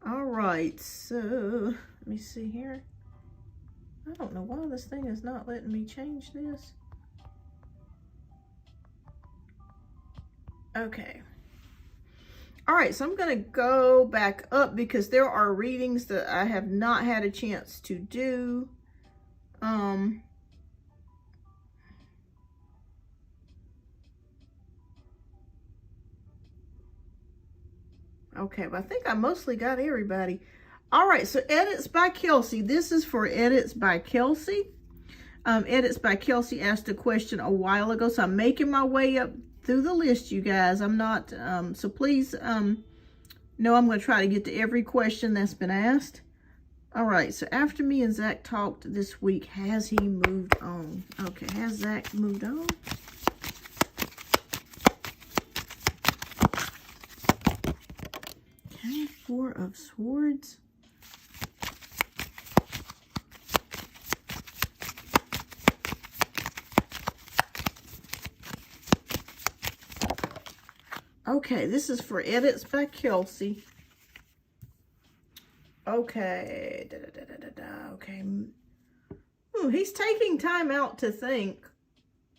All right, so let me see here. I don't know why this thing is not letting me change this. Okay. All right, so I'm going to go back up because there are readings that I have not had a chance to do. Okay, but I think I mostly got everybody. All right, so Edits by Kelsey. This is for Edits by Kelsey. Edits by Kelsey asked a question a while ago, so I'm making my way up through the list, you guys. I'm not, so please know I'm going to try to get to every question that's been asked. All right, so after me and Zach talked this week, has he moved on? Okay, has Zach moved on? Okay, Four of Swords. Okay, this is for Edits by Kelsey. Okay. Okay. He's taking time out to think.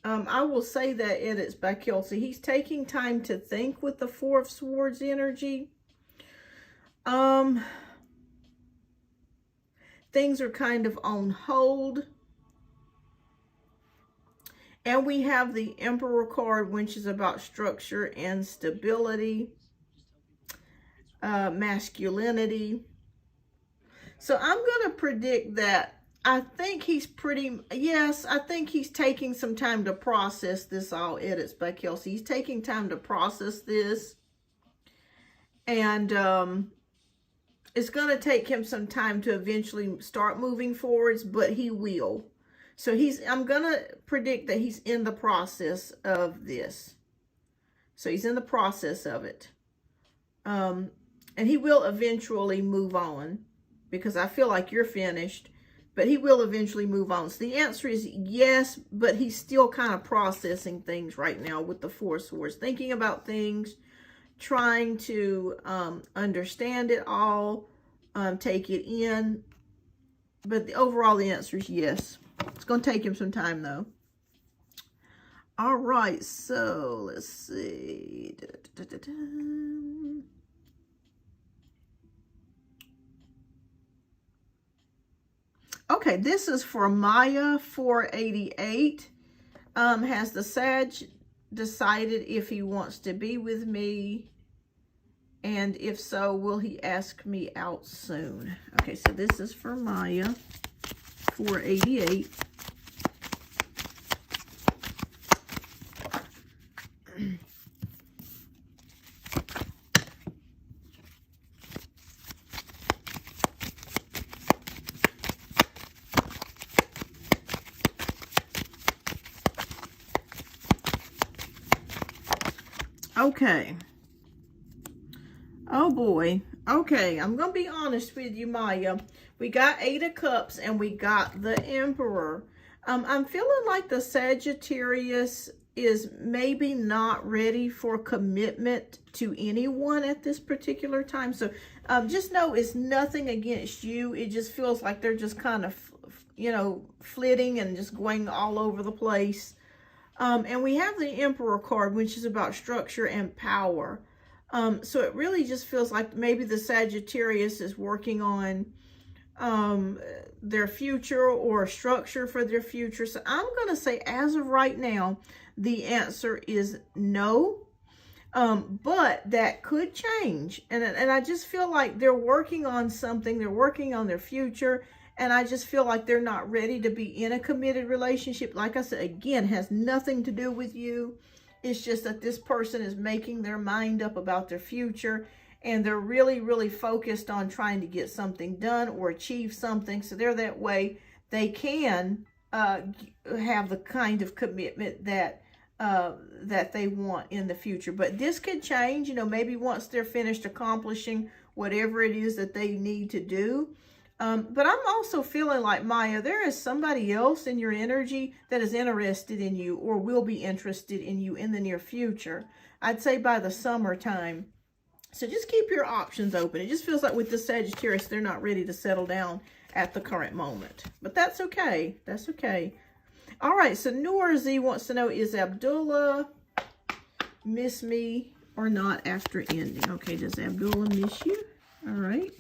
I will say that Edits by Kelsey. He's taking time to think with the Four of Swords energy. Things are kind of on hold. And we have the Emperor card, which is about structure and stability, masculinity. So I'm going to predict that I think he's I think he's taking some time to process this all. Edits by Kelsey. He's taking time to process this. And it's going to take him some time to eventually start moving forwards, but he will. So I'm going to predict that he's in the process of this. So he's in the process of it. And he will eventually move on, because I feel like you're finished, but he will eventually move on. So the answer is yes, but he's still kind of processing things right now with the Four of Swords, thinking about things, trying to understand it all, take it in. But overall, the answer is yes. It's going to take him some time, though. All right, so let's see. Okay, this is for Maya 488. Has the Sag decided if he wants to be with me? And if so, will he ask me out soon? Okay, so this is for Maya 488. Okay. Oh boy. Okay, I'm going to be honest with you, Maya. We got Eight of Cups and we got the Emperor. I'm feeling like the Sagittarius is maybe not ready for commitment to anyone at this particular time. So just know it's nothing against you. It just feels like they're just kind of, flitting and just going all over the place. And we have the Emperor card, which is about structure and power. So it really just feels like maybe the Sagittarius is working on their future or structure for their future. So I'm going to say, as of right now, the answer is no. But that could change. And I just feel like they're working on something. They're working on their future. And I just feel like they're not ready to be in a committed relationship. Like I said, again, has nothing to do with you. It's just that this person is making their mind up about their future. And they're really, really focused on trying to get something done or achieve something. So they're that way they can have the kind of commitment that they want in the future. But this could change, maybe once they're finished accomplishing whatever it is that they need to do. But I'm also feeling like, Maya, there is somebody else in your energy that is interested in you or will be interested in you in the near future. I'd say by the summertime. So just keep your options open. It just feels like with the Sagittarius, they're not ready to settle down at the current moment. But that's okay. That's okay. All right, so Noor Z wants to know, is Abdullah miss me or not after ending? Okay, does Abdullah miss you? All right.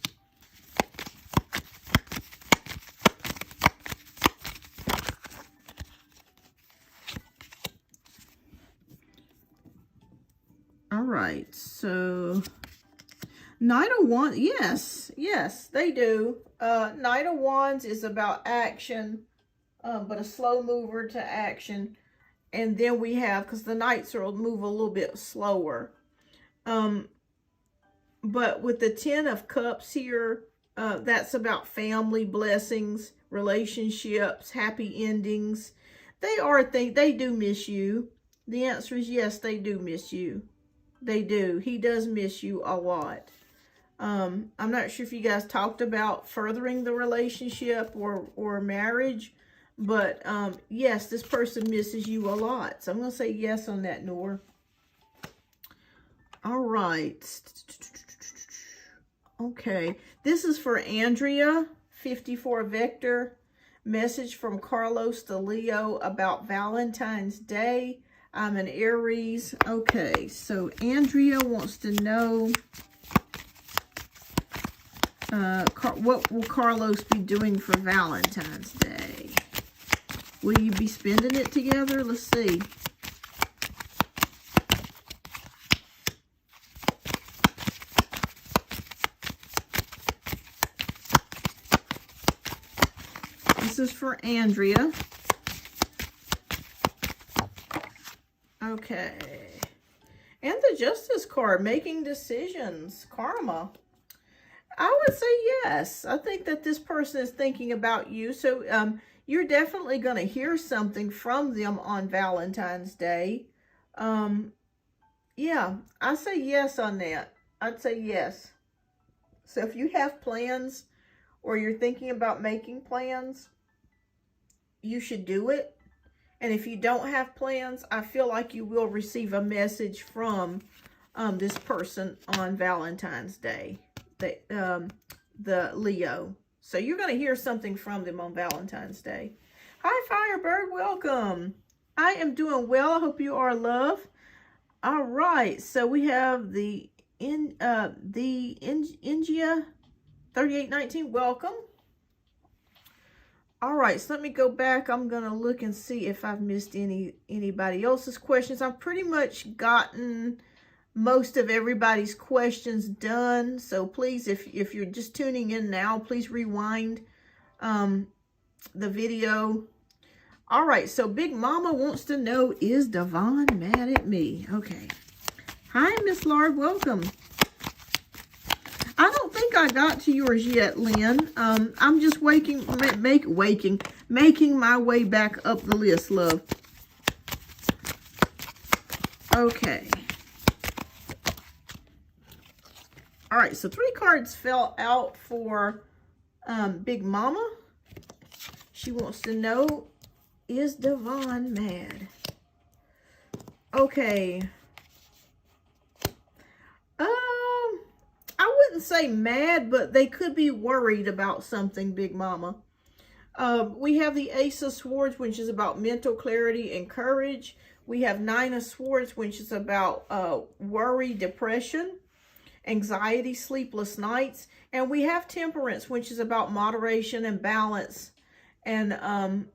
All right, so Knight of Wands, yes, they do. Knight of Wands is about action, but a slow mover to action. And then we have, because the Knights will move a little bit slower. But with the Ten of Cups here, that's about family, blessings, relationships, happy endings. They do miss you. The answer is yes, they do miss you. They do. He does miss you a lot. I'm not sure if you guys talked about furthering the relationship or marriage, but yes, this person misses you a lot. So I'm going to say yes on that, Noor. All right. Okay. This is for Andrea, 54 Vector. Message from Carlos to Leo about Valentine's Day. I'm an Aries. Okay, so Andrea wants to know what will Carlos be doing for Valentine's Day? Will you be spending it together? Let's see. This is for Andrea. Okay. And the Justice card, making decisions, karma. I would say yes. I think that this person is thinking about you. So you're definitely going to hear something from them on Valentine's Day. Yeah, I say yes on that. I'd say yes. So if you have plans or you're thinking about making plans, you should do it. And if you don't have plans, I feel like you will receive a message from this person on Valentine's Day, the Leo. So you're going to hear something from them on Valentine's Day. Hi, Firebird. Welcome. I am doing well. I hope you are, love. All right. So we have the Ingia 3819. Welcome. All right, so let me go back. I'm going to look and see if I've missed anybody else's questions. I've pretty much gotten most of everybody's questions done. So please, if you're just tuning in now, please rewind the video. All right, so Big Mama wants to know, is Devon mad at me? Okay. Hi, Miss Lard. Welcome. I don't think I got to yours yet, Lynn. I'm just making my way back up the list, love. Okay. All right, so 3 cards fell out for Big Mama. She wants to know, is Devon mad? Okay. I wouldn't say mad, but they could be worried about something, Big Mama. We have the Ace of Swords, which is about mental clarity and courage. We have 9 of Swords, which is about worry, depression, anxiety, sleepless nights. And we have Temperance, which is about moderation and balance. And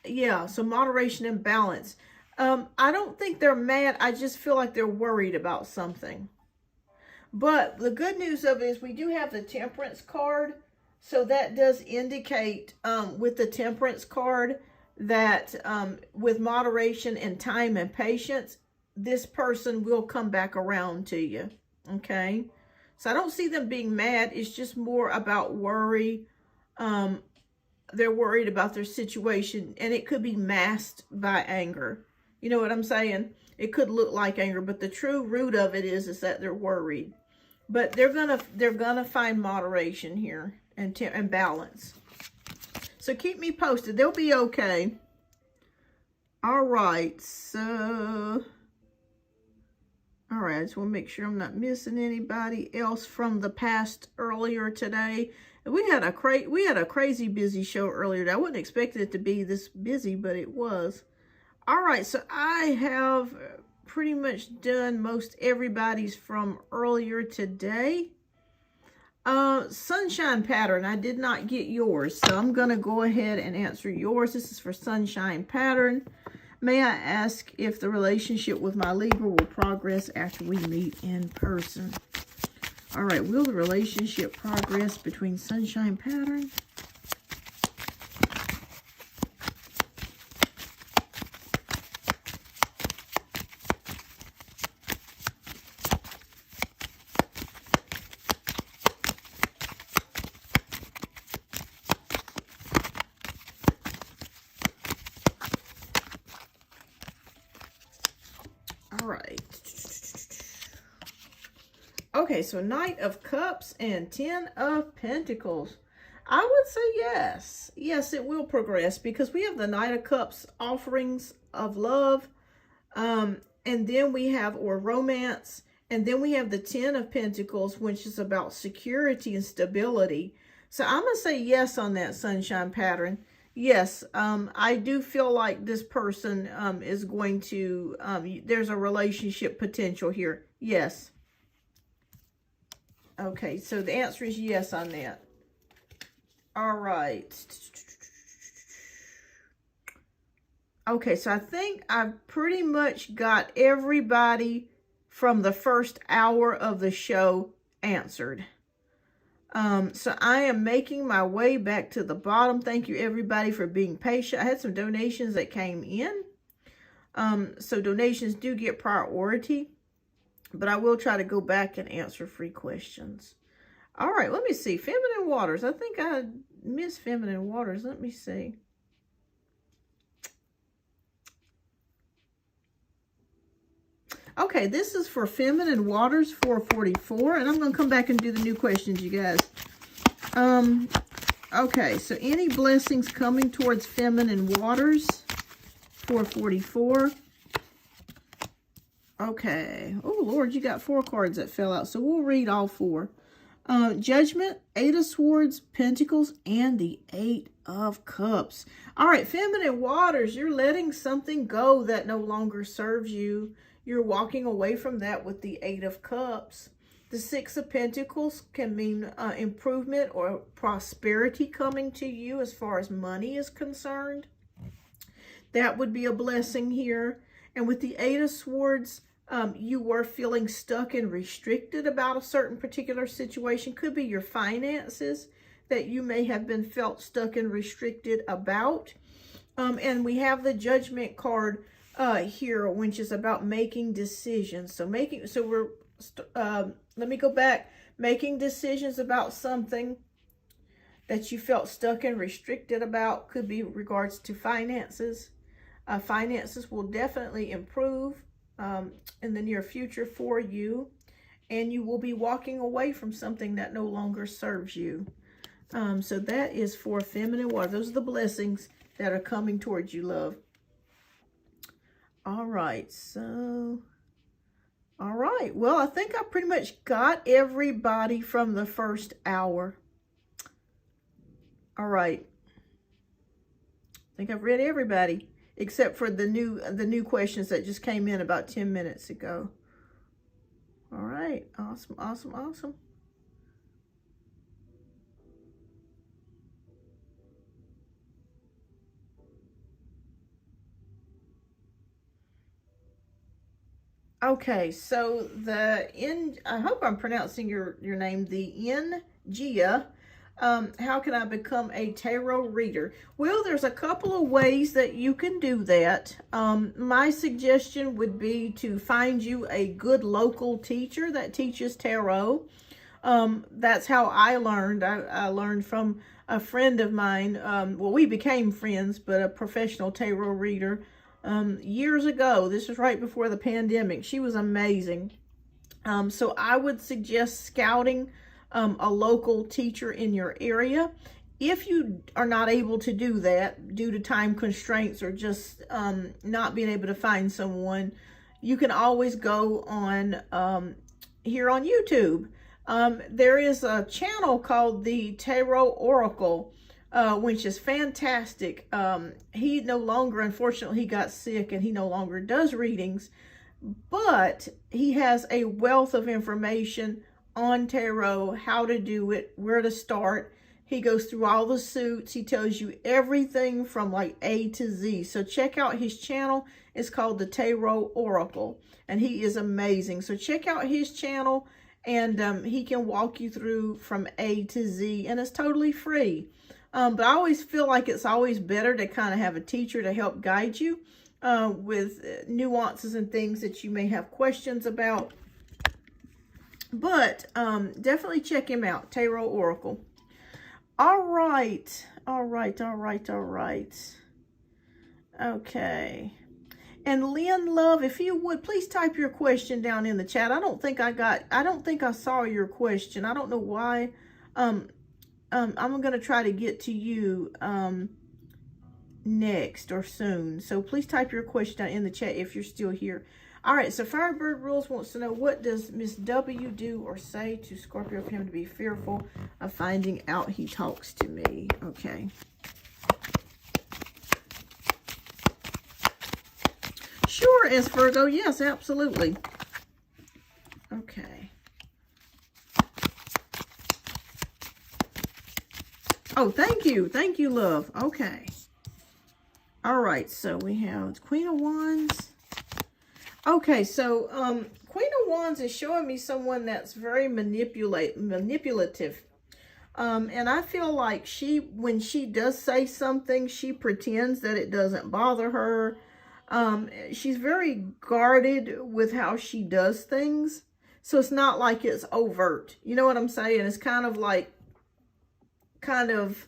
yeah, so moderation and balance. I don't think they're mad. I just feel like they're worried about something. But the good news of it is we do have the Temperance card. So that does indicate with the Temperance card that with moderation and time and patience, this person will come back around to you. Okay. So I don't see them being mad. It's just more about worry. They're worried about their situation, and it could be masked by anger. You know what I'm saying? It could look like anger, but the true root of it is that they're worried. But they're gonna find moderation here and balance. So keep me posted. They'll be okay. All right. So, all right. I just want to make sure I'm not missing anybody else from the past earlier today. We had a crazy busy show earlier. I wouldn't expect it to be this busy, but it was. All right. So I have pretty much done most everybody's from earlier today. Sunshine Pattern, I did not get yours, so I'm going to go ahead and answer yours. This is for Sunshine Pattern. May I ask if the relationship with my Libra will progress after we meet in person? All right, will the relationship progress between Sunshine Pattern? All right. Okay, so Knight of Cups and 10 of Pentacles. I would say yes. Yes, it will progress because we have the Knight of Cups, offerings of love. And then we have, or romance. And then we have the 10 of Pentacles, which is about security and stability. So I'm going to say yes on that, Sunshine Pattern. Yes, I do feel like this person is going to, there's a relationship potential here. Yes. Okay, so the answer is yes on that. All right. Okay, so I think I've pretty much got everybody from the first hour of the show answered. So I am making my way back to the bottom. Thank you everybody for being patient. I had some donations that came in. So donations do get priority, but I will try to go back and answer free questions. All right, let me see. Feminine Waters. I think I missed Feminine Waters. Let me see. Okay, this is for Feminine Waters 444, and I'm going to come back and do the new questions, you guys. Okay, so any blessings coming towards Feminine Waters 444. Okay. Oh, Lord, you got 4 cards that fell out, so we'll read all 4. Judgment, 8 of Swords, Pentacles, and the 8 of Cups. All right, Feminine Waters, you're letting something go that no longer serves you. You're walking away from that with the 8 of Cups. The 6 of Pentacles can mean improvement or prosperity coming to you as far as money is concerned. That would be a blessing here. And with the 8 of Swords, you were feeling stuck and restricted about a certain particular situation. Could be your finances that you may have been felt stuck and restricted about. And we have the Judgment card here, which is about making decisions. So let me go back. Making decisions about something that you felt stuck and restricted about. Could be regards to finances. Finances will definitely improve in the near future for you, and you will be walking away from something that no longer serves you. So that is for Feminine Water. Those are the blessings that are coming towards you, love. All right, so, all right. Well, I think I pretty much got everybody from the first hour. All right. I think I've read everybody, except for the new questions that just came in about 10 minutes ago. All right. Awesome, awesome, awesome. Okay, so I hope I'm pronouncing your name, the Gia. How can I become a tarot reader? Well, there's a couple of ways that you can do that. My suggestion would be to find you a good local teacher that teaches tarot. That's how I learned. I learned from a friend of mine. Well, we became friends, but a professional tarot reader years ago. This was right before the pandemic. She was amazing. So I would suggest scouting a local teacher in your area. If you are not able to do that due to time constraints or just not being able to find someone, you can always go on here on YouTube. There is a channel called the Tarot Oracle, which is fantastic. He no longer, unfortunately, he got sick and he no longer does readings, but he has a wealth of information on tarot, how to do it, where to start. He goes through all the suits. He tells you everything from like A to Z. So check out his channel. It's called the Tarot Oracle, and he is amazing. So check out his channel and he can walk you through from A to Z, and it's totally free. But I always feel like it's always better to kind of have a teacher to help guide you with nuances and things that you may have questions about. But definitely check him out, Tarot Oracle. All right. Okay. And Lynn Love, if you would, please type your question down in the chat. I don't think I saw your question. I don't know why. I'm going to try to get to you next or soon. So please type your question down in the chat if you're still here. All right, so Firebird Rules wants to know, what does Miss W do or say to Scorpio for him to be fearful of finding out he talks to me? Okay. Sure, as Virgo. Yes, absolutely. Okay. Oh, thank you. Thank you, love. Okay. All right, so we have Queen of Wands. Okay, so Queen of Wands is showing me someone that's very manipulative. And I feel like when she does say something, she pretends that it doesn't bother her. She's very guarded with how she does things. So it's not like it's overt. You know what I'm saying? It's kind of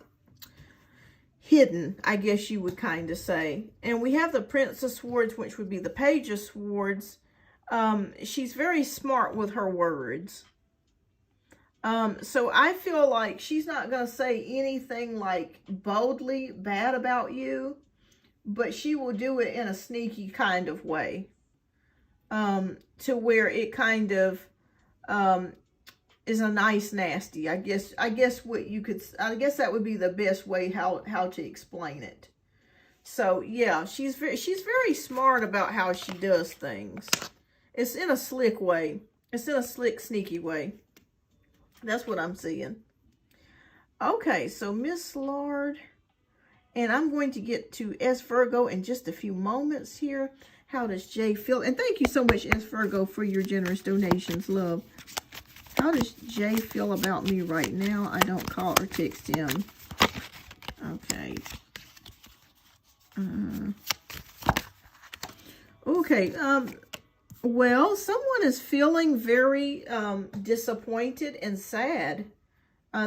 hidden, I guess you would kind of say. And we have the Prince of Swords, which would be the Page of Swords. She's very smart with her words. So I feel like she's not going to say anything like boldly bad about you, but she will do it in a sneaky kind of way, to where it kind of is a nice nasty. I guess that would be the best way how to explain it. So yeah, she's very smart about how she does things. It's in a slick way. It's in a slick, sneaky way. That's what I'm seeing. Okay, so Miss Lord, and I'm going to get to S Virgo in just a few moments here. How does Jay feel? And thank you so much, S Virgo, for your generous donations, love. How does Jay feel about me right now? I don't call or text him. Okay. Okay. Well, someone is feeling very disappointed and sad.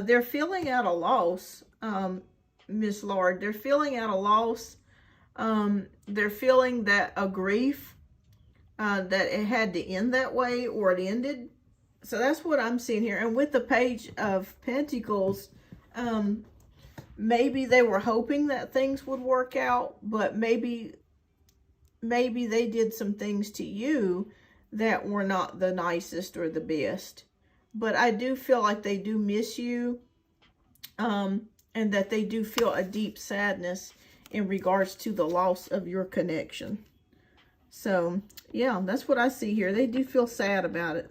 They're feeling at a loss, Miss Lord. They're feeling at a loss. They're feeling that a grief, that it had to end that way, or it ended. So that's what I'm seeing here. And with the Page of Pentacles, maybe they were hoping that things would work out, but maybe they did some things to you that were not the nicest or the best. But I do feel like they do miss you, and that they do feel a deep sadness in regards to the loss of your connection. So yeah, that's what I see here. They do feel sad about it.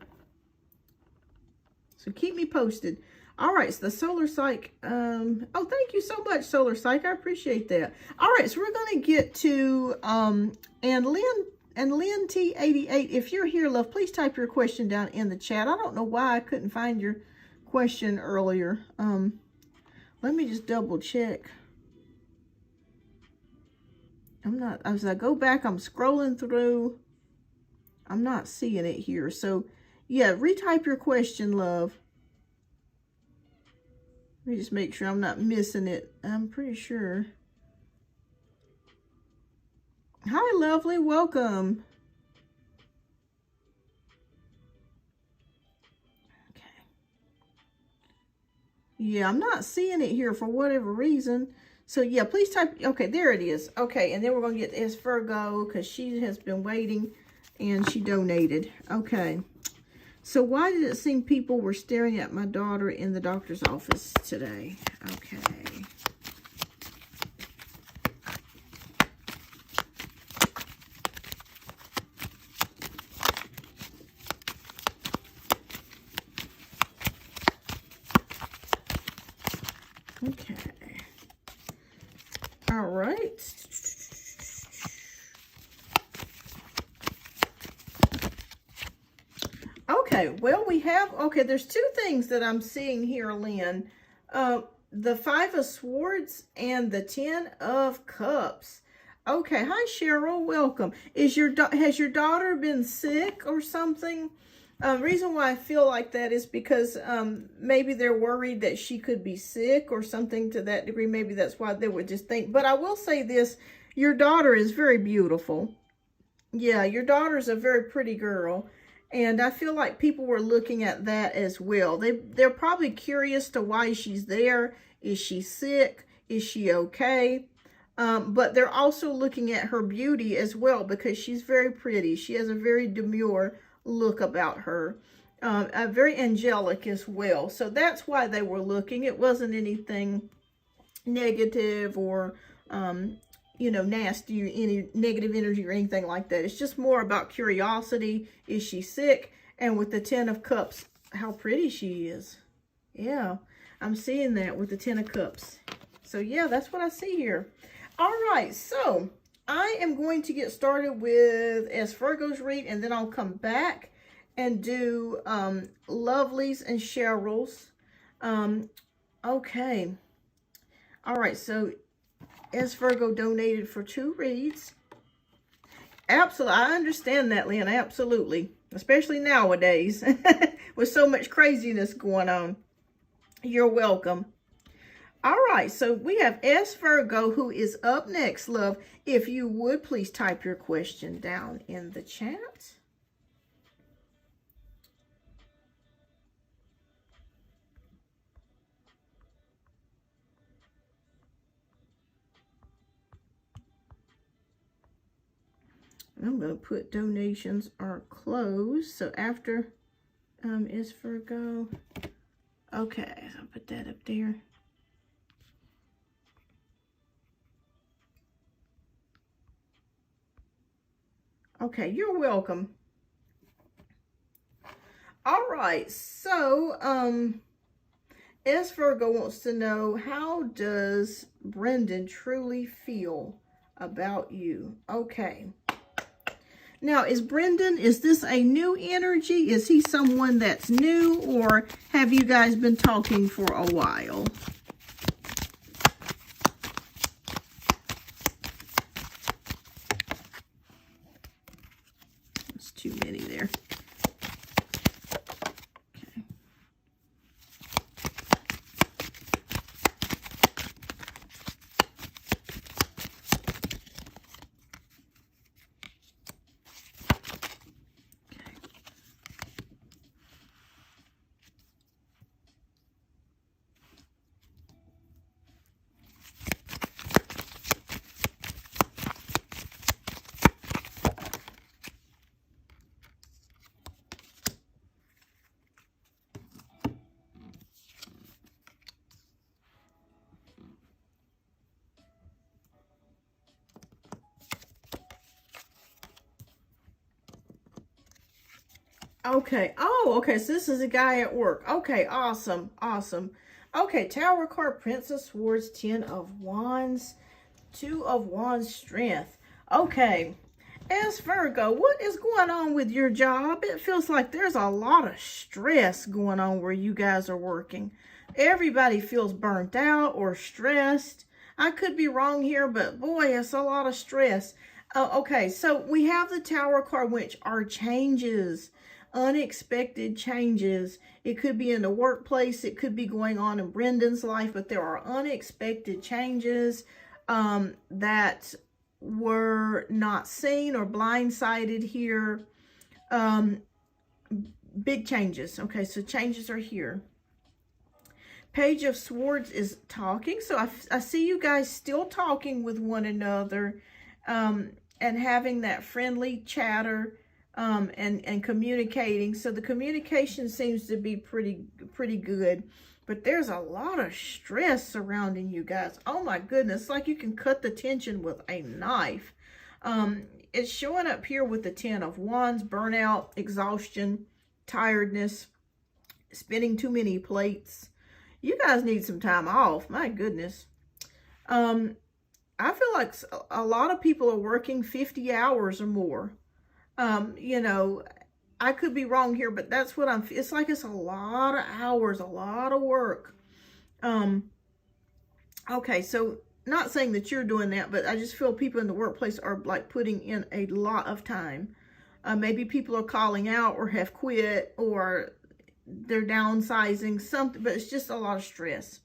So keep me posted. All right, so the Solar Psych. Oh, thank you so much, Solar Psych. I appreciate that. All right, so we're going to get to, and Lynn T88, if you're here, love, please type your question down in the chat. I don't know why I couldn't find your question earlier. Let me just double check. As I go back, I'm scrolling through. I'm not seeing it here. So yeah, retype your question, love. Let me just make sure I'm not missing it. I'm pretty sure. Hi, lovely. Welcome. Okay. Yeah, I'm not seeing it here for whatever reason. So yeah, please type. Okay, there it is. Okay, and then we're going to get S Virgo because she has been waiting and she donated. Okay. So why did it seem people were staring at my daughter in the doctor's office today? Okay. Okay. All right. Okay, well, we have, okay, there's two things that I'm seeing here, Lynn. The Five of Swords and the Ten of Cups. Okay, hi Cheryl, welcome. Has your daughter been sick or something? Reason why I feel like that is because maybe they're worried that she could be sick or something to that degree. Maybe that's why they would just think. But I will say this, your daughter is very beautiful. Yeah, your daughter's a very pretty girl. And I feel like people were looking at that as well. They're probably curious to why she's there. Is she sick? Is she okay? But they're also looking at her beauty as well because she's very pretty. She has a very demure look about her. Very angelic as well. So that's why they were looking. It wasn't anything negative or, you know, nasty, any negative energy or anything like that. It's just more about curiosity. Is she sick? And with the Ten of Cups, how pretty she is. Yeah, I'm seeing that with the Ten of Cups. So yeah, that's what I see here. All right, so I am going to get started with as Virgo's read, and then I'll come back and do Lovely's and Cheryl's. Okay. All right, so as Virgo donated for 2 reads. Absolutely, I understand that, Lynn, absolutely. Especially nowadays with so much craziness going on. You're welcome. All right, so we have S. Virgo who is up next, love. If you would, please type your question down in the chat. I'm going to put donations are closed. So after S. Virgo. Okay, so I'll put that up there. Okay, you're welcome. All right, so S. Virgo wants to know, how does Brendan truly feel about you? Okay. Now, is this a new energy? Is he someone that's new, or have you guys been talking for a while? There's too many there. Okay. Oh, okay. So this is a guy at work. Okay. Awesome. Awesome. Okay. Tower card, Prince of Swords, 10 of Wands, 2 of Wands, Strength. Okay. As Virgo, what is going on with your job? It feels like there's a lot of stress going on where you guys are working. Everybody feels burnt out or stressed. I could be wrong here, but boy, it's a lot of stress. Okay. So we have the Tower card, which are changes. Unexpected changes. It could be in the workplace. It could be going on in Brendan's life, but there are unexpected changes that were not seen or blindsided here. Big changes. Okay, so changes are here. Page of Swords is talking. So I see you guys still talking with one another and having that friendly chatter. And communicating. So the communication seems to be pretty good, but there's a lot of stress surrounding you guys. Oh my goodness, it's like you can cut the tension with a knife. It's showing up here with the 10 of Wands, burnout, exhaustion, tiredness, spinning too many plates. You guys need some time off. My goodness. I feel like a lot of people are working 50 hours or more. You know, I could be wrong here, but that's what it's like it's a lot of hours, a lot of work. Okay, so not saying that you're doing that, but I just feel people in the workplace are like putting in a lot of time. Maybe people are calling out or have quit or they're downsizing something, but it's just a lot of stress.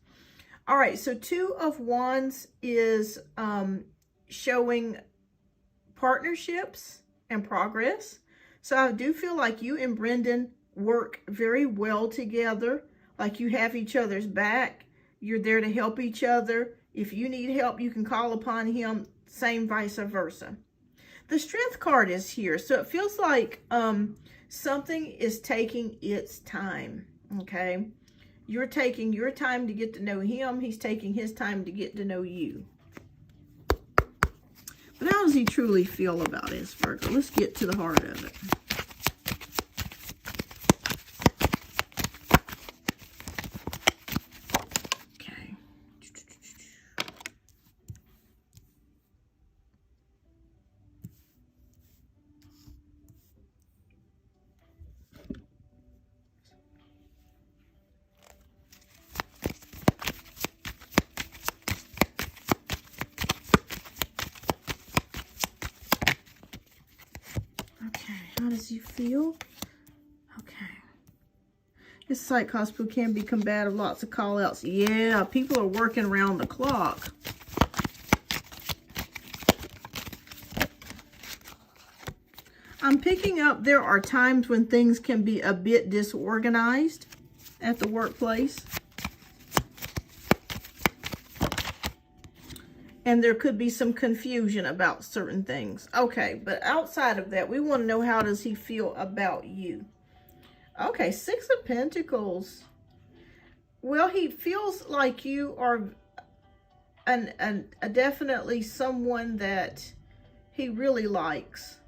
All right, so 2 of Wands is showing partnerships and progress. So I do feel like you and Brendan work very well together, like you have each other's back. You're there to help each other. If you need help, you can call upon him, same vice versa. The Strength card is here, so it feels like something is taking its time, okay? You're taking your time to get to know him. He's taking his time to get to know you. But how does he truly feel about his Virgo? Let's get to the heart of it. Okay. How does he feel? Okay. This psych hospital can be combative, lots of call outs. Yeah, people are working around the clock. I'm picking up there are times when things can be a bit disorganized at the workplace. And there could be some confusion about certain things. Okay, but outside of that, we want to know, how does he feel about you? Okay, 6 of Pentacles. Well, he feels like you are definitely someone that he really likes.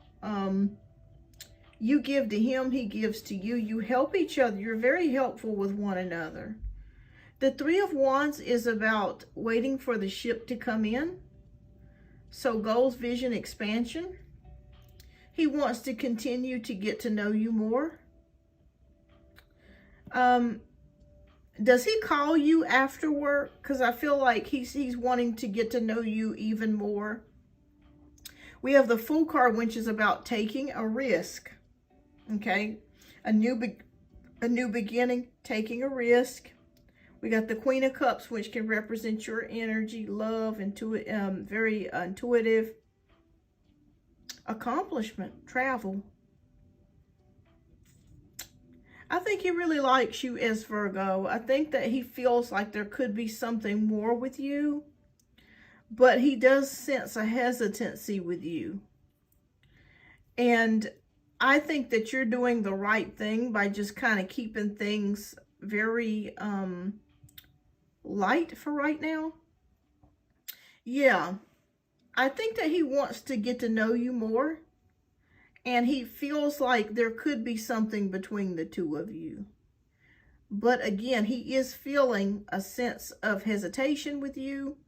You give to him, he gives to you. You help each other. You're very helpful with one another. The 3 of Wands is about waiting for the ship to come in. So goals, vision, expansion. He wants to continue to get to know you more. Does he call you after work? Because I feel like he's wanting to get to know you even more. We have the Fool card, which is about taking a risk. Okay, a new beginning, taking a risk. We got the Queen of Cups, which can represent your energy, love, very intuitive, accomplishment, travel. I think he really likes you as Virgo. I think that he feels like there could be something more with you, but he does sense a hesitancy with you. And I think that you're doing the right thing by just kind of keeping things very light for right now. Yeah, I think that he wants to get to know you more, and he feels like there could be something between the 2 of you. But again, he is feeling a sense of hesitation with you,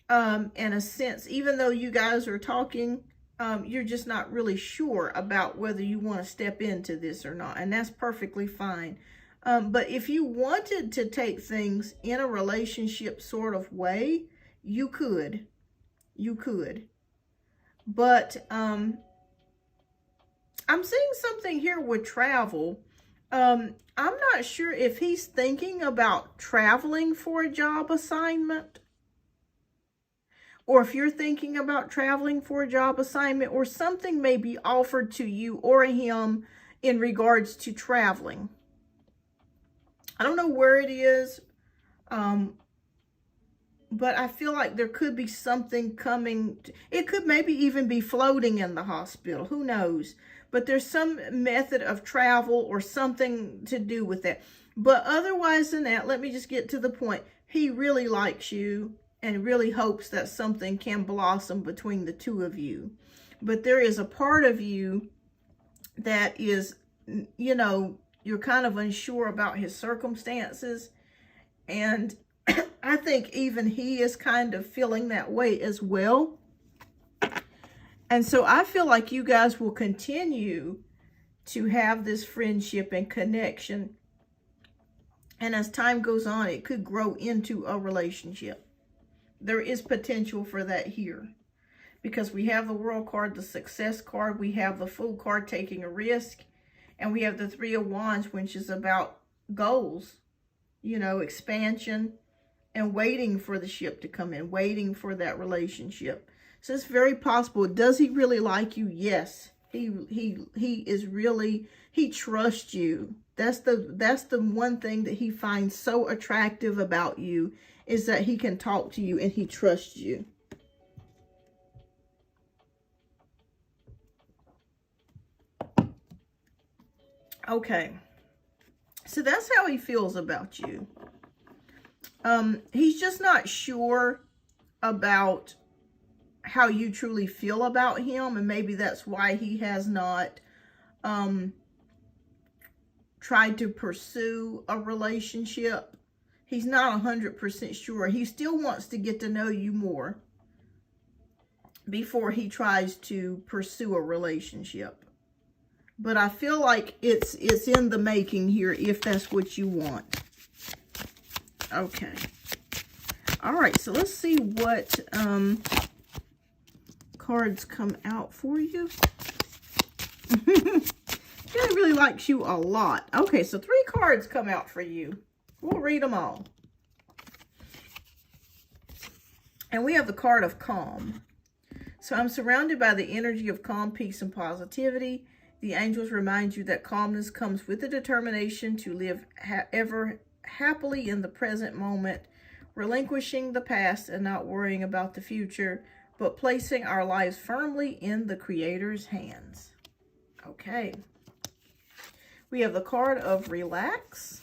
and a sense, even though you guys are talking, you're just not really sure about whether you want to step into this or not, and that's perfectly fine. But if you wanted to take things in a relationship sort of way, you could. You could. But I'm seeing something here with travel. I'm not sure if he's thinking about traveling for a job assignment, or if you're thinking about traveling for a job assignment, or something may be offered to you or him in regards to traveling. I don't know where it is, but I feel like there could be something coming. It could maybe even be floating in the hospital. Who knows? But there's some method of travel or something to do with that. But otherwise than that, let me just get to the point. He really likes you and really hopes that something can blossom between the 2 of you. But there is a part of you that is, you know, you're kind of unsure about his circumstances. And I think even he is kind of feeling that way as well. And so I feel like you guys will continue to have this friendship and connection. And as time goes on, it could grow into a relationship. There is potential for that here. Because we have the World card, the Success card, we have the Fool card, taking a risk, and we have the Three of Wands, which is about goals, you know, expansion, and waiting for the ship to come in, waiting for that relationship. So it's very possible. Does he really like you? Yes. He is really, he trusts you. That's the one thing that he finds so attractive about you, is that he can talk to you and he trusts you. Okay. So that's how he feels about you. He's just not sure about how you truly feel about him, and maybe that's why he has not tried to pursue a relationship. He's not 100% sure. He still wants to get to know you more before he tries to pursue a relationship. But I feel like it's in the making here, if that's what you want. Okay. All right, so let's see what cards come out for you. He really likes you a lot. Okay, so 3 cards come out for you. We'll read them all. And we have the card of calm. So I'm surrounded by the energy of calm, peace, and positivity. The angels remind you that calmness comes with the determination to live ever happily in the present moment, relinquishing the past and not worrying about the future, but placing our lives firmly in the Creator's hands. Okay. We have the card of relax.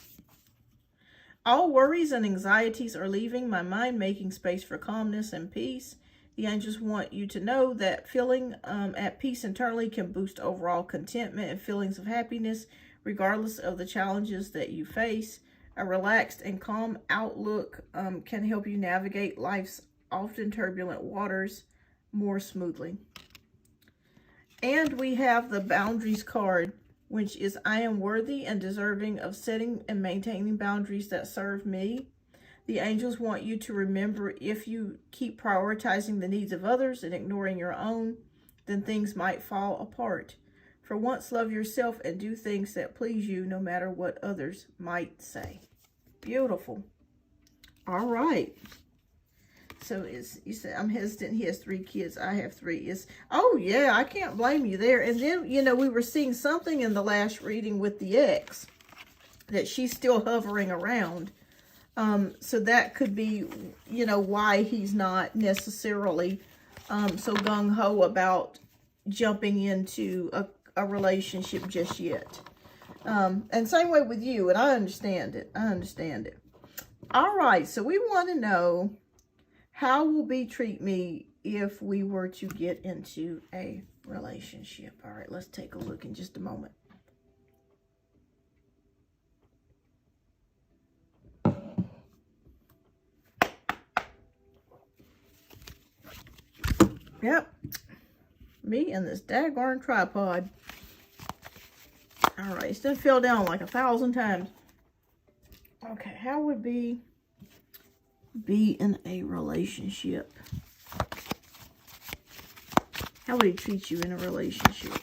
All worries and anxieties are leaving my mind, making space for calmness and peace. The angels want you to know that feeling at peace internally can boost overall contentment and feelings of happiness, regardless of the challenges that you face. A relaxed and calm outlook can help you navigate life's often turbulent waters more smoothly. And we have the boundaries card, which is I am worthy and deserving of setting and maintaining boundaries that serve me. The angels want you to remember, if you keep prioritizing the needs of others and ignoring your own, then things might fall apart. For once, love yourself and do things that please you, no matter what others might say. Beautiful. All right. So you said, I'm hesitant. He has 3 kids. I have 3. Oh yeah, I can't blame you there. And then, you know, we were seeing something in the last reading with the ex, that she's still hovering around. So that could be, you know, why he's not necessarily so gung-ho about jumping into a relationship just yet. And same way with you, and I understand it. All right, so we want to know, how will B treat me if we were to get into a relationship? All right, let's take a look in just a moment. Yep. Me and this daggone tripod. All right, it's done fell down like 1,000 times. Okay, how would B be in a relationship? How would he treat you in a relationship?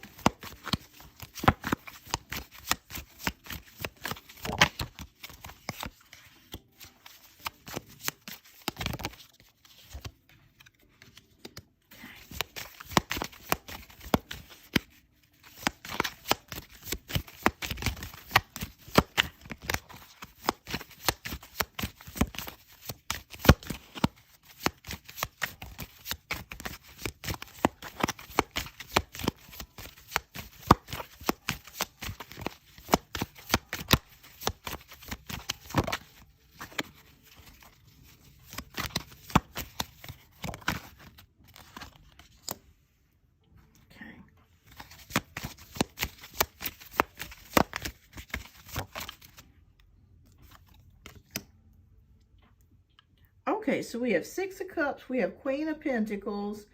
Okay, so we have 6 of Cups, we have Queen of Pentacles,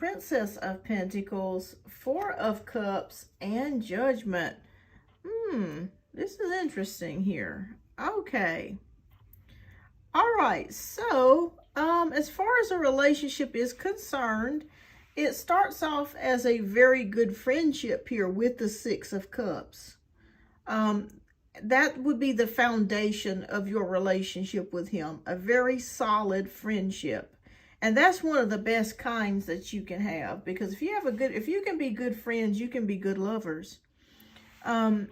Princess of Pentacles, Four of Cups, and Judgment. This is interesting here. Okay. All right, so as far as a relationship is concerned, it starts off as a very good friendship here with the Six of Cups. That would be the foundation of your relationship with him, a very solid friendship. And that's one of the best kinds that you can have, because if you can be good friends, you can be good lovers. And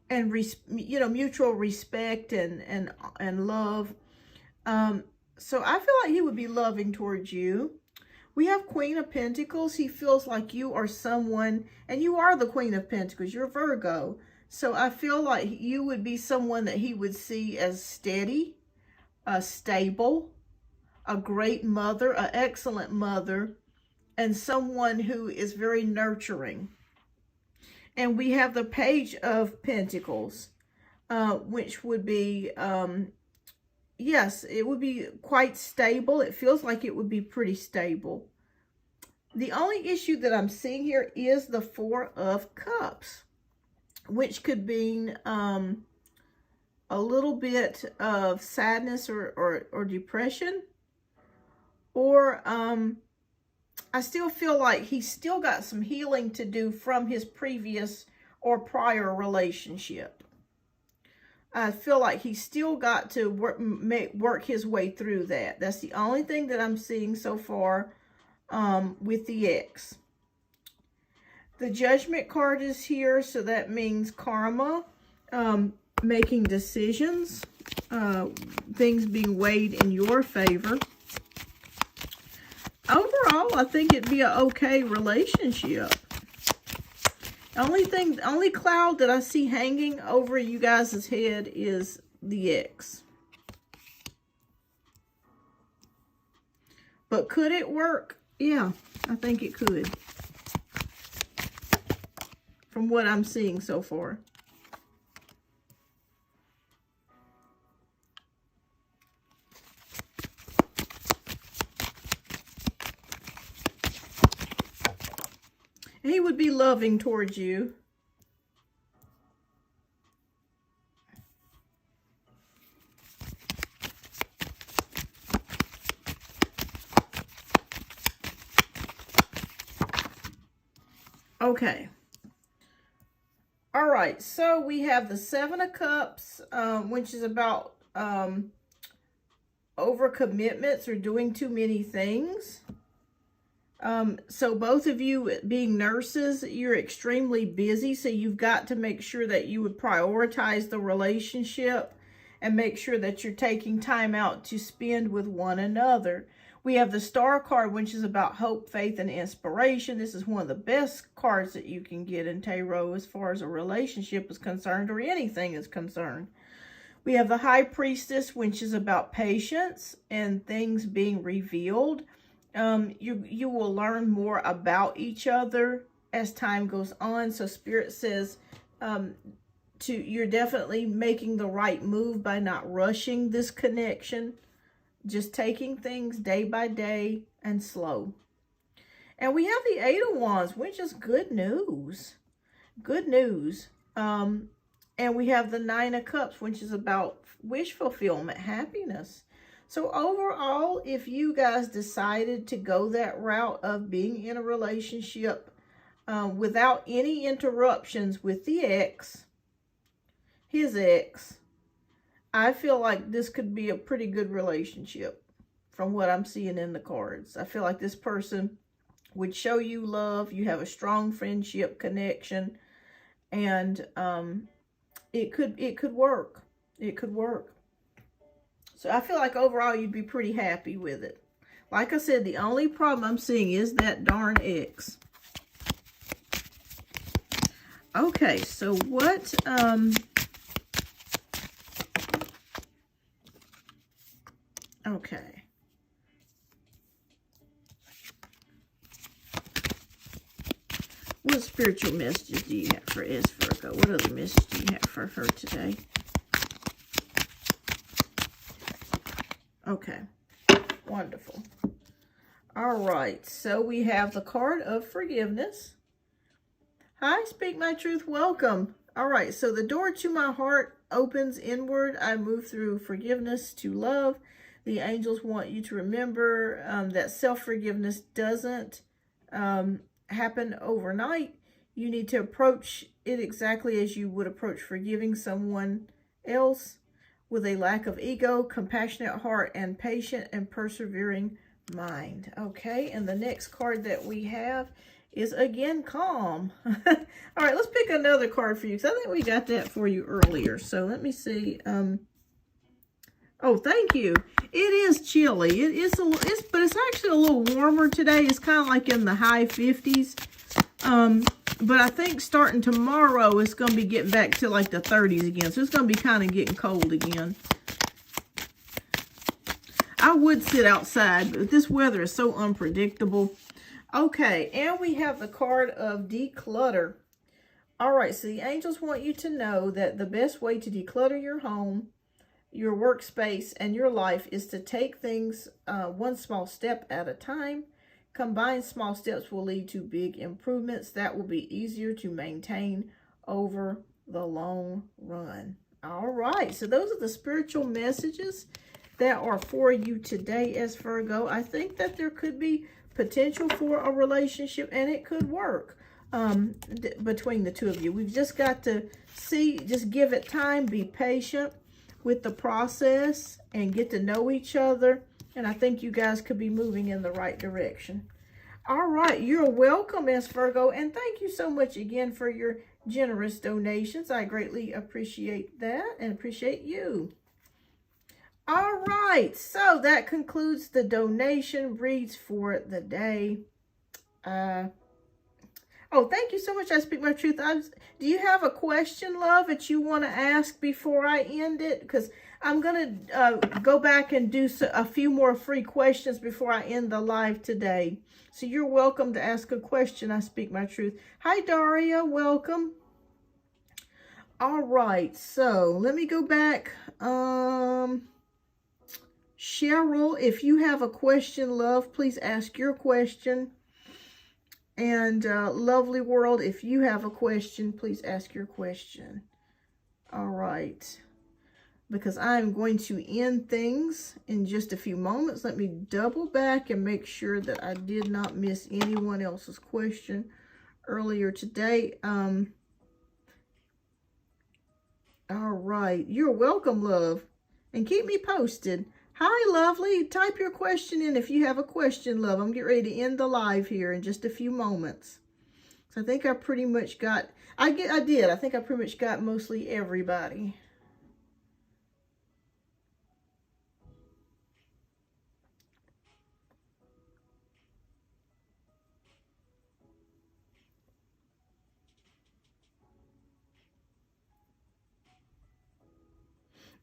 mutual respect and love. So I feel like he would be loving towards you. We have Queen of Pentacles. He feels like you are someone, and you are the Queen of Pentacles. You're Virgo. So I feel like you would be someone that he would see as steady, stable, a great mother, an excellent mother, and someone who is very nurturing. And we have the Page of Pentacles, which would be, yes, it would be quite stable. It feels like it would be pretty stable. The only issue that I'm seeing here is the Four of Cups, which could mean a little bit of sadness or depression. Or I still feel like he's still got some healing to do from his previous or prior relationship. I feel like he's still got to work his way through that. That's the only thing that I'm seeing so far with the ex. The Judgment card is here, so that means karma, making decisions, things being weighed in your favor. Overall, I think it'd be an okay relationship. Only cloud that I see hanging over you guys' head is the ex. But could it work? Yeah, I think it could. From what I'm seeing so far. He would be loving towards you. Okay. All right. So we have the Seven of Cups, which is about overcommitments or doing too many things. So both of you being nurses, you're extremely busy. So you've got to make sure that you would prioritize the relationship and make sure that you're taking time out to spend with one another. We have the Star card, which is about hope, faith, and inspiration. This is one of the best cards that you can get in tarot as far as a relationship is concerned or anything is concerned. We have the High Priestess, which is about patience and things being revealed. You will learn more about each other as time goes on. So Spirit says you're definitely making the right move by not rushing this connection. Just taking things day by day and slow. And we have the Eight of Wands, which is good news. Good news. And we have the Nine of Cups, which is about wish fulfillment, happiness. So overall, if you guys decided to go that route of being in a relationship without any interruptions with the ex, his ex, I feel like this could be a pretty good relationship from what I'm seeing in the cards. I feel like this person would show you love. You have a strong friendship connection, and it could work. It could work. So I feel like overall you'd be pretty happy with it. Like I said, the only problem I'm seeing is that darn ex. Okay, so what okay. What spiritual messages do you have for S Virgo? What other message do you have for her today? Okay, wonderful. All right, so we have the card of forgiveness. Hi, Speak My Truth, welcome. All right, so the door to my heart opens inward. I move through forgiveness to love. The angels want you to remember that self-forgiveness doesn't happen overnight. You need to approach it exactly as you would approach forgiving someone else, with a lack of ego, compassionate heart, and patient and persevering mind. Okay, and the next card that we have is again calm. All right, let's pick another card for you, because I think we got that for you earlier. So let me see. Oh, thank you. It is chilly. But it's actually a little warmer today. It's kind of like in the high 50s. But I think starting tomorrow, it's going to be getting back to like the 30s again. So it's going to be kind of getting cold again. I would sit outside, but this weather is so unpredictable. Okay, and we have the card of declutter. All right, so the angels want you to know that the best way to declutter your home, your workspace, and your life is to take things one small step at a time. Combined small steps will lead to big improvements that will be easier to maintain over the long run. All right, so those are the spiritual messages that are for you today as Virgo. I think that there could be potential for a relationship, and it could work between the two of you. We've just got to see, just give it time, be patient with the process, and get to know each other. And I think you guys could be moving in the right direction. All right, you're welcome, as Virgo, and thank you so much again for your generous donations. I greatly appreciate that and appreciate you. All right, so that concludes the donation reads for the day. Oh, thank you so much. I Speak My Truth. Do you have a question, love, that you want to ask before I end it? Because I'm going to go back and do a few more free questions before I end the live today. So you're welcome to ask a question. I Speak My Truth. Hi, Daria. Welcome. All right, so let me go back. Cheryl, if you have a question, love, please ask your question. And Lovely World, if you have a question, please ask your question. All right. Because I'm going to end things in just a few moments. Let me double back and make sure that I did not miss anyone else's question earlier today. All right. You're welcome, love. And keep me posted. Hi, lovely. Type your question in if you have a question, love. I'm getting ready to end the live here in just a few moments. So I think I pretty much got, I think I pretty much got mostly everybody.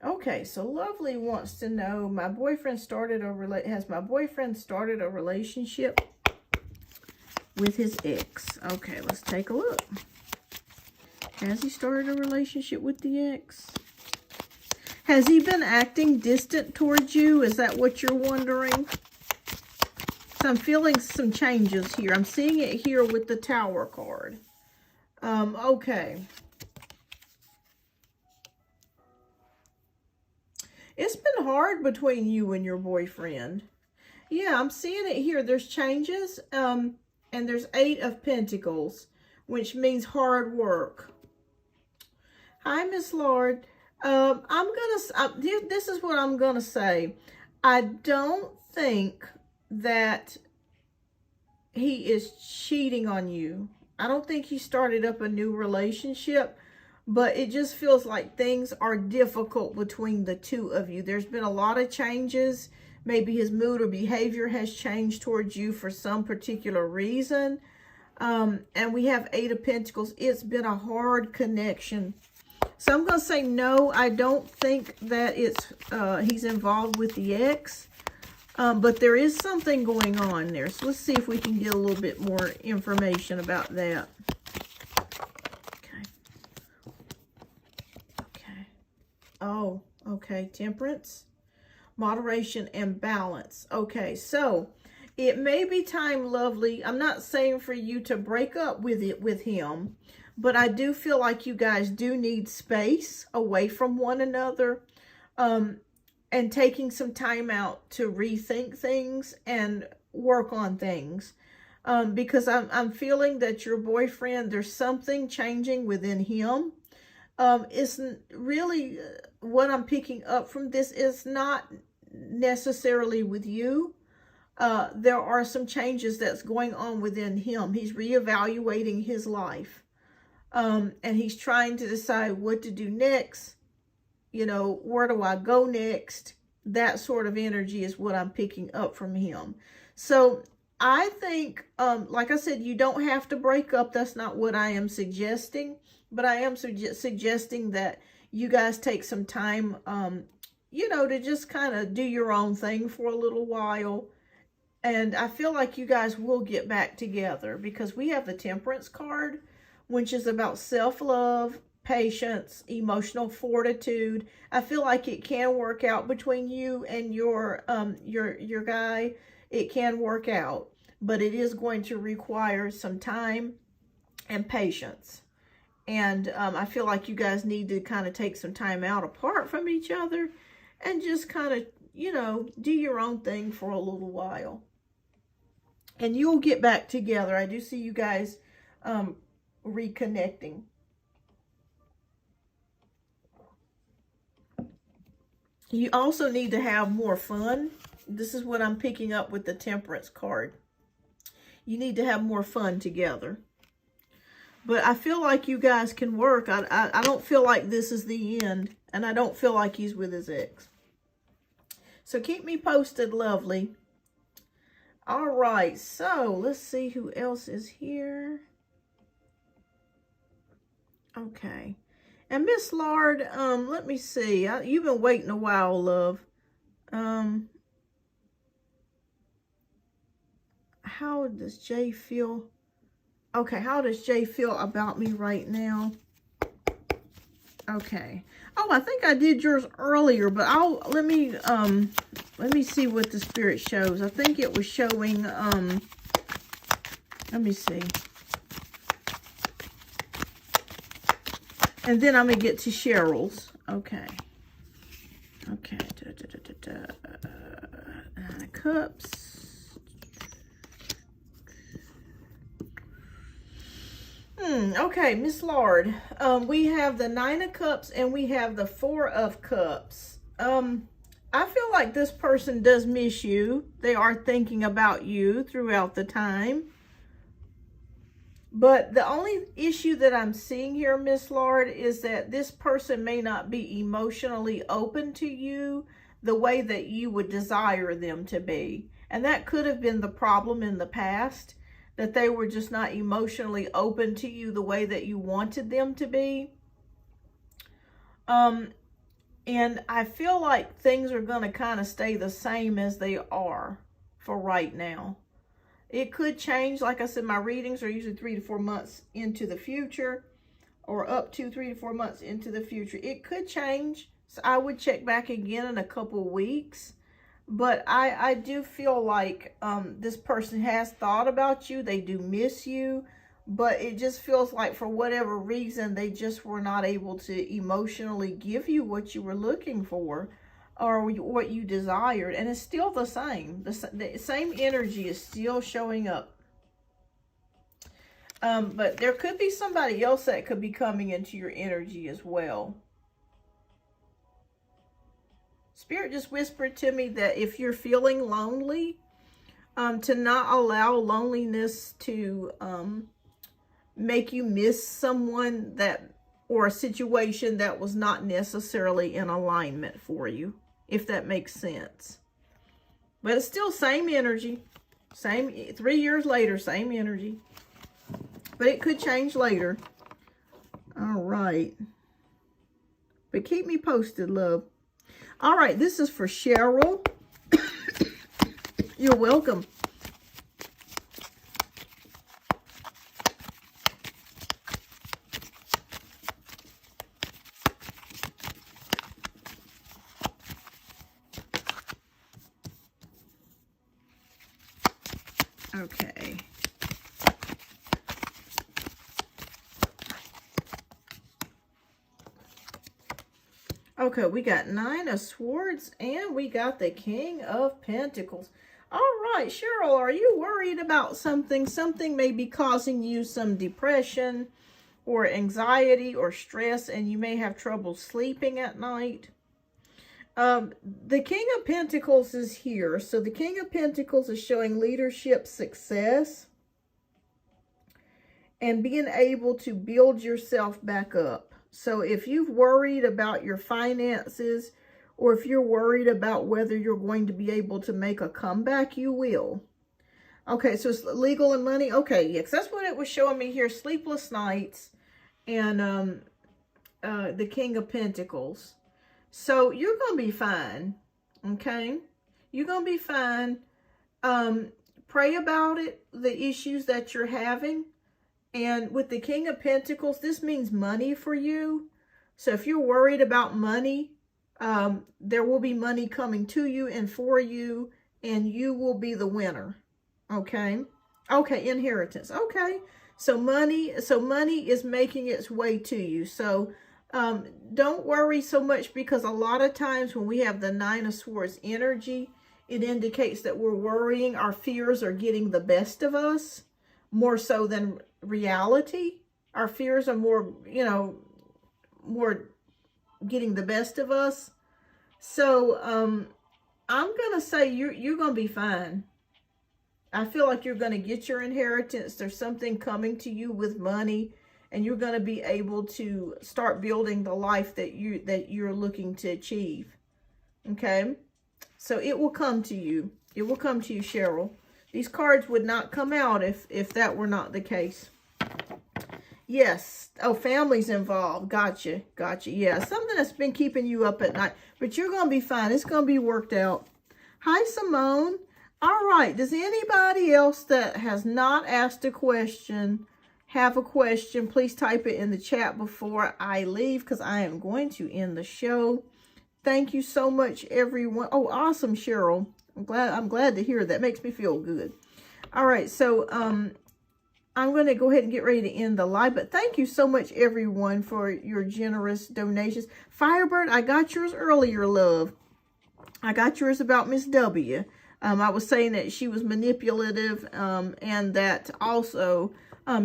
Okay, so Lovely wants to know, has my boyfriend started a relationship with his ex? Okay, let's take a look. Has he started a relationship with the ex? Has he been acting distant towards you? Is that what you're wondering? So I'm feeling some changes here. I'm seeing it here with the Tower card. Okay. It's been hard between you and your boyfriend. Yeah, I'm seeing it here. There's changes, and there's 8 of Pentacles, which means hard work. Hi, Miss Lord. This is what I'm gonna say. I don't think that he is cheating on you. I don't think he started up a new relationship. But it just feels like things are difficult between the two of you. There's been a lot of changes. Maybe his mood or behavior has changed towards you for some particular reason. And we have 8 of Pentacles. It's been a hard connection. So I'm going to say no. I don't think that he's involved with the ex. But there is something going on there. So let's see if we can get a little bit more information about that. Oh, okay. Temperance, moderation, and balance. Okay, so it may be time, lovely. I'm not saying for you to break up with him, but I do feel like you guys do need space away from one another, and taking some time out to rethink things and work on things. Because I'm feeling that your boyfriend, there's something changing within him. Isn't really what I'm picking up from this is not necessarily with you. There are some changes that's going on within him. He's reevaluating his life. And he's trying to decide what to do next. You know, where do I go next? That sort of energy is what I'm picking up from him. So I think, like I said, you don't have to break up. That's not what I am suggesting. But I am suggesting that you guys take some time, you know, to just kind of do your own thing for a little while. And I feel like you guys will get back together because we have the Temperance card, which is about self-love, patience, emotional fortitude. I feel like it can work out between you and your guy. It can work out, but it is going to require some time and patience. And I feel like you guys need to kind of take some time out apart from each other and just kind of, you know, do your own thing for a little while. And you'll get back together. I do see you guys reconnecting. You also need to have more fun. This is what I'm picking up with the Temperance card. You need to have more fun together. But I feel like you guys can work. I don't feel like this is the end. And I don't feel like he's with his ex. So keep me posted, lovely. All right. So let's see who else is here. Okay. And Miss Lard, let me see. You've been waiting a while, love. How does Jay feel? Okay, how does Jay feel about me right now? Okay. Oh, I think I did yours earlier, but let me see what the spirit shows. I think it was showing let me see. And then I'm gonna get to Cheryl's. Okay. Okay. Nine of Cups. Okay, Miss Lard. We have the Nine of Cups and we have the Four of Cups. I feel like this person does miss you. They are thinking about you throughout the time. But the only issue that I'm seeing here, Miss Lard, is that this person may not be emotionally open to you the way that you would desire them to be. And that could have been the problem in the past, that they were just not emotionally open to you the way that you wanted them to be. And I feel like things are going to kind of stay the same as they are for right now. It could change. Like I said, my readings are usually 3 to 4 months into the future, or up to 3 to 4 months into the future. It could change. So I would check back again in a couple weeks. But I do feel like this person has thought about you. They do miss you. But it just feels like for whatever reason, they just were not able to emotionally give you what you were looking for or what you desired. And it's still the same. The same energy is still showing up. But there could be somebody else that could be coming into your energy as well. Spirit just whispered to me that if you're feeling lonely, to not allow loneliness to make you miss someone or a situation that was not necessarily in alignment for you, if that makes sense. But it's still same energy, same 3 years later, same energy. But it could change later. All right. But keep me posted, love. All right, this is for Cheryl. You're welcome. Okay. Okay, we got 9 of Swords and we got the King of Pentacles. All right, Cheryl, are you worried about something? Something may be causing you some depression or anxiety or stress, and you may have trouble sleeping at night. The King of Pentacles is here. So the King of Pentacles is showing leadership success and being able to build yourself back up. So if you've worried about your finances, or if you're worried about whether you're going to be able to make a comeback, you will. Okay, so it's legal and money. Okay, yes, that's what it was showing me here. Sleepless nights and the King of Pentacles. So you're going to be fine, okay? You're going to be fine. Pray about it, the issues that you're having. And with the King of Pentacles, this means money for you. So if you're worried about money, there will be money coming to you and for you, and you will be the winner, okay? Okay, inheritance, okay. So money is making its way to you. So don't worry so much, because a lot of times when we have the 9 of Swords energy, it indicates that we're worrying. Our fears are getting the best of us more so than reality. Our fears are more, more getting the best of us. So I'm going to say you're going to be fine. I feel like you're going to get your inheritance. There's something coming to you with money, and you're going to be able to start building the life that you're looking to achieve. Okay? So it will come to you. It will come to you, Cheryl. These cards would not come out if that were not the case. Yes. Oh, family's involved. Gotcha. Gotcha. Yeah, something that's been keeping you up at night. But you're going to be fine. It's going to be worked out. Hi, Simone. All right. Does anybody else that has not asked a question have a question? Please type it in the chat before I leave, because I am going to end the show. Thank you so much, everyone. Oh, awesome, Cheryl. I'm glad to hear that. Makes me feel good. All right. So, I'm going to go ahead and get ready to end the live, but thank you so much, everyone, for your generous donations. Firebird, I got yours earlier, love. I got yours about Miss W. I was saying that she was manipulative, and that also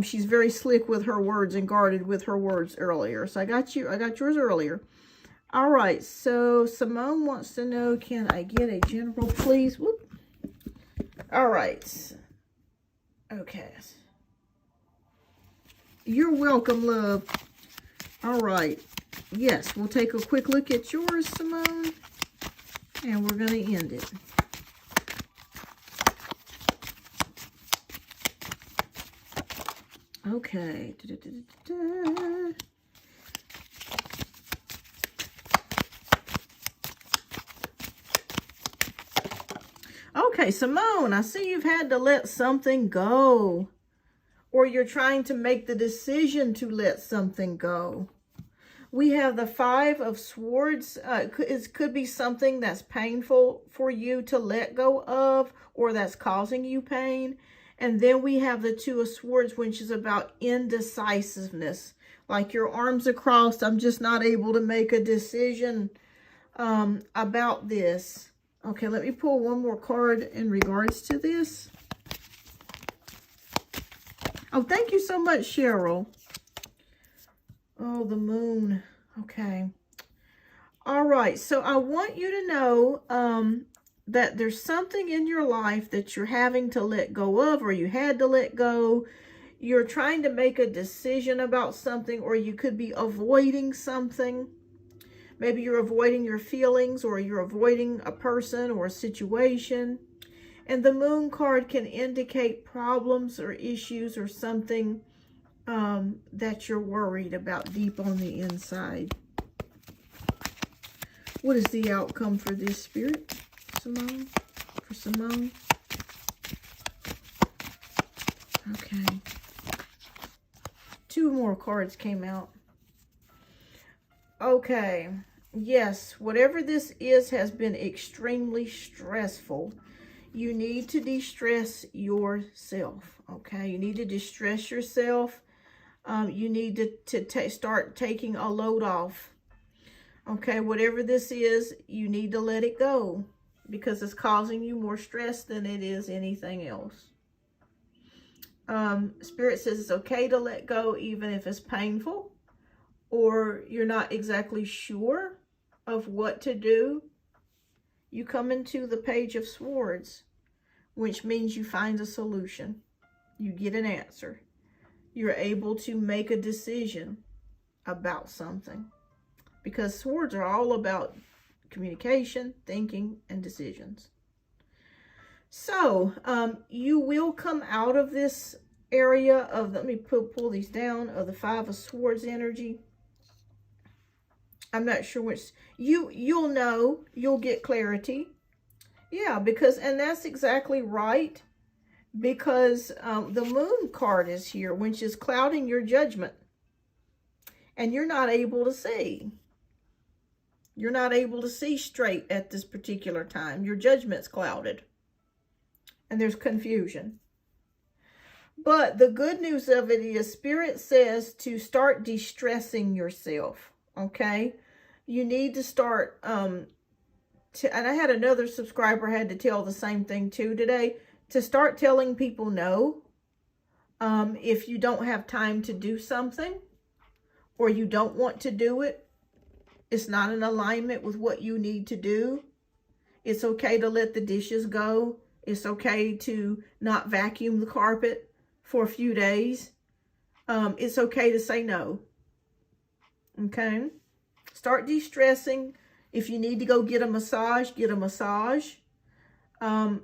she's very slick with her words and guarded with her words earlier. So I got yours earlier. All right, so Simone wants to know, can I get a general, please? Whoop. All right. Okay. You're welcome, love. All right. Yes, we'll take a quick look at yours, Simone, and we're going to end it. Okay. Okay, Simone, I see you've had to let something go. Or you're trying to make the decision to let something go. We have the 5 of Swords. It could be something that's painful for you to let go of, or that's causing you pain. And then we have the 2 of Swords, which is about indecisiveness. Like your arms are crossed. I'm just not able to make a decision about this. Okay, let me pull one more card in regards to this. Oh, thank you so much, Cheryl. Oh, the moon. Okay. All right. So I want you to know that there's something in your life that you're having to let go of, or you had to let go. You're trying to make a decision about something, or you could be avoiding something. Maybe you're avoiding your feelings, or you're avoiding a person or a situation. And the moon card can indicate problems or issues or something that you're worried about deep on the inside. What is the outcome for this, Spirit? Simone? For Simone? Okay. 2 more cards came out. Okay. Yes, whatever this is has been extremely stressful. You need to de-stress yourself, okay? You need to distress yourself. You need to start taking a load off. Okay, whatever this is, you need to let it go because it's causing you more stress than it is anything else. Spirit says it's okay to let go even if it's painful or you're not exactly sure of what to do. You come into the Page of Swords, which means you find a solution. You get an answer. You're able to make a decision about something. Because swords are all about communication, thinking, and decisions. So, you will come out of this area of, let me pull these down, of the Five of Swords energy. I'm not sure which, you'll know, you'll get clarity. Yeah, because, and that's exactly right. Because the Moon card is here, which is clouding your judgment. And you're not able to see. You're not able to see straight at this particular time. Your judgment's clouded. And there's confusion. But the good news of it is Spirit says to start de-stressing yourself. Okay? You need to start, and I had another subscriber had to tell the same thing too today, to start telling people no. If you don't have time to do something, or you don't want to do it, it's not in alignment with what you need to do. It's okay to let the dishes go. It's okay to not vacuum the carpet for a few days. It's okay to say no. Okay? Start de-stressing. If you need to go get a massage, get a massage. I'm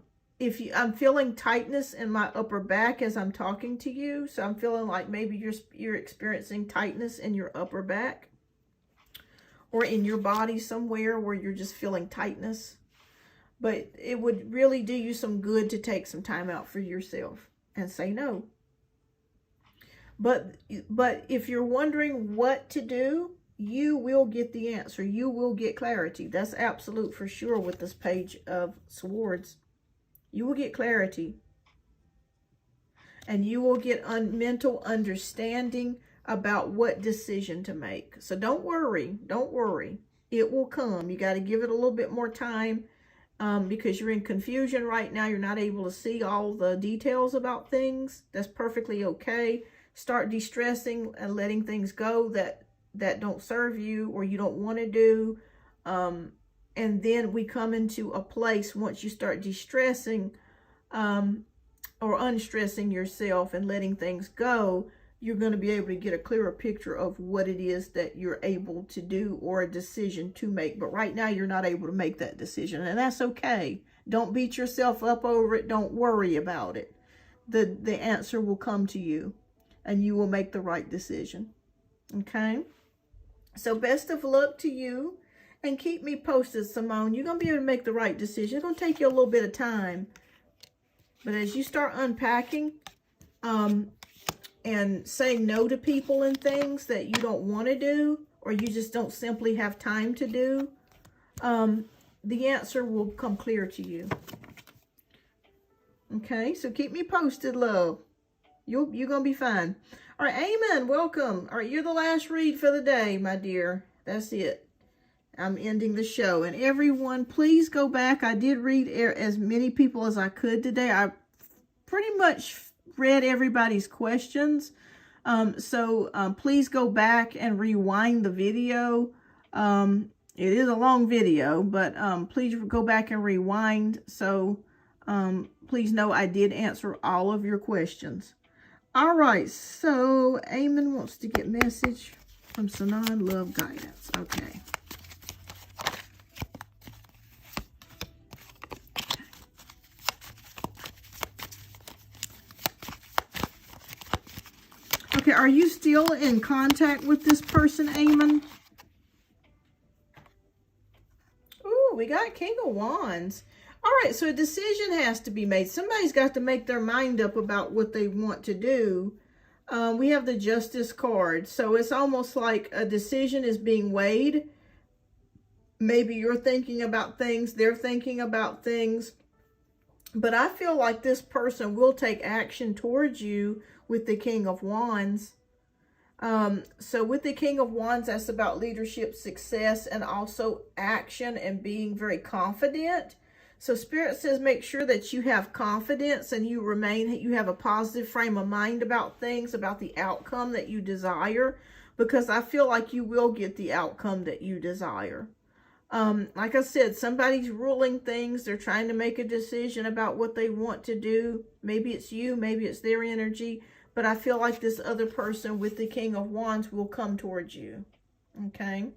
feeling tightness in my upper back as I'm talking to you. So I'm feeling like maybe you're experiencing tightness in your upper back. Or in your body somewhere where you're just feeling tightness. But it would really do you some good to take some time out for yourself and say no. But if you're wondering what to do, you will get the answer. You will get clarity. That's absolute for sure with this Page of Swords. You will get clarity. And you will get mental understanding about what decision to make. So don't worry. Don't worry. It will come. You got to give it a little bit more time because you're in confusion right now. You're not able to see all the details about things. That's perfectly okay. Start de-stressing and letting things go that don't serve you or you don't want to do. And then we come into a place once you start de-stressing or unstressing yourself and letting things go, you're going to be able to get a clearer picture of what it is that you're able to do or a decision to make. But right now, you're not able to make that decision. And that's okay. Don't beat yourself up over it. Don't worry about it. The answer will come to you. And you will make the right decision. Okay? So best of luck to you. And keep me posted, Simone. You're going to be able to make the right decision. It's going to take you a little bit of time. But as you start unpacking, and saying no to people and things that you don't want to do, or you just don't simply have time to do, the answer will come clear to you. Okay, so keep me posted, love. You're going to be fine. All right, Amen, welcome. All right, you're the last read for the day, my dear. That's it. I'm ending the show. And everyone, please go back. I did read as many people as I could today. I pretty much read everybody's questions. So please go back and rewind the video. It is a long video, but please go back and rewind. So please know I did answer all of your questions. All right, so Eamon wants to get message from Sanan, love guidance. Okay. Okay, are you still in contact with this person, Eamon? Ooh, we got King of Wands. All right, so a decision has to be made. Somebody's got to make their mind up about what they want to do. We have the Justice card. So it's almost like a decision is being weighed. Maybe you're thinking about things. They're thinking about things. But I feel like this person will take action towards you with the King of Wands. So with the King of Wands, that's about leadership, success, and also action and being very confident. So Spirit says make sure that you have confidence and you have a positive frame of mind about things, about the outcome that you desire, because I feel like you will get the outcome that you desire. Like I said, somebody's ruling things. They're trying to make a decision about what they want to do. Maybe it's you, maybe it's their energy, but I feel like this other person with the King of Wands will come towards you. Okay?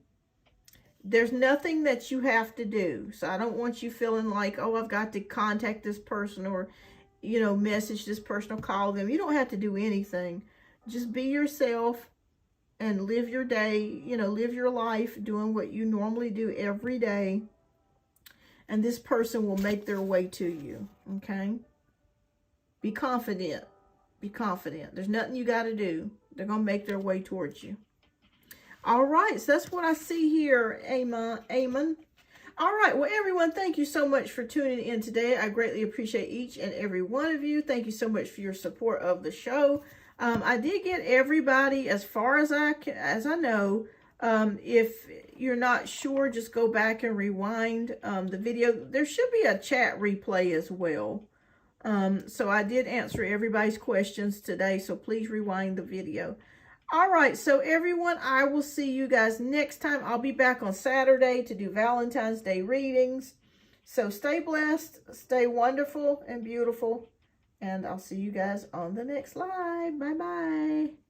There's nothing that you have to do. So I don't want you feeling like, oh, I've got to contact this person or, you know, message this person or call them. You don't have to do anything. Just be yourself and live your day, you know, live your life doing what you normally do every day. And this person will make their way to you. Okay? Be confident. Be confident. There's nothing you got to do. They're going to make their way towards you. All right, so that's what I see here, Amen. All right, well, everyone, thank you so much for tuning in today. I greatly appreciate each and every one of you. Thank you so much for your support of the show. I did get everybody as far as I know. If you're not sure, just go back and rewind the video. There should be a chat replay as well. So I did answer everybody's questions today, so please rewind the video. All right, so everyone, I will see you guys next time. I'll be back on Saturday to do Valentine's Day readings. So stay blessed, stay wonderful and beautiful, and I'll see you guys on the next live. Bye-bye.